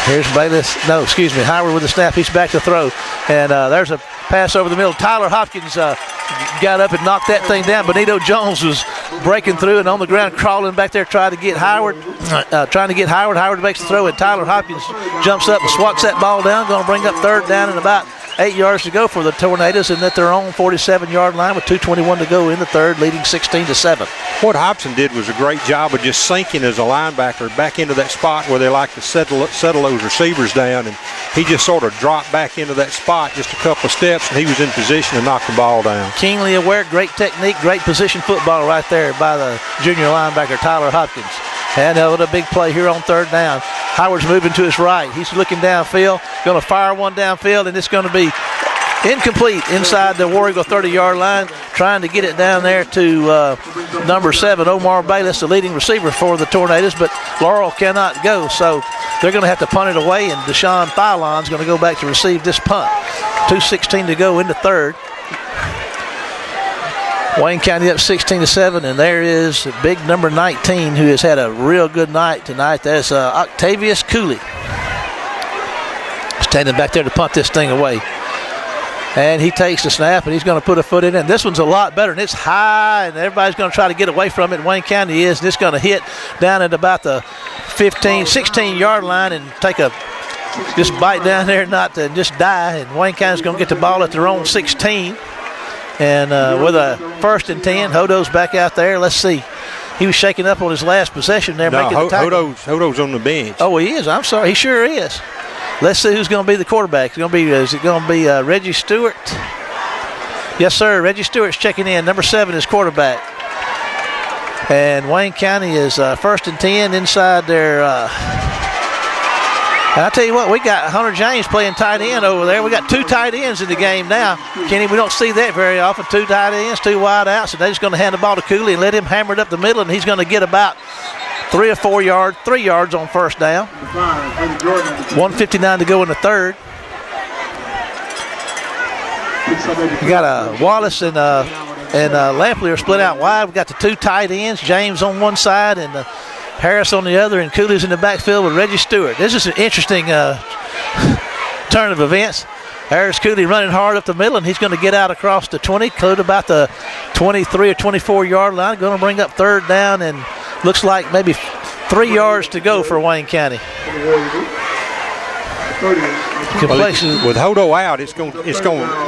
A: Here's Howard with the snap. He's back to throw. And there's a pass over the middle. Tyler Hopkins got up and knocked that thing down. Benito Jones was breaking through and on the ground crawling back there trying to get Howard. Howard makes the throw, and Tyler Hopkins jumps up and swats that ball down. Going to bring up third down and about 8 yards to go for the Tornadoes, and at their own 47-yard line with 2:21 to go in the third, leading 16-7.
C: What Hobson did was a great job of just sinking as a linebacker back into that spot where they like to settle those receivers down, and he just sort of dropped back into that spot just a couple of steps, and he was in position to knock the ball down.
A: Keenly aware, great technique, great position football right there by the junior linebacker Tyler Hopkins. And with a big play here on third down. Howard's moving to his right. He's looking downfield, going to fire one downfield, and it's going to be incomplete inside the War Eagle 30-yard line, trying to get it down there to number 7, Omar Bayless, the leading receiver for the Tornadoes, but Laurel cannot go, so they're going to have to punt it away, and Deshaun Philon's going to go back to receive this punt. 2:16 to go in the third. Wayne County up 16-7, and there is big number 19 who has had a real good night tonight. That's Octavius Cooley. Standing back there to punt this thing away. And he takes the snap, and he's going to put a foot in it. And this one's a lot better, and it's high, and everybody's going to try to get away from it. Wayne County is, and it's going to hit down at about the 16-yard line and take a just bite down there, not to just die. And Wayne County's going to get the ball at their own 16. And with a 1st and 10, Hodo's back out there. Let's see. He was shaking up on his last possession there, making the tackle.
C: Hodo's on the bench.
A: Oh, he is. I'm sorry. He sure is. Let's see who's going to be the quarterback. Is it going to be Reggie Stewart? Yes, sir. Reggie Stewart's checking in. Number 7 is quarterback. And Wayne County is 1st and 10 inside their And I tell you what, we got Hunter James playing tight end over there. We got 2 tight ends in the game now. Kenny, we don't see that very often. 2 tight ends, 2 wide outs, and they're just going to hand the ball to Cooley and let him hammer it up the middle, and he's going to get about 3 yards on first down. 1:59 to go in the third. We got Wallace and Lampley are split out wide. We got the 2 tight ends, James on one side and Harris on the other, and Cooley's in the backfield with Reggie Stewart. This is an interesting turn of events. Harris Cooley running hard up the middle, and he's going to get out across the 20, close about the 23 or 24-yard line. Going to bring up third down, and looks like maybe 3 yards to go for Wayne County.
C: With Hodo out, it's going to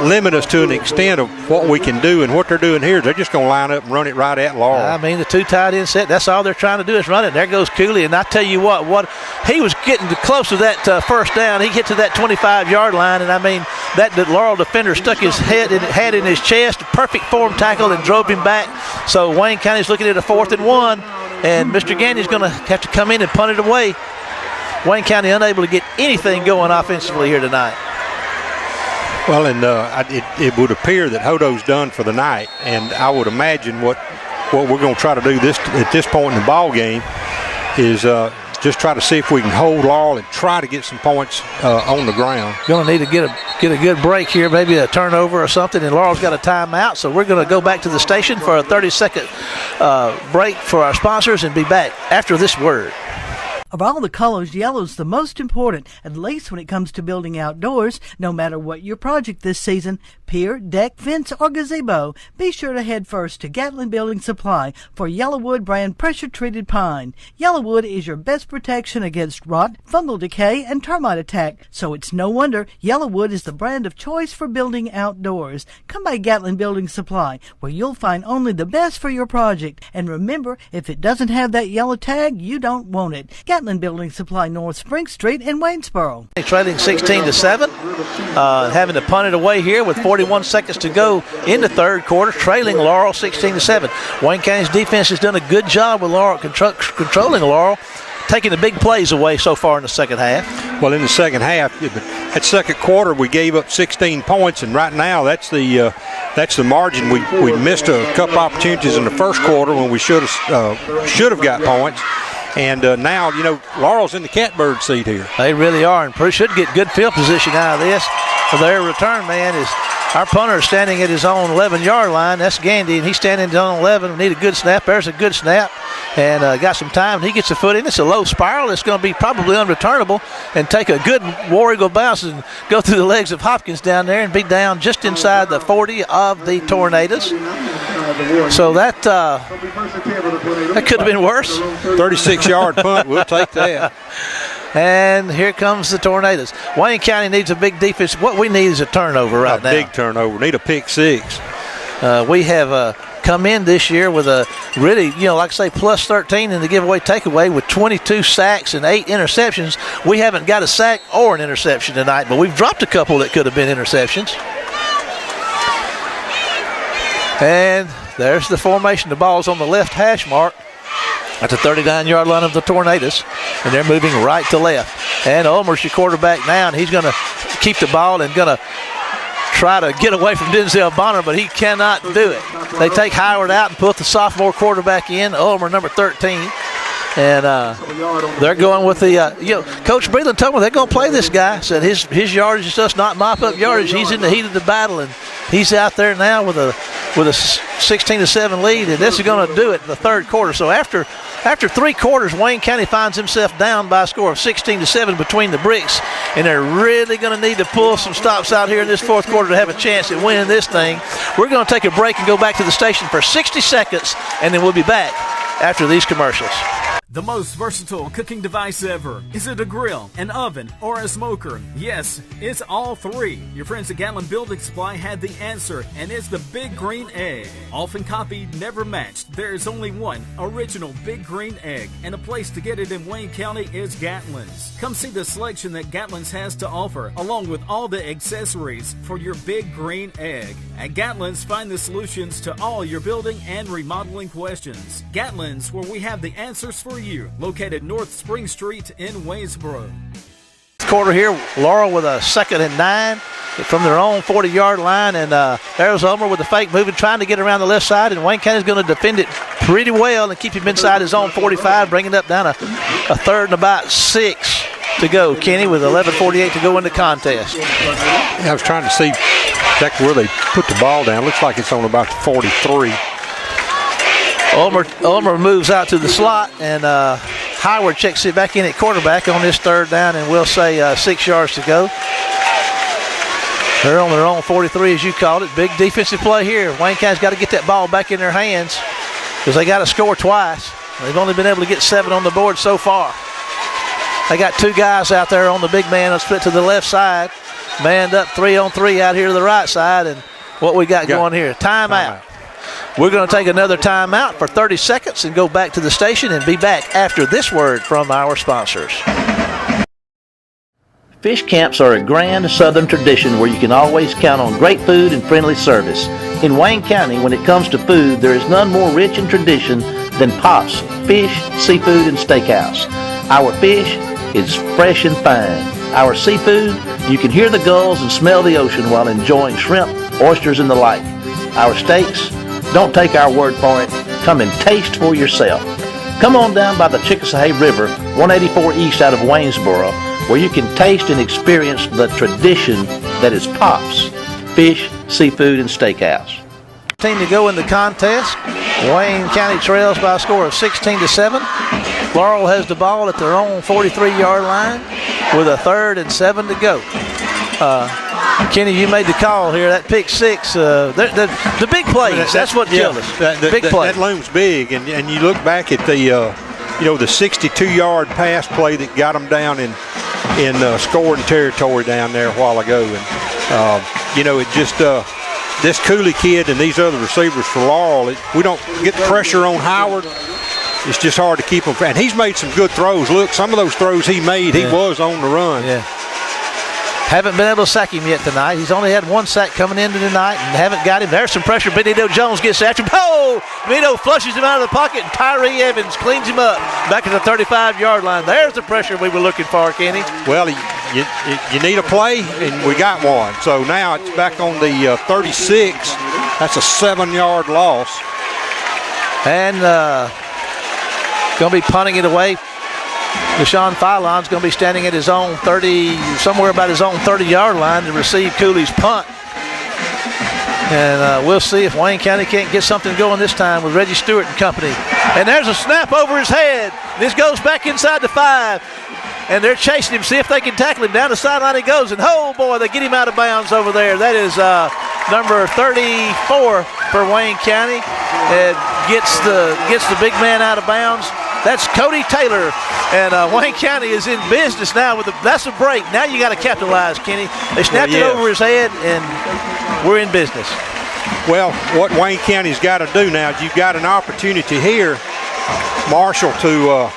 C: limit us to an extent of what we can do, and what they're doing here is they're just going to line up and run it right at Laurel.
A: I mean, the 2 tight end set, that's all they're trying to do is run it. There goes Cooley, and I tell you what he was getting close to that first down. He hit to that 25-yard line, and I mean, that Laurel defender stuck his head in his chest, perfect form tackle, and drove him back. So Wayne County's looking at a 4th and 1, and Mr. Ganney's going to have to come in and punt it away. Wayne County unable to get anything going offensively here tonight.
C: Well, and it would appear that Hodo's done for the night, and I would imagine what we're going to try to do at this point in the ball game is just try to see if we can hold Laurel and try to get some points on the ground.
A: Going to need to get a good break here, maybe a turnover or something, and Laurel's got a timeout, so we're going to go back to the station for a 30-second break for our sponsors and be back after this word.
G: Of all the colors, yellow's the most important, at least when it comes to building outdoors. No matter what your project this season, pier, deck, fence, or gazebo, be sure to head first to Gatlin Building Supply for Yellowwood brand pressure-treated pine. Yellowwood is your best protection against rot, fungal decay, and termite attack, so it's no wonder Yellowwood is the brand of choice for building outdoors. Come by Gatlin Building Supply, where you'll find only the best for your project. And remember, if it doesn't have that yellow tag, you don't want it. Gatlin Gatlin Building Supply, North Spring Street in Waynesboro.
A: Trailing 16-7, having to punt it away here with 41 seconds to go in the third quarter, trailing Laurel 16-7. Wayne County's defense has done a good job with Laurel controlling Laurel, taking the big plays away so far in the second half.
C: Well, in the second half, that second quarter, we gave up 16 points, and right now that's the margin. We missed a couple opportunities in the first quarter when we should have got points. And now, Laurel's in the catbird seat here.
A: They really are, and should get good field position out of this. So their return man is our punter standing at his own 11-yard line. That's Gandy, and he's standing at his own 11. We need a good snap. There's a good snap, and got some time. He gets the foot in. It's a low spiral. It's going to be probably unreturnable and take a good War Eagle bounce and go through the legs of Hopkins down there and be down just inside the 40 of the Tornadoes. So that could have been worse.
C: 36-yard punt. We'll take that.
A: And here comes the Tornadoes. Wayne County needs a big defense. What we need is a turnover right now.
C: A big turnover. Need a pick six.
A: We have come in this year with a really, like I say, plus 13 in the giveaway takeaway with 22 sacks and 8 interceptions. We haven't got a sack or an interception tonight, but we've dropped a couple that could have been interceptions. And there's the formation. The ball's on the left hash mark at the 39-yard line of the Tornadoes, and they're moving right to left. And Ulmer's your quarterback now, and he's going to keep the ball and going to try to get away from Denzel Bonner, but he cannot do it. They take Howard out and put the sophomore quarterback in, Ulmer, number 13. And they're going with the, Coach Breland told me they're going to play this guy. Said his yardage is just not mop-up yardage. He's in the heat of the battle, and he's out there now with a 16-7 lead, and this is going to do it in the third quarter. So after 3 quarters, Wayne County finds himself down by a score of 16-7 between the bricks, and they're really going to need to pull some stops out here in this fourth quarter to have a chance at winning this thing. We're going to take a break and go back to the station for 60 seconds, and then we'll be back after these commercials.
F: The most versatile cooking device ever. Is it a grill, an oven, or a smoker? Yes, it's all 3. Your friends at Gatlin Building Supply had the answer, and it's the Big Green Egg. Often copied, never matched. There is only one original Big Green Egg, and a place to get it in Wayne County is Gatlin's. Come see the selection that Gatlin's has to offer, along with all the accessories for your Big Green Egg. At Gatlin's, find the solutions to all your building and remodeling questions. Gatlin's, where we have the answers for you, located North Spring Street in Waynesboro.
A: Quarter here, Laurel with a 2nd and 9 from their own 40-yard line, and there's Ulmer with the fake moving, trying to get around the left side, and Wayne County's going to defend it pretty well and keep him inside his own 45, bringing it up down a 3rd and about 6 to go. Kenny with 11:48 to go in the contest.
C: I was trying to see exactly where they put the ball down. Looks like it's on about the 43.
A: Ulmer moves out to the slot, and Howard checks it back in at quarterback on this 3rd down, and we'll say 6 yards to go. They're on their own 43, as you called it. Big defensive play here. Wayne County's got to get that ball back in their hands because they got to score twice. They've only been able to get 7 on the board so far. They got 2 guys out there on the big man. Let's split to the left side. Manned up 3-on-3 out here to the right side, and what we got going here? Timeout. We're going to take another timeout for 30 seconds and go back to the station and be back after this word from our sponsors.
I: Fish camps are a grand Southern tradition where you can always count on great food and friendly service. In Wayne County, when it comes to food, there is none more rich in tradition than Pop's Fish, Seafood, and Steakhouse. Our fish is fresh and fine. Our seafood, you can hear the gulls and smell the ocean while enjoying shrimp, oysters, and the like. Our steaks, don't take our word for it. Come and taste for yourself. Come on down by the Chickasawhay River, 184 East out of Waynesboro, where you can taste and experience the tradition that is Pop's Fish, Seafood, and Steakhouse.
A: Team to go in the contest. Wayne County trails by a score of 16-7. Laurel has the ball at their own 43-yard line with a 3rd and 7 to go. Kenny, you made the call here. That pick 6, the big plays. That's what killed us. Big play.
C: That looms big, and you look back at the the 62-yard pass play that got them down in scoring territory down there a while ago, and it just this Cooley kid and these other receivers for Laurel. We don't get pressure on Howard. it's just hard to keep him. And he's made some good throws. Look, some of those throws he made, he was on the run.
A: Yeah. Haven't been able to sack him yet tonight. He's only had one sack coming into tonight and haven't got him. There's some pressure. Benito Jones gets after him. Oh! Benito flushes him out of the pocket, and Tyree Evans cleans him up back at the 35-yard line. There's the pressure we were looking for, Kenny.
C: Well, you need a play, and we got one. So now it's back on the 36. That's a 7-yard loss.
A: And going to be punting it away. Deshaun Philon's going to be standing at his own 30, somewhere about his own 30-yard line to receive Cooley's punt. And we'll see if Wayne County can't get something going this time with Reggie Stewart and company. And there's a snap over his head. This goes back inside the 5. And they're chasing him, see if they can tackle him. Down the sideline he goes, and oh boy, they get him out of bounds over there. That is number 34 for Wayne County. It gets the big man out of bounds. That's Cody Taylor, and Wayne County is in business now. That's a break. Now you got to capitalize, Kenny. They snapped it over his head, and we're in business.
C: Well, what Wayne County's got to do now is you've got an opportunity here, Marshall, to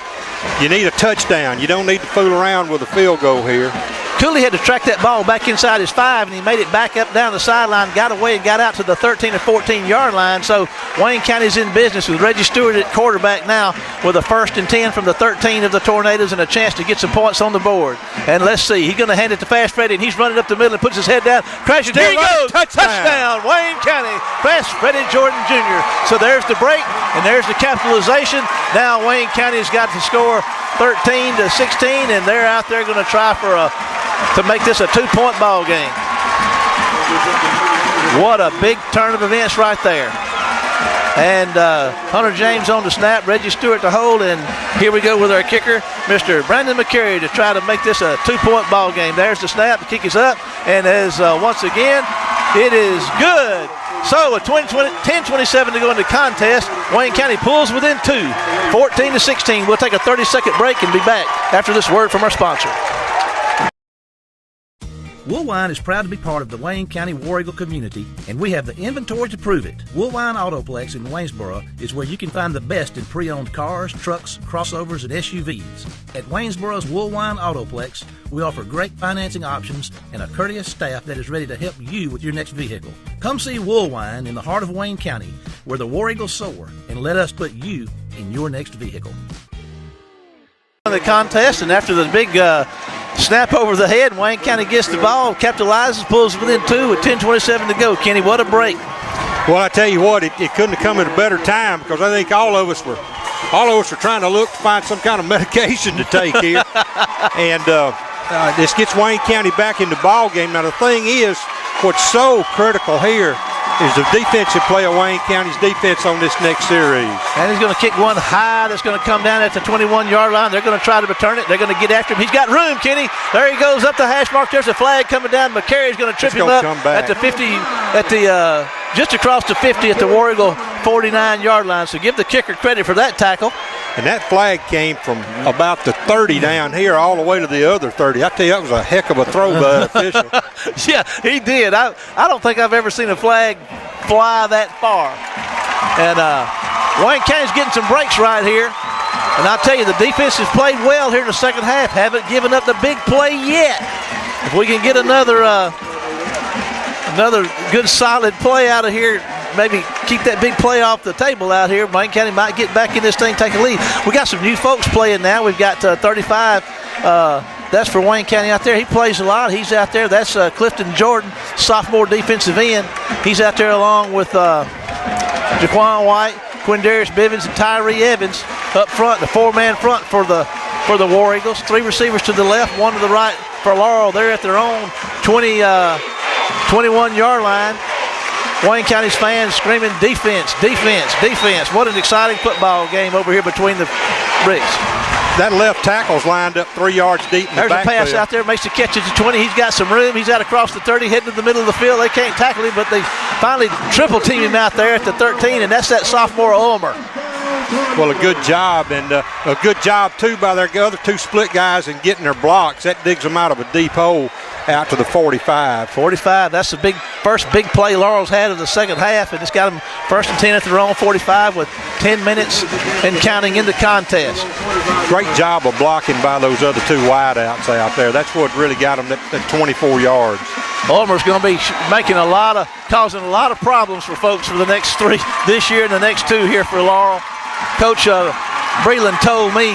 C: you need a touchdown. You don't need to fool around with a field goal here.
A: Cooley had to track that ball back inside his 5, and he made it back up down the sideline, got away and got out to the 13 or 14-yard line. So Wayne County's in business with Reggie Stewart at quarterback now with a 1st and 10 from the 13 of the Tornadoes and a chance to get some points on the board. And let's see, he's going to hand it to Fast Freddy, and he's running up the middle and puts his head down, crashes. Here he goes! Touchdown! Wayne County, Fast Freddy Jordan Jr. So there's the break, and there's the capitalization. Now Wayne County's got to score 13 to 16, and they're out there going to try to make this a 2-point ball game. What a big turn of events right there. And Hunter James on the snap, Reggie Stewart to hold, and here we go with our kicker, Mr. Brandon McCary, to try to make this a 2-point ball game. There's the snap, the kick is up, and as once again, it is good. So a 10-27 to go into contest. Wayne County pulls within 2, 14 to 16. We'll take a 30-second break and be back after this word from our sponsor.
D: Woolwine is proud to be part of the Wayne County War Eagle community, and we have the inventory to prove it. Woolwine Autoplex in Waynesboro is where you can find the best in pre-owned cars, trucks, crossovers, and SUVs. At Waynesboro's Woolwine Autoplex, we offer great financing options and a courteous staff that is ready to help you with your next vehicle. Come see Woolwine in the heart of Wayne County, where the War Eagles soar, and let us put you in your next vehicle.
A: The contest, and after the big snap over the head, Wayne County gets the ball, capitalizes, pulls within 2 with 10:27 to go. Kenny, what a break.
C: Well, I tell you what, it couldn't have come at a better time, because I think all of us were trying to look to find some kind of medication to take here. And this gets Wayne County back in the ball game. Now the thing is, what's so critical here is the defensive play of Wayne County's defense on this next series.
A: And he's going to kick one high that's going to come down at the 21-yard line. They're going to try to return it. They're going to get after him. He's got room, Kenny. There he goes up the hash mark. There's a flag coming down. McCary's going to trip him up at the 50, just across the 50 at the War Eagle 49-yard line. So give the kicker credit for that tackle.
C: And that flag came from about the 30 down here all the way to the other 30. I tell you, that was a heck of a throw by that official.
A: Yeah, he did. I don't think I've ever seen a flag fly that far. And Wayne County's getting some breaks right here. And I'll tell you, the defense has played well here in the second half. Haven't given up the big play yet. If we can get another good solid play out of here, maybe keep that big play off the table out here, Wayne County might get back in this thing, take a lead. We got some new folks playing now. We've got 35. That's for Wayne County out there. He plays a lot. He's out there. That's Clifton Jordan, sophomore defensive end. He's out there along with Jaquan White, Quindarius Bivens, and Tyree Evans up front, the 4-man front for the War Eagles. 3 receivers to the left, 1 to the right for Laurel. They're at their own 21-yard line. Wayne County's fans screaming defense, defense, defense. What an exciting football game over here between the bricks.
C: That left tackle's lined up 3 yards deep in the backfield.
A: There's a pass out there, makes the catch at the 20. He's got some room. He's out across the 30, heading to the middle of the field. They can't tackle him, but they finally triple team him out there at the 13, and that's that sophomore Ulmer.
C: Well, a good job, and a good job, too, by their other two split guys in getting their blocks. That digs them out of a deep hole out to the 45.
A: 45, that's the first big play Laurel's had of the second half, and it's got them 1st and 10 at their own 45 with 10 minutes and counting in the contest.
C: Great job of blocking by those other two wideouts out there. That's what really got them that 24 yards.
A: Ulmer's going to be causing a lot of problems for folks for the next 3 this year and the next 2 here for Laurel. Coach Breland told me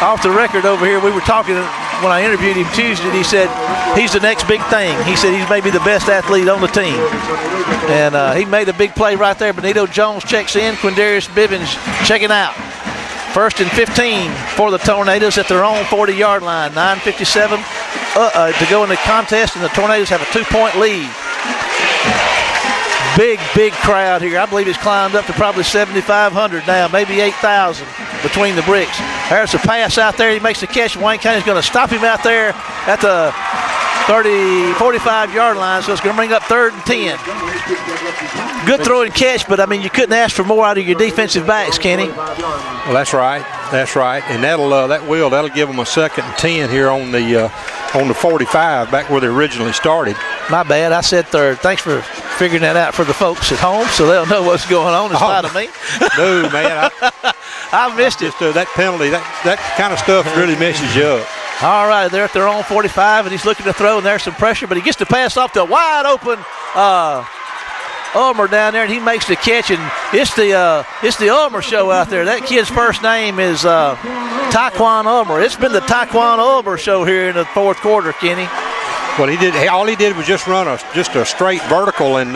A: off the record over here, we were talking when I interviewed him Tuesday, and he said he's the next big thing. He said he's maybe the best athlete on the team. And he made a big play right there. Benito Jones checks in, Quindarius Bivens checking out. 1st and 15 for the Tornadoes at their own 40-yard line. 9:57 to go in the contest, and the Tornadoes have a 2-point lead. Big crowd here. I believe it's climbed up to probably 7,500 now, maybe 8,000 between the bricks. There's a pass out there. He makes the catch. Wayne County's going to stop him out there at the 45-yard line, so it's going to bring up 3rd and 10. Good throw and catch, but, I mean, you couldn't ask for more out of your defensive backs, Kenny.
C: Well, that's right. And that'll give them a 2nd and 10 here on the 45, back where they originally started.
A: My bad. I said 3rd. Thanks for figuring that out for the folks at home so they'll know what's going on in spite of me.
C: No, man.
A: I missed it.
C: That penalty, that kind of stuff really messes you up.
A: All right, they're at their own 45, and he's looking to throw, and there's some pressure, but he gets the pass off to wide open Ulmer down there, and he makes the catch, and it's the Ulmer show out there. That kid's first name is Taquan Ulmer. It's been the Taquan Ulmer show here in the 4th quarter, Kenny.
C: Well, all he did was just run a straight vertical, and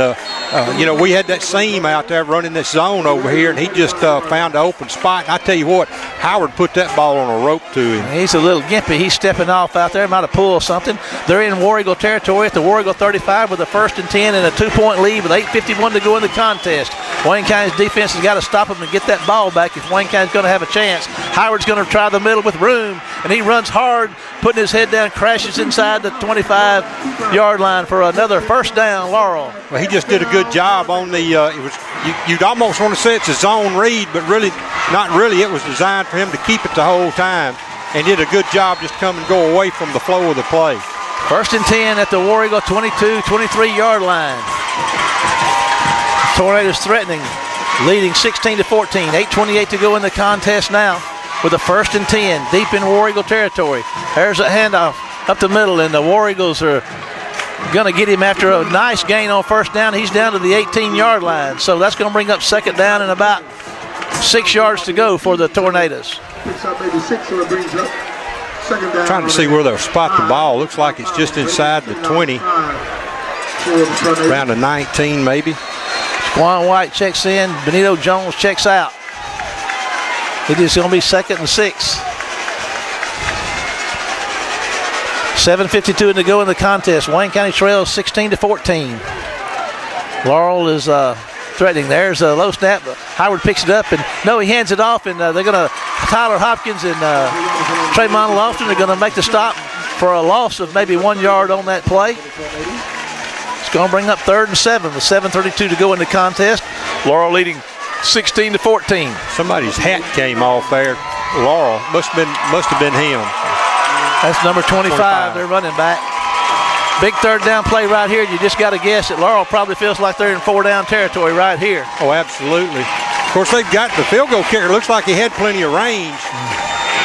C: we had that seam out there running this zone over here, and he just found an open spot. And I tell you what, Howard put that ball on a rope to him.
A: He's a little gimpy. He's stepping off out there, might have pulled something. They're in War Eagle territory at the War Eagle 35 with a 1st and 10 and a 2-point lead with 8:51 to go in the contest. Wayne County's defense has got to stop him and get that ball back if Wayne County's going to have a chance. Howard's going to try the middle with room, and he runs hard, putting his head down, crashes inside the 25-yard line for another 1st down, Laurel.
C: Well, he just did a good job on the you'd almost want to say it's a zone read, but really, not really. It was designed for him to keep it the whole time, and did a good job just come and go away from the flow of the play.
A: 1st and 10 at the War Eagle 22, 23-yard line. Tornadoes threatening, leading 16-14. 8:28 to go in the contest now with a 1st and 10 deep in War Eagle territory. There's a handoff up the middle, and the War Eagles are going to get him after a nice gain on 1st down. He's down to the 18-yard line, so that's going to bring up 2nd down and about 6 yards to go for the Tornadoes.
C: Trying to see where they'll spot the ball. Looks like it's just inside the 20, around the 19 maybe.
A: Quan White checks in. Benito Jones checks out. It is going to be 2nd and 6. 7:52 to go in the contest. Wayne County trails 16-14. Laurel is threatening. There's a low snap. Howard picks it up, and no, he hands it off, and they're going to, Tyler Hopkins and Tremont Lofton are going to make the stop for a loss of maybe 1 yard on that play. It's going to bring up 3rd and 7 with 7:32 to go in the contest. Laurel leading 16-14.
C: Somebody's hat came off there. Laurel must have been him.
A: That's number 25. They're running back. Big 3rd down play right here. You just got to guess that Laurel probably feels like they're in 4-down territory right here.
C: Oh, absolutely. Of course, they've got the field goal kicker. Looks like he had plenty of range.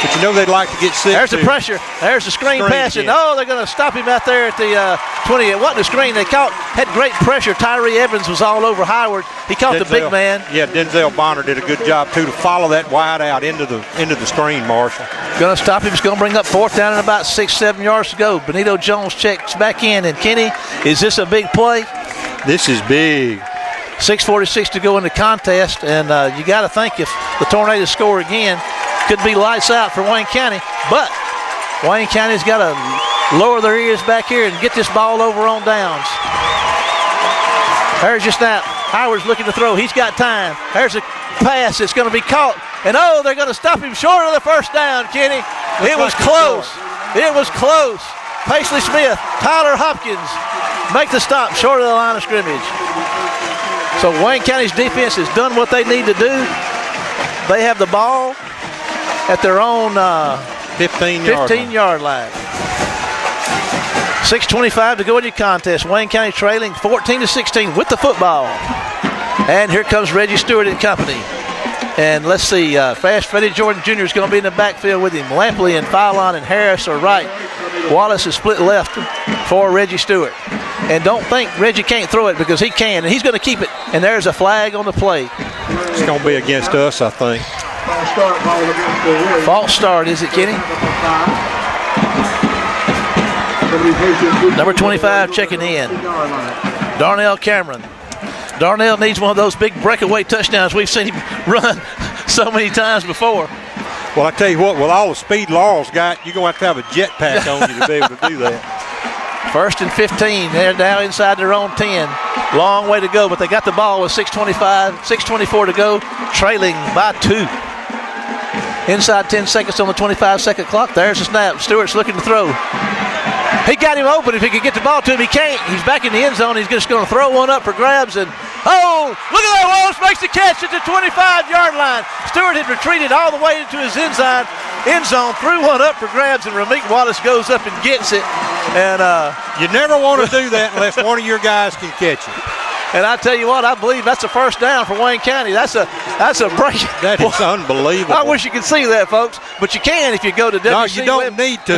C: But you know they'd like to get 6.
A: There's the pressure. There's the screen pass. And they're going to stop him out there at the 20. It wasn't a screen. They had great pressure. Tyree Evans was all over Howard. He caught the big man.
C: Yeah, Denzel Bonner did a good job, too, to follow that wide out into the screen, Marshall.
A: Going to stop him. It's going to bring up 4th down and about 6-7 yards to go. Benito Jones checks back in. And, Kenny, is this a big play?
C: This is big.
A: 6:46 to go in the contest. And you got to think if the Tornadoes score again, could be lights out for Wayne County, but Wayne County's got to lower their ears back here and get this ball over on downs. There's just now. Howard's looking to throw. He's got time. There's a pass that's going to be caught. And, they're going to stop him short of the 1st down, Kenny. It was close. It was close. Paisley Smith, Tyler Hopkins make the stop short of the line of scrimmage. So Wayne County's defense has done what they need to do. They have the ball at their own
C: 15-yard
A: line. 6:25 to go in your contest. Wayne County trailing 14-16 with the football. And here comes Reggie Stewart and company. And let's see, Fast Freddie Jordan Jr. is going to be in the backfield with him. Lampley and Phylon and Harris are right. Wallace is split left for Reggie Stewart. And don't think Reggie can't throw it, because he can, and he's going to keep it. And there's a flag on the play.
C: It's going to be against us, I think.
A: False start, is it, Kenny? Number 25 checking in. Darnell Cameron. Darnell needs one of those big breakaway touchdowns we've seen him run so many times before.
C: Well, I tell you what, with all the speed Laurel's got, you're going to have a jetpack on you to be able to do that.
A: 1st and 15. They're now inside their own 10. Long way to go, but they got the ball with 6:24 to go, trailing by 2. Inside 10 seconds on the 25-second clock. There's the snap. Stewart's looking to throw. He got him open. If he could get the ball to him, he can't. He's back in the end zone. He's just going to throw one up for grabs. And, oh, look at that. Wallace makes the catch at the 25-yard line. Stewart had retreated all the way into his end zone, threw one up for grabs, and Rameek Wallace goes up and gets it. And
C: you never want to do that unless one of your guys can catch it.
A: And I tell you what, I believe that's a first down for Wayne County. That's a break.
C: That is unbelievable.
A: I wish you could see that, folks, but you can if you go to WC
C: No, you don't need to.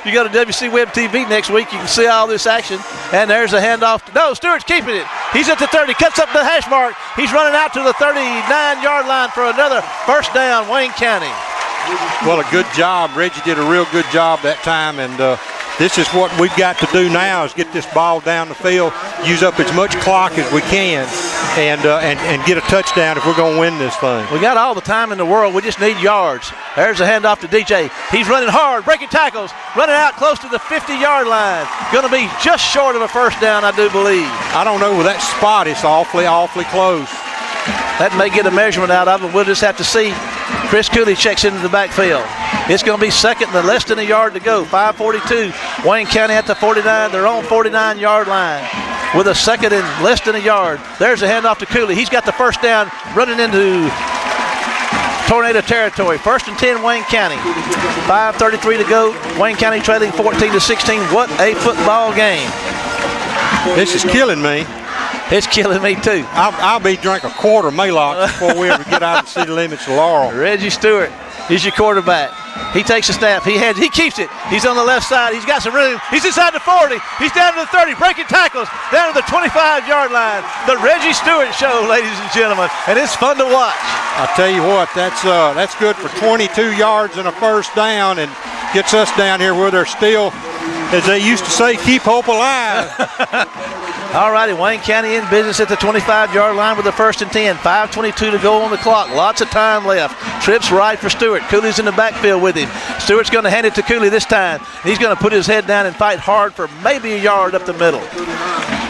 A: You go to WC Web TV next week, you can see all this action. And there's a handoff. No, Stewart's keeping it. He's at the 30, cuts up the hash mark. He's running out to the 39-yard line for another first down, Wayne County.
C: Well, a good job. Reggie did a real good job that time, and this is what we've got to do now, is get this ball down the field, use up as much clock as we can, and get a touchdown if we're going to win this thing.
A: We got all the time in the world. We just need yards. There's a handoff to DJ. He's running hard, breaking tackles, running out close to the 50-yard line. Going to be just short of a first down, I do believe.
C: I don't know. With that spot, it's awfully close.
A: That may get a measurement out of it. We'll just have to see. Chris Cooley checks into the backfield. It's going to be second and less than a yard to go. 5:42. Wayne County at the 49, their own 49-yard line, with a second and less than a yard. There's a handoff to Cooley. He's got the first down, running into tornado territory. 1st and 10, Wayne County. 5:33 to go. Wayne County trailing 14-16. What a football game.
C: This is killing me.
A: It's killing me, too.
C: I'll be drinking a quart of Maalox before we ever get out of the city limits of Laurel.
A: Reggie Stewart is your quarterback. He takes a snap. He keeps it. He's on the left side. He's got some room. He's inside the 40. He's down to the 30, breaking tackles, down to the 25-yard line. The Reggie Stewart Show, ladies and gentlemen, and it's fun to watch.
C: I tell you what, that's good for 22 yards and a first down, and gets us down here where they're still, as they used to say, keep hope alive.
A: All righty, Wayne County in business at the 25-yard line with the 1st and 10. 5:22 to go on the clock. Lots of time left. Trips right for Stewart. Cooley's in the backfield with him. Stewart's going to hand it to Cooley this time. He's going to put his head down and fight hard for maybe a yard up the middle.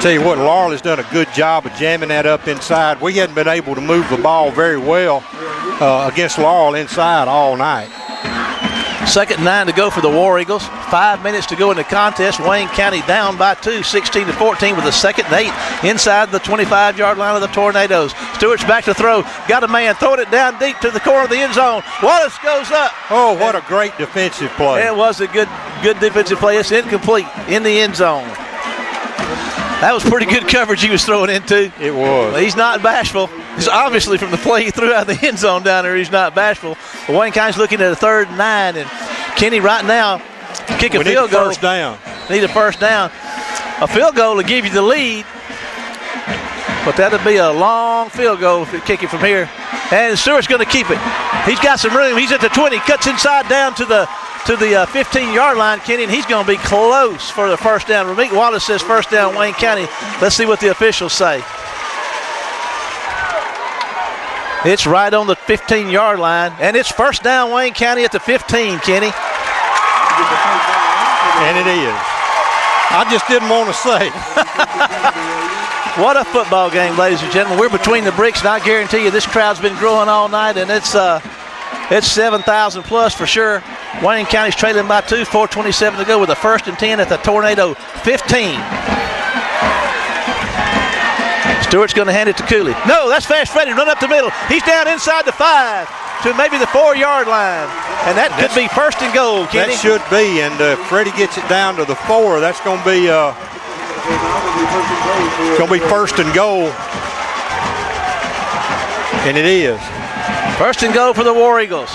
C: Tell you what, Laurel has done a good job of jamming that up inside. We hadn't been able to move the ball very well against Laurel inside all night.
A: 2nd and 9 to go for the War Eagles. 5 minutes to go in the contest. Wayne County down by 2, 16-14 with a 2nd and 8 inside the 25-yard line of the Tornadoes. Stewart's back to throw. Got a man throwing it down deep to the corner of the end zone. Wallace goes up.
C: Oh, what a great defensive play.
A: It was a good defensive play. It's incomplete in the end zone. That was pretty good coverage he was throwing into.
C: It was.
A: He's not bashful. He's obviously from the play he threw out of the end zone down there, he's not bashful. But Wayne County's looking at a 3rd and 9, and Kenny right now kick a field goal.
C: First down.
A: Need a first down. A field goal to give you the lead, but that'll be a long field goal if you kick it from here. And Stewart's going to keep it. He's got some room. He's at the 20, cuts inside down to the 15-yard line, Kenny, and he's going to be close for the first down. Rameek Wallace says first down, Wayne County. Let's see what the officials say. It's right on the 15-yard line, and it's first down, Wayne County at the 15, Kenny.
C: And it is. I just didn't want to say.
A: What a football game, ladies and gentlemen. We're between the bricks, and I guarantee you this crowd's been growing all night, and it's 7,000 plus for sure. Wayne County's trailing by 2, 4:27 to go with a 1st and 10 at the Tornado 15. Stewart's going to hand it to Cooley. No, that's Fast Freddie. Run up the middle. He's down inside the 5 to maybe the 4-yard line. And that could be first and goal, Kenny.
C: That should be. And if Freddie gets it down to the 4, that's going to be first and goal. And it is.
A: First and goal for the War Eagles.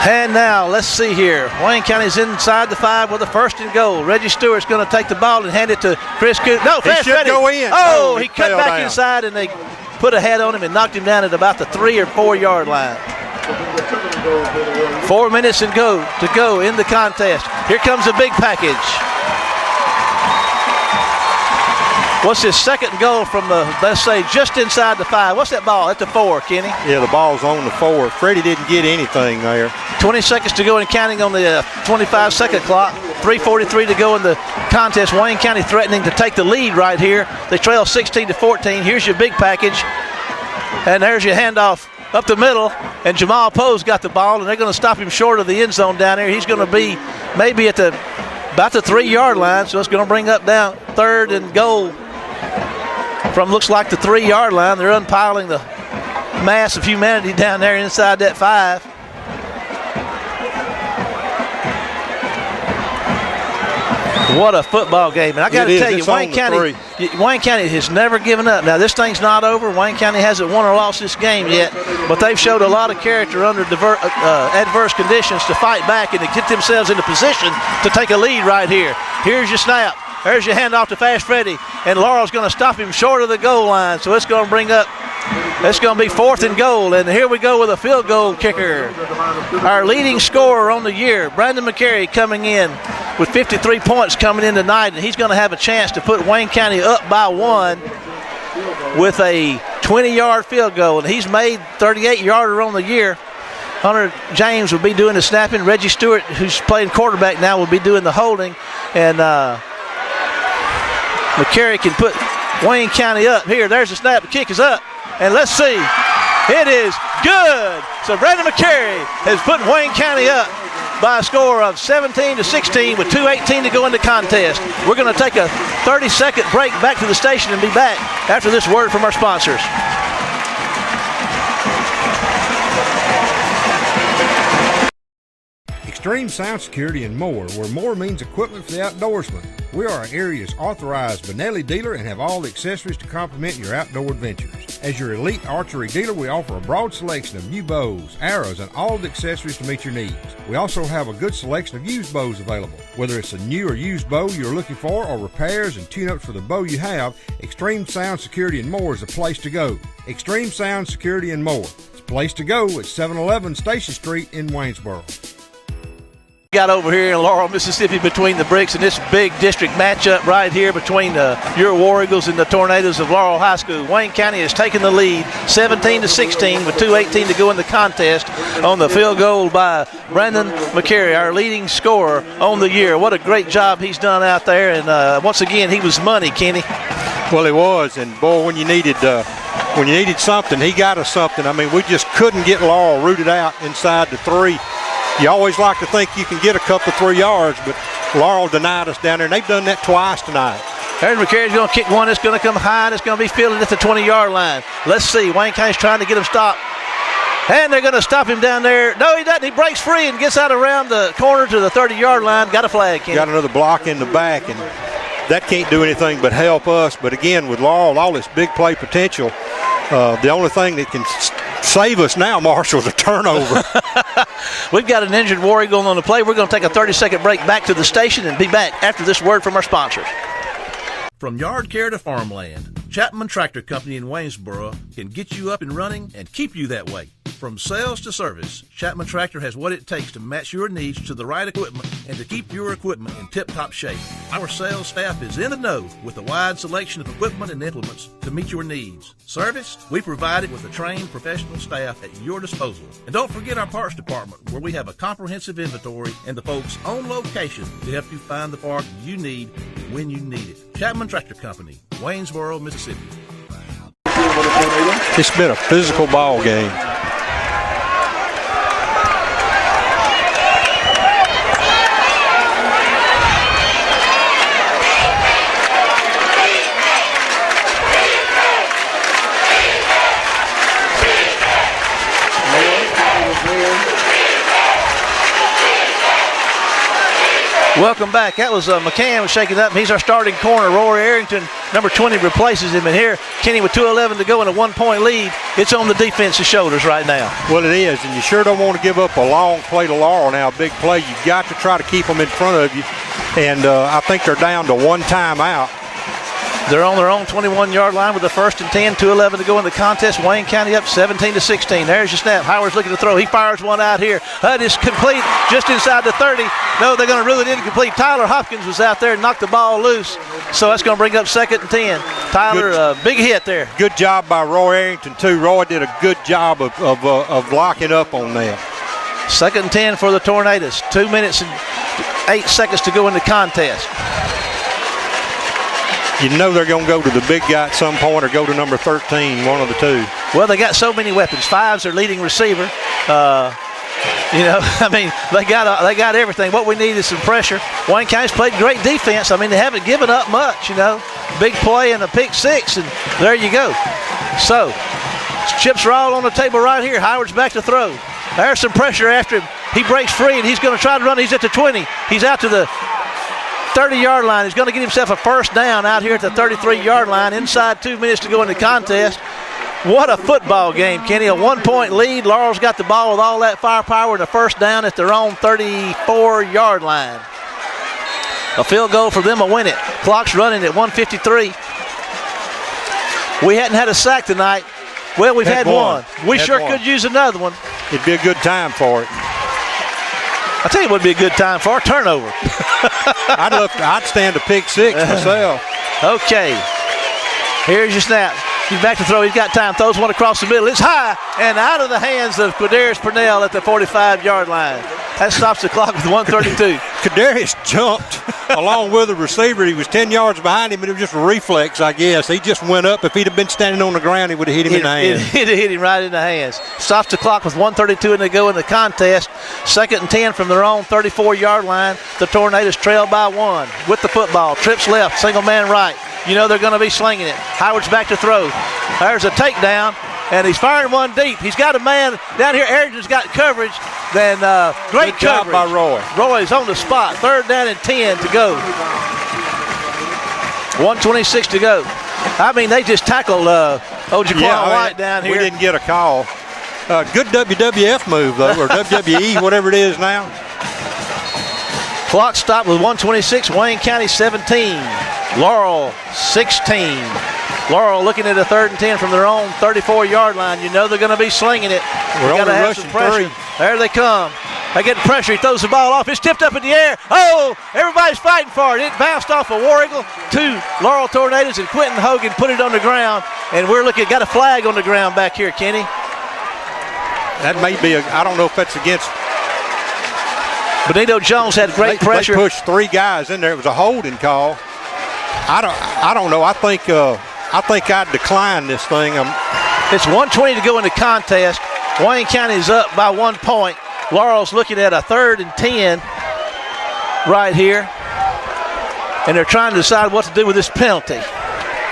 A: And now, let's see here. Wayne County's inside the 5 with a first and goal. Reggie Stewart's going to take the ball and hand it to Chris Cooley. No, Fast Freddie.
C: Go in.
A: Oh, he cut back inside, and they put a head on him and knocked him down at about the 3 or 4 yard line. 4 minutes to go in the contest. Here comes a big package. What's his second goal from the, let's say, just inside the 5? What's that ball? At the 4, Kenny?
C: Yeah, the ball's on the 4. Freddie didn't get anything there.
A: 20 seconds to go and counting on the 25-second clock. 3:43 to go in the contest. Wayne County threatening to take the lead right here. They trail 16-14. Here's your big package. And there's your handoff up the middle. And Jamal Poe's got the ball, and they're going to stop him short of the end zone down there. He's going to be maybe at about the 3-yard line, so it's going to bring up down 3rd and goal. From looks like the 3-yard line. They're unpiling the mass of humanity down there inside that 5. What a football game. And I got to tell you, Wayne County has never given up. Now, this thing's not over. Wayne County hasn't won or lost this game yet, but they've showed a lot of character under adverse conditions to fight back and to get themselves in a position to take a lead right here. Here's your snap. There's your handoff to Fast Freddie, and Laurel's going to stop him short of the goal line, so it's going to bring up, it's going to be 4th and goal, and here we go with a field goal kicker. Our leading scorer on the year, Brandon McCary, coming in with 53 points coming in tonight, and he's going to have a chance to put Wayne County up by 1 with a 20-yard field goal, and he's made 38-yarder on the year. Hunter James will be doing the snapping. Reggie Stewart, who's playing quarterback now, will be doing the holding, and McCary can put Wayne County up. Here, there's the snap. The kick is up. And let's see. It is good. So Brandon McCary has put Wayne County up by a score of 17-16 with 2:18 to go in the contest. We're going to take a 30-second break back to the station and be back after this word from our sponsors.
J: Extreme Sound Security and more, where more means equipment for the outdoorsman. We are our area's authorized Benelli dealer and have all the accessories to complement your outdoor adventures. As your elite archery dealer, we offer a broad selection of new bows, arrows, and all the accessories to meet your needs. We also have a good selection of used bows available. Whether it's a new or used bow you're looking for or repairs and tune-ups for the bow you have, Extreme Sound Security and more is the place to go. Extreme Sound Security and more. It's a place to go at 711 Station Street in Waynesboro.
A: Got over here in Laurel, Mississippi, between the bricks in this big district matchup right here between your War Eagles and the Tornadoes of Laurel High School. Wayne County has taken the lead 17-16 with 2:18 to go in the contest on the field goal by Brandon McCary, our leading scorer on the year. What a great job he's done out there, and once again he was money, Kenny.
C: Well, he was, and boy, when you needed something, he got us something. I mean, we just couldn't get Laurel rooted out inside the 3. You always like to think you can get a couple of 3 yards, but Laurel denied us down there, and they've done that twice tonight.
A: There's McCary's going to kick one. It's going to come high, and it's going to be fielded at the 20-yard line. Let's see. Wayne County's trying to get him stopped. And they're going to stop him down there. No, he doesn't. He breaks free and gets out around the corner to the 30-yard line. Got a flag, Kenny.
C: Got another block in the back, and that can't do anything but help us. But, again, with Laurel, all this big play potential, the only thing that can save us now, Marshall, is a turnover.
A: We've got an injured War Eagle on the play. We're going to take a 30-second break back to the station and be back after this word from our sponsors.
D: From yard care to farmland, Chapman Tractor Company in Waynesboro can get you up and running and keep you that way. From sales to service, Chapman Tractor has what it takes to match your needs to the right equipment and to keep your equipment in tip-top shape. Our sales staff is in the know with a wide selection of equipment and implements to meet your needs. Service, we provide it with a trained professional staff at your disposal. And don't forget our parts department, where we have a comprehensive inventory and the folks on location to help you find the part you need when you need it. Chapman Tractor Company, Waynesboro, Mississippi.
C: It's been a physical ball game.
A: Welcome back. That was McCann shaking up. He's our starting corner. Rory Arrington, number 20, replaces him. And here, Kenny with 2:11 to go in a 1-point lead. It's on the defense's shoulders right now.
C: Well, it is, and you sure don't want to give up a long play to Laurel now, a big play. You've got to try to keep them in front of you. And I think they're down to one timeout.
A: They're on their own 21-yard line with the 1st and 10, 2:11 to go in the contest. Wayne County up 17-16. There's your snap. Howard's looking to throw. He fires one out here. Hud is complete just inside the 30. No, they're going to rule it incomplete. Tyler Hopkins was out there and knocked the ball loose. So that's going to bring up 2nd and 10. Tyler, big hit there.
C: Good job by Roy Arrington, too. Roy did a good job of locking up on that.
A: 2nd and 10 for the Tornadoes. 2 minutes and 8 seconds to go in the contest.
C: You know they're going to go to the big guy at some point or go to number 13, one of the two.
A: Well, they got so many weapons. Five's their leading receiver. I mean, they got everything. What we need is some pressure. Wayne County's played great defense. I mean, they haven't given up much, Big play and a pick six, and there you go. So, chips are all on the table right here. Howard's back to throw. There's some pressure after him. He breaks free, and he's going to try to run. He's at the 20. He's out to the 30-yard line. He's going to get himself a first down out here at the 33-yard line. Inside 2 minutes to go in the contest. What a football game, Kenny. A 1-point lead. Laurel's got the ball with all that firepower and a first down at their own 34-yard line. A field goal for them will win it. Clock's running at 1:53. We hadn't had a sack tonight. Well, we've had one. We sure could use another one.
C: It'd be a good time for it.
A: I'll tell you what would be a good time for a turnover.
C: I'd stand a pick six myself.
A: Okay. Here's your snap. He's back to throw. He's got time. Throws one across the middle. It's high and out of the hands of Quadarius Purnell at the 45-yard line. That stops the clock with 1:32.
C: Quadarius jumped along with the receiver. He was 10 yards behind him, but it was just a reflex, I guess. He just went up. If he'd have been standing on the ground, he would have hit him in the hands.
A: He'd have hit him right in the hands. Stops the clock with 1:32 to go in the contest. 2nd and 10 from their own 34-yard line. The Tornadoes trail by 1 with the football. Trips left, single man right. They're going to be slinging it. Howard's back to throw. There's a takedown, and he's firing one deep. He's got a man down here. Arrington's got coverage. Then great
C: good job
A: coverage
C: by Roy.
A: Roy's on the spot. 3rd down and 10 to go. 1:26 to go. I mean, they just tackled Jaquan White down here.
C: We didn't get a call. Good WWF move, though, or WWE, whatever it is now.
A: Clock stopped with 1:26. Wayne County 17. Laurel 16. Laurel looking at a 3rd and 10 from their own 34-yard line. They're going to be slinging it.
C: We're
A: got to have some pressure. There they come. They get pressure. He throws the ball off. It's tipped up in the air. Oh, everybody's fighting for it. It bounced off a War Eagle. 2 Laurel Tornadoes and Quentin Hogan put it on the ground. And we're looking, got a flag on the ground back here, Kenny.
C: That may be I don't know if that's against.
A: Benito Jones had great pressure.
C: They pushed 3 guys in there. It was a holding call. I don't know. I think I'd decline this thing.
A: It's 1:20 to go in the contest. Wayne County's up by 1 point. Laurel's looking at a 3rd and 10 right here. And they're trying to decide what to do with this penalty.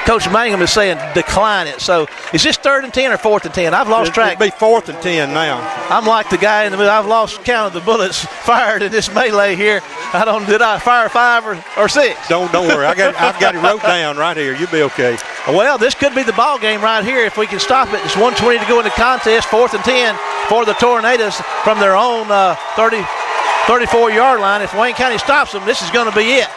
A: Coach Mangum is saying decline it. So is this 3rd and 10 or 4th and 10? I've lost track.
C: It'd be 4th and 10 now.
A: I'm like the guy in the middle. I've lost count of the bullets fired in this melee here. Did I fire 5 or 6?
C: Don't worry. I've got it wrote down right here. You'll be okay.
A: Well, this could be the ball game right here if we can stop it. It's 1:20 to go in the contest. 4th and 10 for the Tornadoes from their own 34-yard line. If Wayne County stops them, this is going to be it.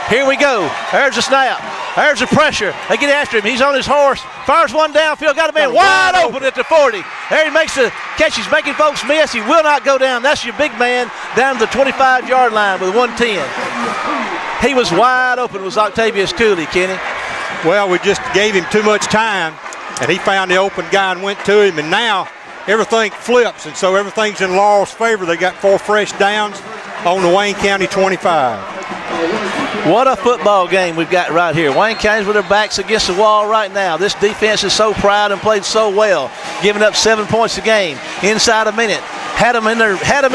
A: Here we go. There's the snap. There's the pressure. They get after him. He's on his horse. Fires one downfield. Got a man wide open at the 40. There he makes the catch. He's making folks miss. He will not go down. That's your big man down to the 25-yard line with 1:10. He was wide open. Was Octavius Cooley, Kenny.
C: Well, we just gave him too much time, and he found the open guy and went to him. And now everything flips, and so everything's in Laurel's favor. They got 4 fresh downs on the Wayne County 25.
A: What a football game we've got right here. Wayne County's with their backs against the wall right now. This defense is so proud and played so well, giving up 7 points a game inside a minute. Had them in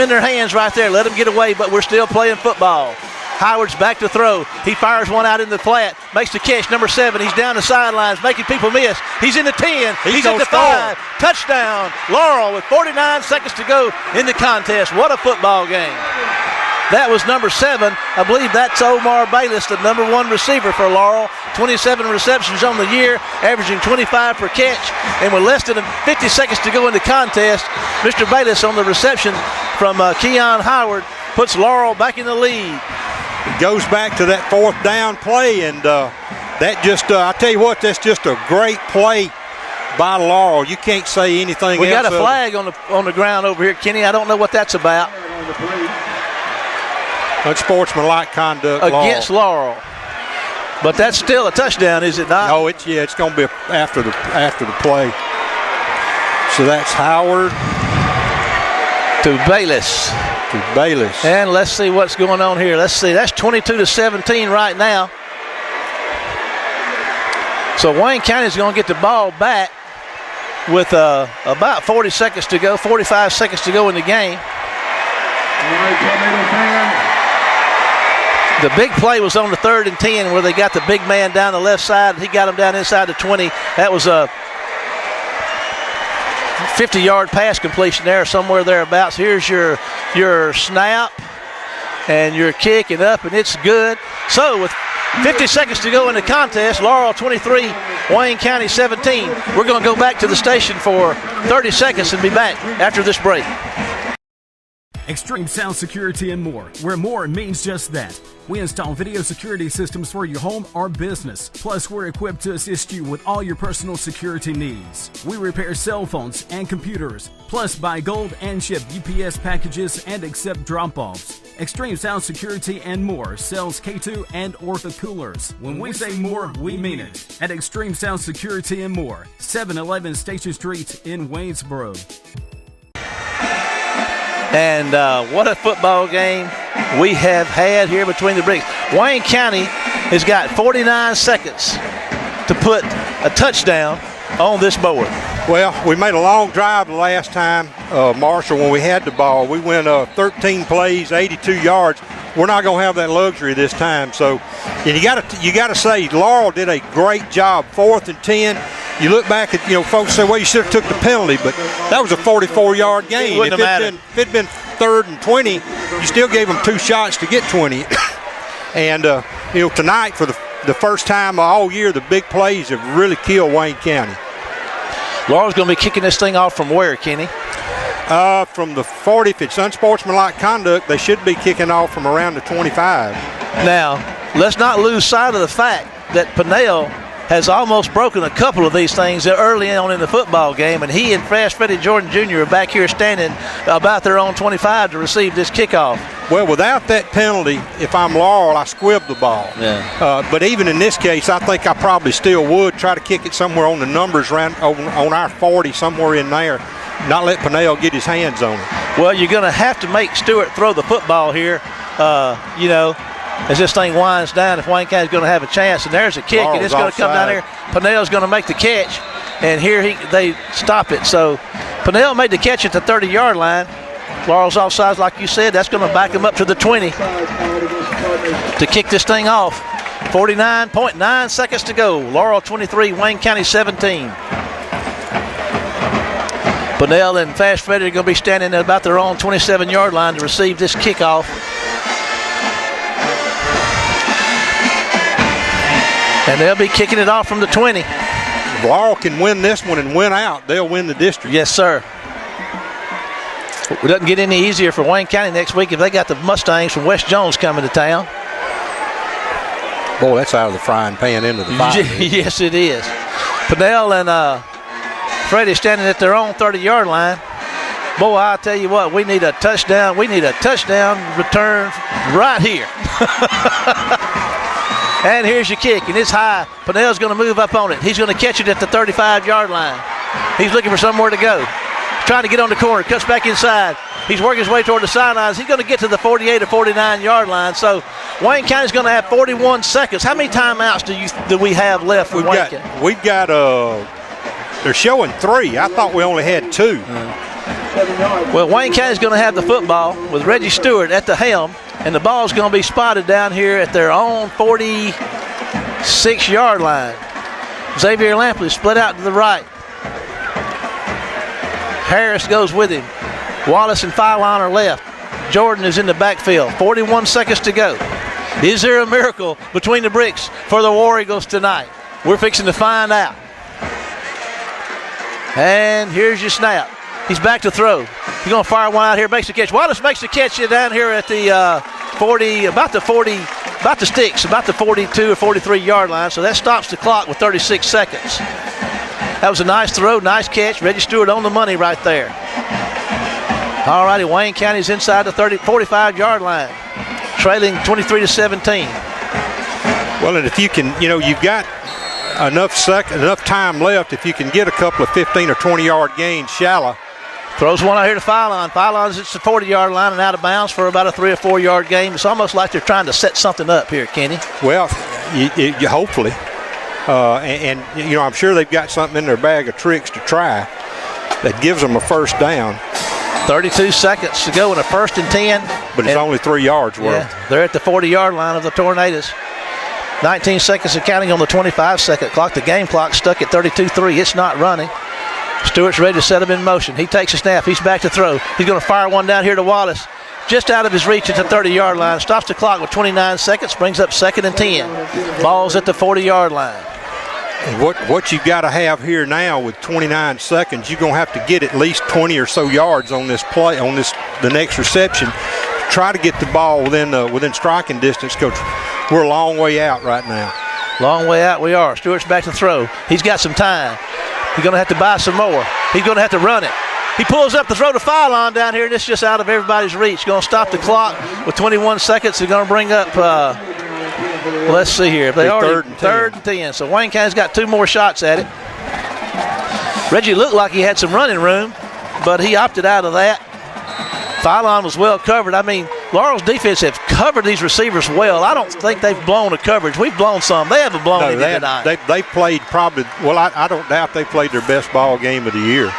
A: their hands right there. Let them get away, but we're still playing football. Howard's back to throw. He fires one out in the flat. Makes the catch. Number 7. He's down the sidelines, making people miss. He's in the 10. He's at the 5. Touchdown. Laurel with 49 seconds to go in the contest. What a football game. That was number 7. I believe that's Omar Bayless, the number 1 receiver for Laurel. 27 receptions on the year, averaging 25 per catch. And with less than 50 seconds to go in the contest, Mr. Bayless on the reception from Keon Howard puts Laurel back in the lead.
C: It goes back to that 4th down play, and that just, I tell you what, that's just a great play by Laurel. You can't say anything else.
A: We got a flag on the ground over here, Kenny. I don't know what that's about.
C: Unsportsmanlike conduct
A: against Laurel. But that's still a touchdown, is it not?
C: No, it's going to be after the play. So that's Howard
A: to Bayless. And let's see what's going on here. Let's see. That's 22-17 right now. So Wayne County's going to get the ball back with about 40 seconds to go, 45 seconds to go in the game. The big play was on the 3rd and 10 where they got the big man down the left side. He got him down inside the 20. That was a 50-yard pass completion there, somewhere thereabouts. Here's your snap and your kick and up, and it's good. So with 50 seconds to go in the contest, Laurel 23, Wayne County 17. We're going to go back to the station for 30 seconds and be back after this break.
F: Extreme Sound Security and more, where more means just that. We install video security systems for your home or business. Plus, we're equipped to assist you with all your personal security needs. We repair cell phones and computers. Plus, buy gold and ship UPS packages and accept drop-offs. Extreme Sound Security and more sells K2 and Ortho coolers. When we say more, we mean it. At Extreme Sound Security and more, 711 Station Street in Waynesboro.
A: And what a football game we have had here between the bricks. Wayne County has got 49 seconds to put a touchdown on this board.
C: Well, we made a long drive the last time, Marshall, when we had the ball. We went 13 plays, 82 yards. We're not going to have that luxury this time. So, and you got to say Laurel did a great job. 4th and 10. You look back at, folks say, well, you should have took the penalty, but that was a 44-yard game.
A: If it
C: had been 3rd and 20, you still gave them 2 shots to get 20. And, tonight, for the first time all year, the big plays have really killed Wayne County.
A: Laurel's going to be kicking this thing off from where, Kenny?
C: From the 40. If it's unsportsmanlike conduct, they should be kicking off from around the 25.
A: Now, let's not lose sight of the fact that Pinnell has almost broken a couple of these things early on in the football game, and he and Fast Freddie Jordan Jr. are back here standing about their own 25 to receive this kickoff.
C: Well, without that penalty, if I'm Laurel, I squibbed the ball.
A: Yeah.
C: But even in this case, I think I probably still would try to kick it somewhere on the numbers around on our 40, somewhere in there, not let Pinnell get his hands on it.
A: Well, you're going to have to make Stewart throw the football here, as this thing winds down, if Wayne County's going to have a chance. And there's a kick,
C: Laurel's
A: and it's going to come down here. Pinnell's going to make the catch, and here they stop it. So Pinnell made the catch at the 30-yard line. Laurel's offsides, like you said. That's going to back him up to the 20 to kick this thing off. 49.9 seconds to go. Laurel 23, Wayne County 17. Pinnell and Fast Freddie are going to be standing at about their own 27-yard line to receive this kickoff. And they'll be kicking it off from the 20.
C: If Laurel can win this one and win out, they'll win the district.
A: Yes, sir. It doesn't get any easier for Wayne County next week if they got the Mustangs from West Jones coming to town.
C: Boy, that's out of the frying pan into the fire.
A: Yes, it is. Pinnell and Freddie standing at their own 30-yard line. Boy, I'll tell you what, we need a touchdown. We need a touchdown return right here. And here's your kick, and it's high. Pinnell's going to move up on it. He's going to catch it at the 35-yard line. He's looking for somewhere to go. He's trying to get on the corner, cuts back inside. He's working his way toward the sidelines. He's going to get to the 48 or 49-yard line. So Wayne County's going to have 41 seconds. How many timeouts do we have left for Wayne County?
C: We've got they're showing 3. I thought we only had 2.
A: Well, Wayne County's going to have the football with Reggie Stewart at the helm, and the ball's going to be spotted down here at their own 46-yard line. Xavier Lampley split out to the right. Harris goes with him. Wallace and Filon are left. Jordan is in the backfield. 41 seconds to go. Is there a miracle between the bricks for the War Eagles tonight? We're fixing to find out. And here's your snap. He's back to throw. He's going to fire one out here, makes the catch. Wallace makes the catch down here at the 42 or 43 yard line, so that stops the clock with 36 seconds. That was a nice throw, nice catch. Reggie Stewart on the money right there. All righty, Wayne County's inside the 45 yard line, trailing 23-17.
C: Well, and if you can, you've got enough time left. If you can get a couple of 15 or 20 yard gains, shallow.
A: Throws one out here to Phylon. Phylon's at the 40 yard line and out of bounds for about a 3 or 4 yard gain. It's almost like they're trying to set something up here, Kenny.
C: Well, you hopefully. I'm sure they've got something in their bag of tricks to try that gives them a first down.
A: 32 seconds to go in a 1st and 10.
C: But it's only 3 yards worth.
A: Yeah, they're at the 40 yard line of the Tornadoes. 19 seconds of counting on the 25-second clock. The game clock stuck at 32-3. It's not running. Stewart's ready to set him in motion. He takes a snap. He's back to throw. He's going to fire one down here to Wallace. Just out of his reach at the 30-yard line. Stops the clock with 29 seconds. Brings up 2nd and 10. Ball's at the 40-yard line.
C: And what you got to have here now with 29 seconds, you're going to have to get at least 20 or so yards on this play, the next reception. Try to get the ball within striking distance, Coach. We're a long way out right now.
A: Long way out we are. Stewart's back to throw. He's got some time. He's going to have to buy some more. He's going to have to run it. He pulls up the throw to Phylon down here, and it's just out of everybody's reach. Going to stop the clock with 21 seconds. They're going to bring up, let's see here. They are third and 10. So Wayne County's got 2 more shots at it. Reggie looked like he had some running room, but he opted out of that. Phylon was well covered. I mean, Laurel's defense have covered these receivers well. I don't think they've blown a coverage. We've blown some. They haven't blown any tonight.
C: They played probably, I don't doubt they played their best ball game of the year.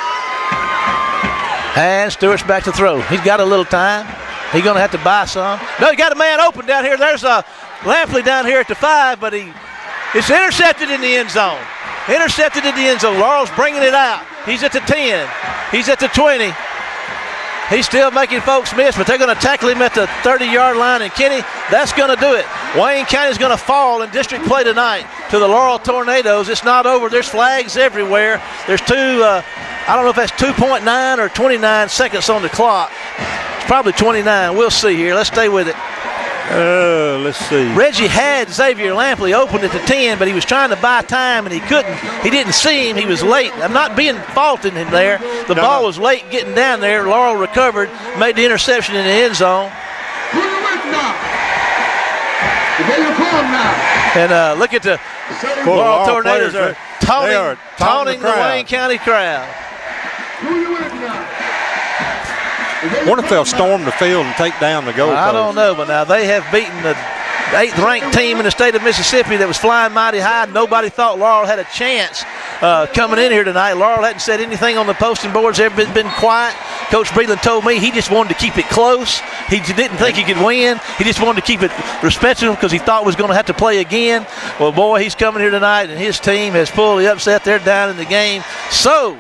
A: And Stewart's back to throw. He's got a little time. He's going to have to buy some. No, he got a man open down here. There's a Lampley down here at the 5, but it's intercepted in the end zone. Intercepted in the end zone. Laurel's bringing it out. He's at the 10. He's at the 20. He's still making folks miss, but they're going to tackle him at the 30-yard line. And, Kenny, that's going to do it. Wayne County's going to fall in district play tonight to the Laurel Tornadoes. It's not over. There's flags everywhere. There's I don't know if that's 2.9 or 29 seconds on the clock. It's probably 29. We'll see here. Let's stay with it.
C: Let's see.
A: Reggie had Xavier Lampley open at the 10, but he was trying to buy time, and he couldn't. He didn't see him. He was late. I'm not being faulting him there. The ball was late getting down there. Laurel recovered, made the interception in the end zone. And look at the Laurel Tornadoes are taunting the Wayne County crowd.
C: Wonder if they'll storm the field and take down the goalpost.
A: I don't know, but now they have beaten the 8th-ranked team in the state of Mississippi that was flying mighty high. Nobody thought Laurel had a chance coming in here tonight. Laurel hadn't said anything on the posting boards. They've been quiet. Coach Breland told me he just wanted to keep it close. He didn't think he could win. He just wanted to keep it respectful because he thought was going to have to play again. Well, boy, he's coming here tonight, and his team has pulled the upset. They're down in the game. So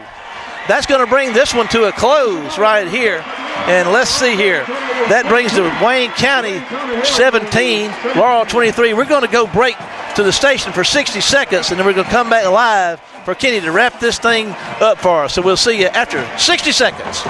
A: that's going to bring this one to a close right here. And let's see here. That brings the Wayne County 17, Laurel 23. We're going to go break to the station for 60 seconds, and then we're going to come back live for Kenny to wrap this thing up for us. So we'll see you after 60 seconds.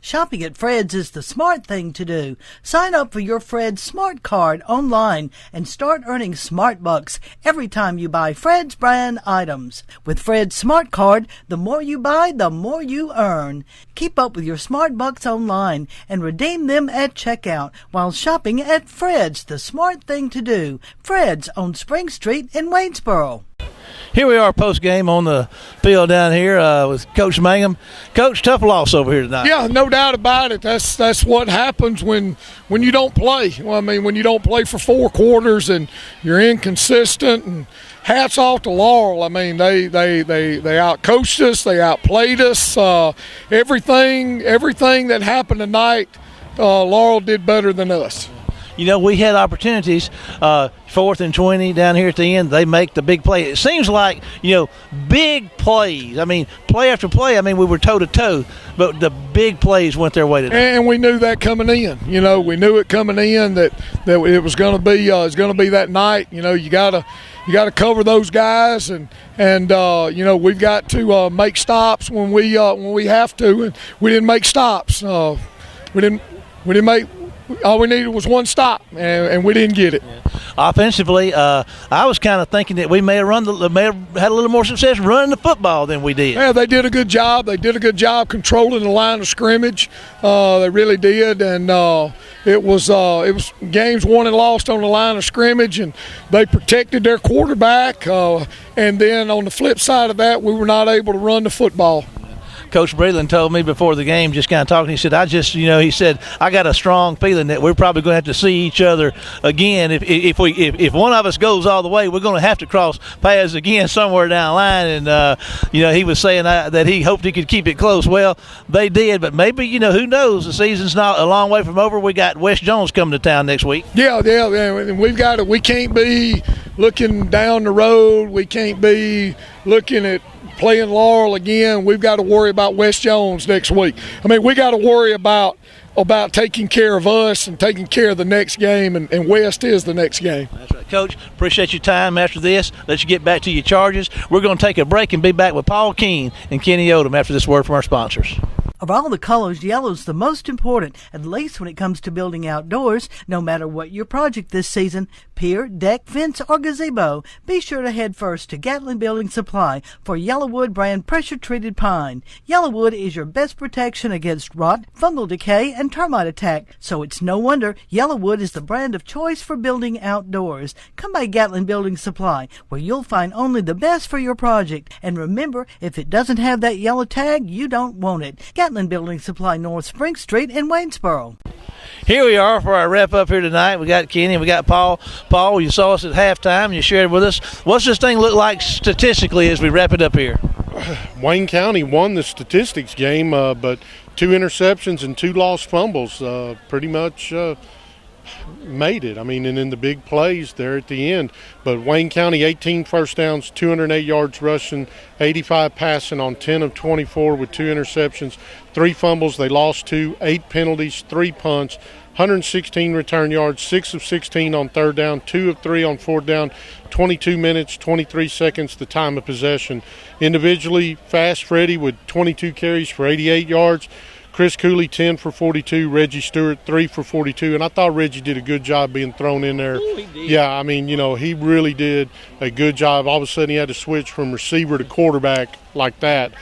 G: Shopping at Fred's is the smart thing to do. Sign up for your Fred's Smart Card online and start earning Smart Bucks every time you buy Fred's brand items. With Fred's Smart Card, the more you buy, the more you earn. Keep up with your Smart Bucks online and redeem them at checkout while shopping at Fred's, the smart thing to do. Fred's on Spring Street in Waynesboro.
A: Here we are post-game on the field down here with Coach Mangum. Coach, tough loss over here tonight.
E: Yeah, no doubt about it. That's what happens when you don't play. Well, I mean, when you don't play for 4 quarters and you're inconsistent. And hats off to Laurel. I mean, they outcoached us. They outplayed us. Everything that happened tonight, Laurel did better than us.
A: we had opportunities, 4th and 20 down here at the end. They make the big play. It seems like, big plays. I mean, play after play. I mean, we were toe-to-toe, but the big plays went their way today.
E: And we knew that coming in. We knew it coming in that it was going to be that night. You got to cover those guys, and we've got to make stops when we have to, and we didn't make stops. We didn't make. All we needed was one stop, and we didn't get it.
A: Yeah. Offensively, I was kind of thinking that we may have had a little more success running the football than we did.
E: Yeah, they did a good job. They did a good job controlling the line of scrimmage. They really did, and it was games won and lost on the line of scrimmage, and they protected their quarterback. And then on the flip side of that, we were not able to run the football.
A: Coach Breland told me before the game, just kind of talking, he said, he said, I got a strong feeling that we're probably going to have to see each other again. If one of us goes all the way, we're going to have to cross paths again somewhere down the line. And, he was saying that he hoped he could keep it close. Well, they did, but maybe, who knows? The season's not a long way from over. We got West Jones coming to town next week.
E: Yeah. We can't be looking down the road. We can't be looking at playing Laurel again. We've got to worry about West Jones next week. I mean, we got to worry about taking care of us and taking care of the next game, and West is the next game.
A: That's right. Coach, appreciate your time after this. Let you get back to your charges. We're going to take a break and be back with Paul Keene and Kenny Odom after this word from our sponsors.
G: Of all the colors, yellow's the most important, at least when it comes to building outdoors. No matter what your project this season, pier, deck, fence, or gazebo, be sure to head first to Gatlin Building Supply for Yellowwood brand pressure-treated pine. Yellowwood is your best protection against rot, fungal decay, and termite attack, so it's no wonder Yellowwood is the brand of choice for building outdoors. Come by Gatlin Building Supply, where you'll find only the best for your project. And remember, if it doesn't have that yellow tag, you don't want it. Gatlin Building Supply, North Spring Street in Waynesboro.
A: Here we are for our wrap-up here tonight. We got Kenny and we got Paul. Paul, you saw us at halftime. You shared with us. What's this thing look like statistically as we wrap it up here?
B: Wayne County won the statistics game, but 2 interceptions and 2 lost fumbles pretty much made it. I mean, and in the big plays there at the end. But Wayne County, 18 first downs, 208 yards rushing, 85 passing on 10 of 24 with 2 interceptions, 3 fumbles. They lost 2, 8 penalties, 3 punts, 116 return yards, 6 of 16 on 3rd down, 2 of 3 on 4th down, 22 minutes, 23 seconds the time of possession. Individually, Fast Freddie with 22 carries for 88 yards. Chris Cooley, 10 for 42. Reggie Stewart, 3 for 42. And I thought Reggie did a good job being thrown in there.
A: Ooh, he did.
B: Yeah, I mean, he really did a good job. All of a sudden he had to switch from receiver to quarterback like that.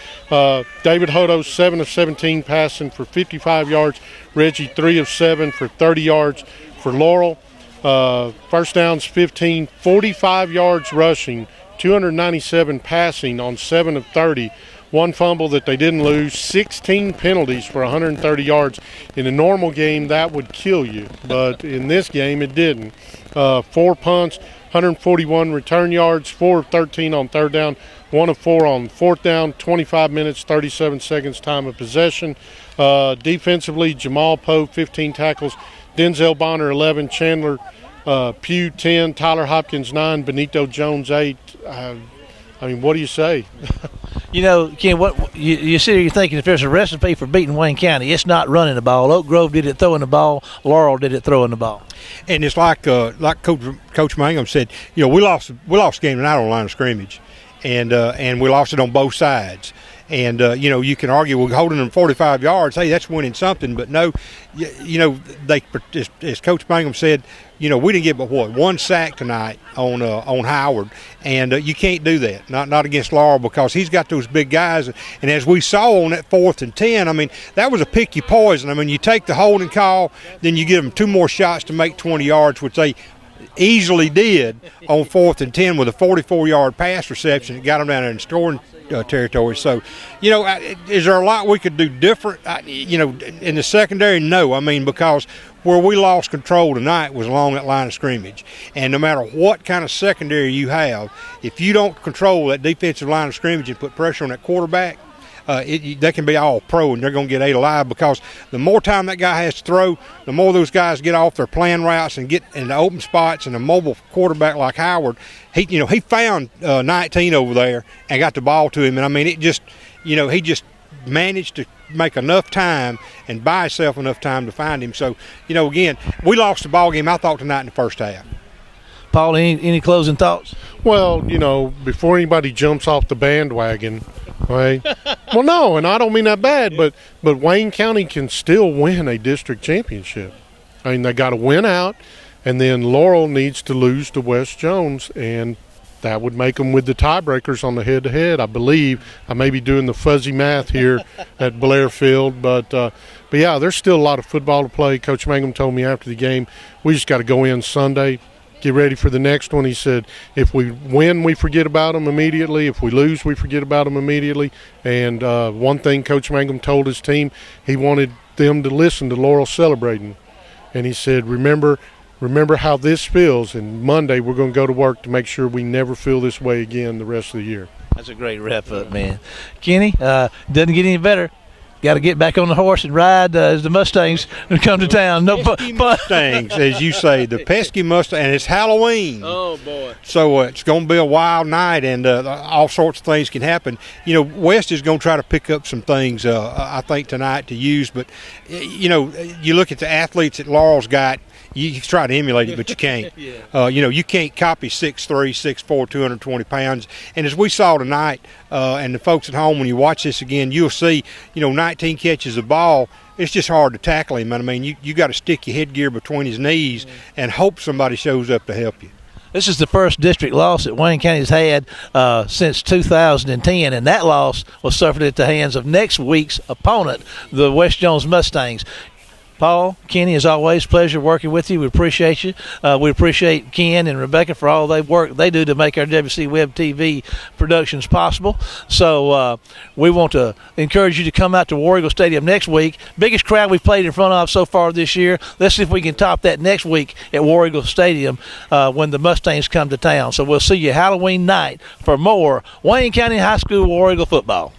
B: David Hodo, 7 of 17 passing for 55 yards. Reggie, 3 of 7 for 30 yards. For Laurel, first downs 15, 45 yards rushing, 297 passing on 7 of 30. 1 fumble that they didn't lose, 16 penalties for 130 yards. In a normal game, that would kill you, but in this game, it didn't. 4 punts, 141 return yards, 4 of 13 on 3rd down, 1 of 4 on 4th down, 25 minutes, 37 seconds time of possession. Defensively, Jamal Poe, 15 tackles, Denzel Bonner, 11, Chandler Pugh, 10, Tyler Hopkins, 9, Benito Jones, 8. I mean, what do you say?
A: Ken, what you sit here, you're thinking if there's a recipe for beating Wayne County, it's not running the ball. Oak Grove did it throwing the ball. Laurel did it throwing the ball.
C: And it's like Coach Mangum said, we lost the game tonight on the line of scrimmage, and we lost it on both sides. And, you can argue, well, holding them 45 yards, hey, that's winning something. But no, as Coach Mangum said, we didn't get but, 1 sack tonight on Howard. And you can't do that, not against Laurel, because he's got those big guys. And as we saw on that 4th and 10, I mean, that was a picky poison. I mean, you take the holding call, then you give them 2 more shots to make 20 yards, which they easily did on 4th and 10 with a 44-yard pass reception. It got them down there in scoring territory. So, is there a lot we could do different? In the secondary, no. I mean, because where we lost control tonight was along that line of scrimmage. And no matter what kind of secondary you have, if you don't control that defensive line of scrimmage and put pressure on that quarterback, they can be all pro and they're going to get 8 alive, because the more time that guy has to throw, the more those guys get off their plan routes and get in the open spots. And a mobile quarterback like Howard, he found 19 over there and got the ball to him. And I mean, it just, he just managed to make enough time and buy himself enough time to find him. So, again, we lost the ball game, I thought, tonight in the first half.
A: Paul, any closing thoughts?
B: Well, before anybody jumps off the bandwagon, right? Well, no, and I don't mean that bad, but Wayne County can still win a district championship. I mean, they got to win out, and then Laurel needs to lose to West Jones, and that would make them with the tiebreakers on the head-to-head, I believe. I may be doing the fuzzy math here at Blairfield, but yeah, there's still a lot of football to play. Coach Mangum told me after the game, we just got to go in Sunday, get ready for the next one. He said, if we win, we forget about them immediately. If we lose, we forget about them immediately. And one thing Coach Mangum told his team, he wanted them to listen to Laurel celebrating. And he said, remember how this feels, and Monday we're going to go to work to make sure we never feel this way again the rest of the year.
A: That's a great wrap-up, man. Kenny, doesn't get any better. Got to get back on the horse and ride as the Mustangs come to town. No
C: Mustangs, as you say, the pesky Mustang, and it's Halloween.
A: Oh, boy.
C: So it's going to be a wild night, and all sorts of things can happen. West is going to try to pick up some things, I think, tonight to use. But, you look at the athletes that Laurel's got, you can try to emulate it, but you can't.
A: Yeah.
C: You can't copy 6'3", 6'4", 220 pounds. And as we saw tonight, and the folks at home, when you watch this again, you'll see, 19 catches the ball. It's just hard to tackle him. I mean, you got to stick your headgear between his knees and hope somebody shows up to help you.
A: This is the first district loss that Wayne County's had since 2010, and that loss was suffered at the hands of next week's opponent, the West Jones Mustangs. Paul, Kenny, as always, pleasure working with you. We appreciate you. We appreciate Ken and Rebecca for all the work they do to make our WC Web TV productions possible. So we want to encourage you to come out to War Eagle Stadium next week. Biggest crowd we've played in front of so far this year. Let's see if we can top that next week at War Eagle Stadium when the Mustangs come to town. So we'll see you Halloween night for more Wayne County High School War Eagle football.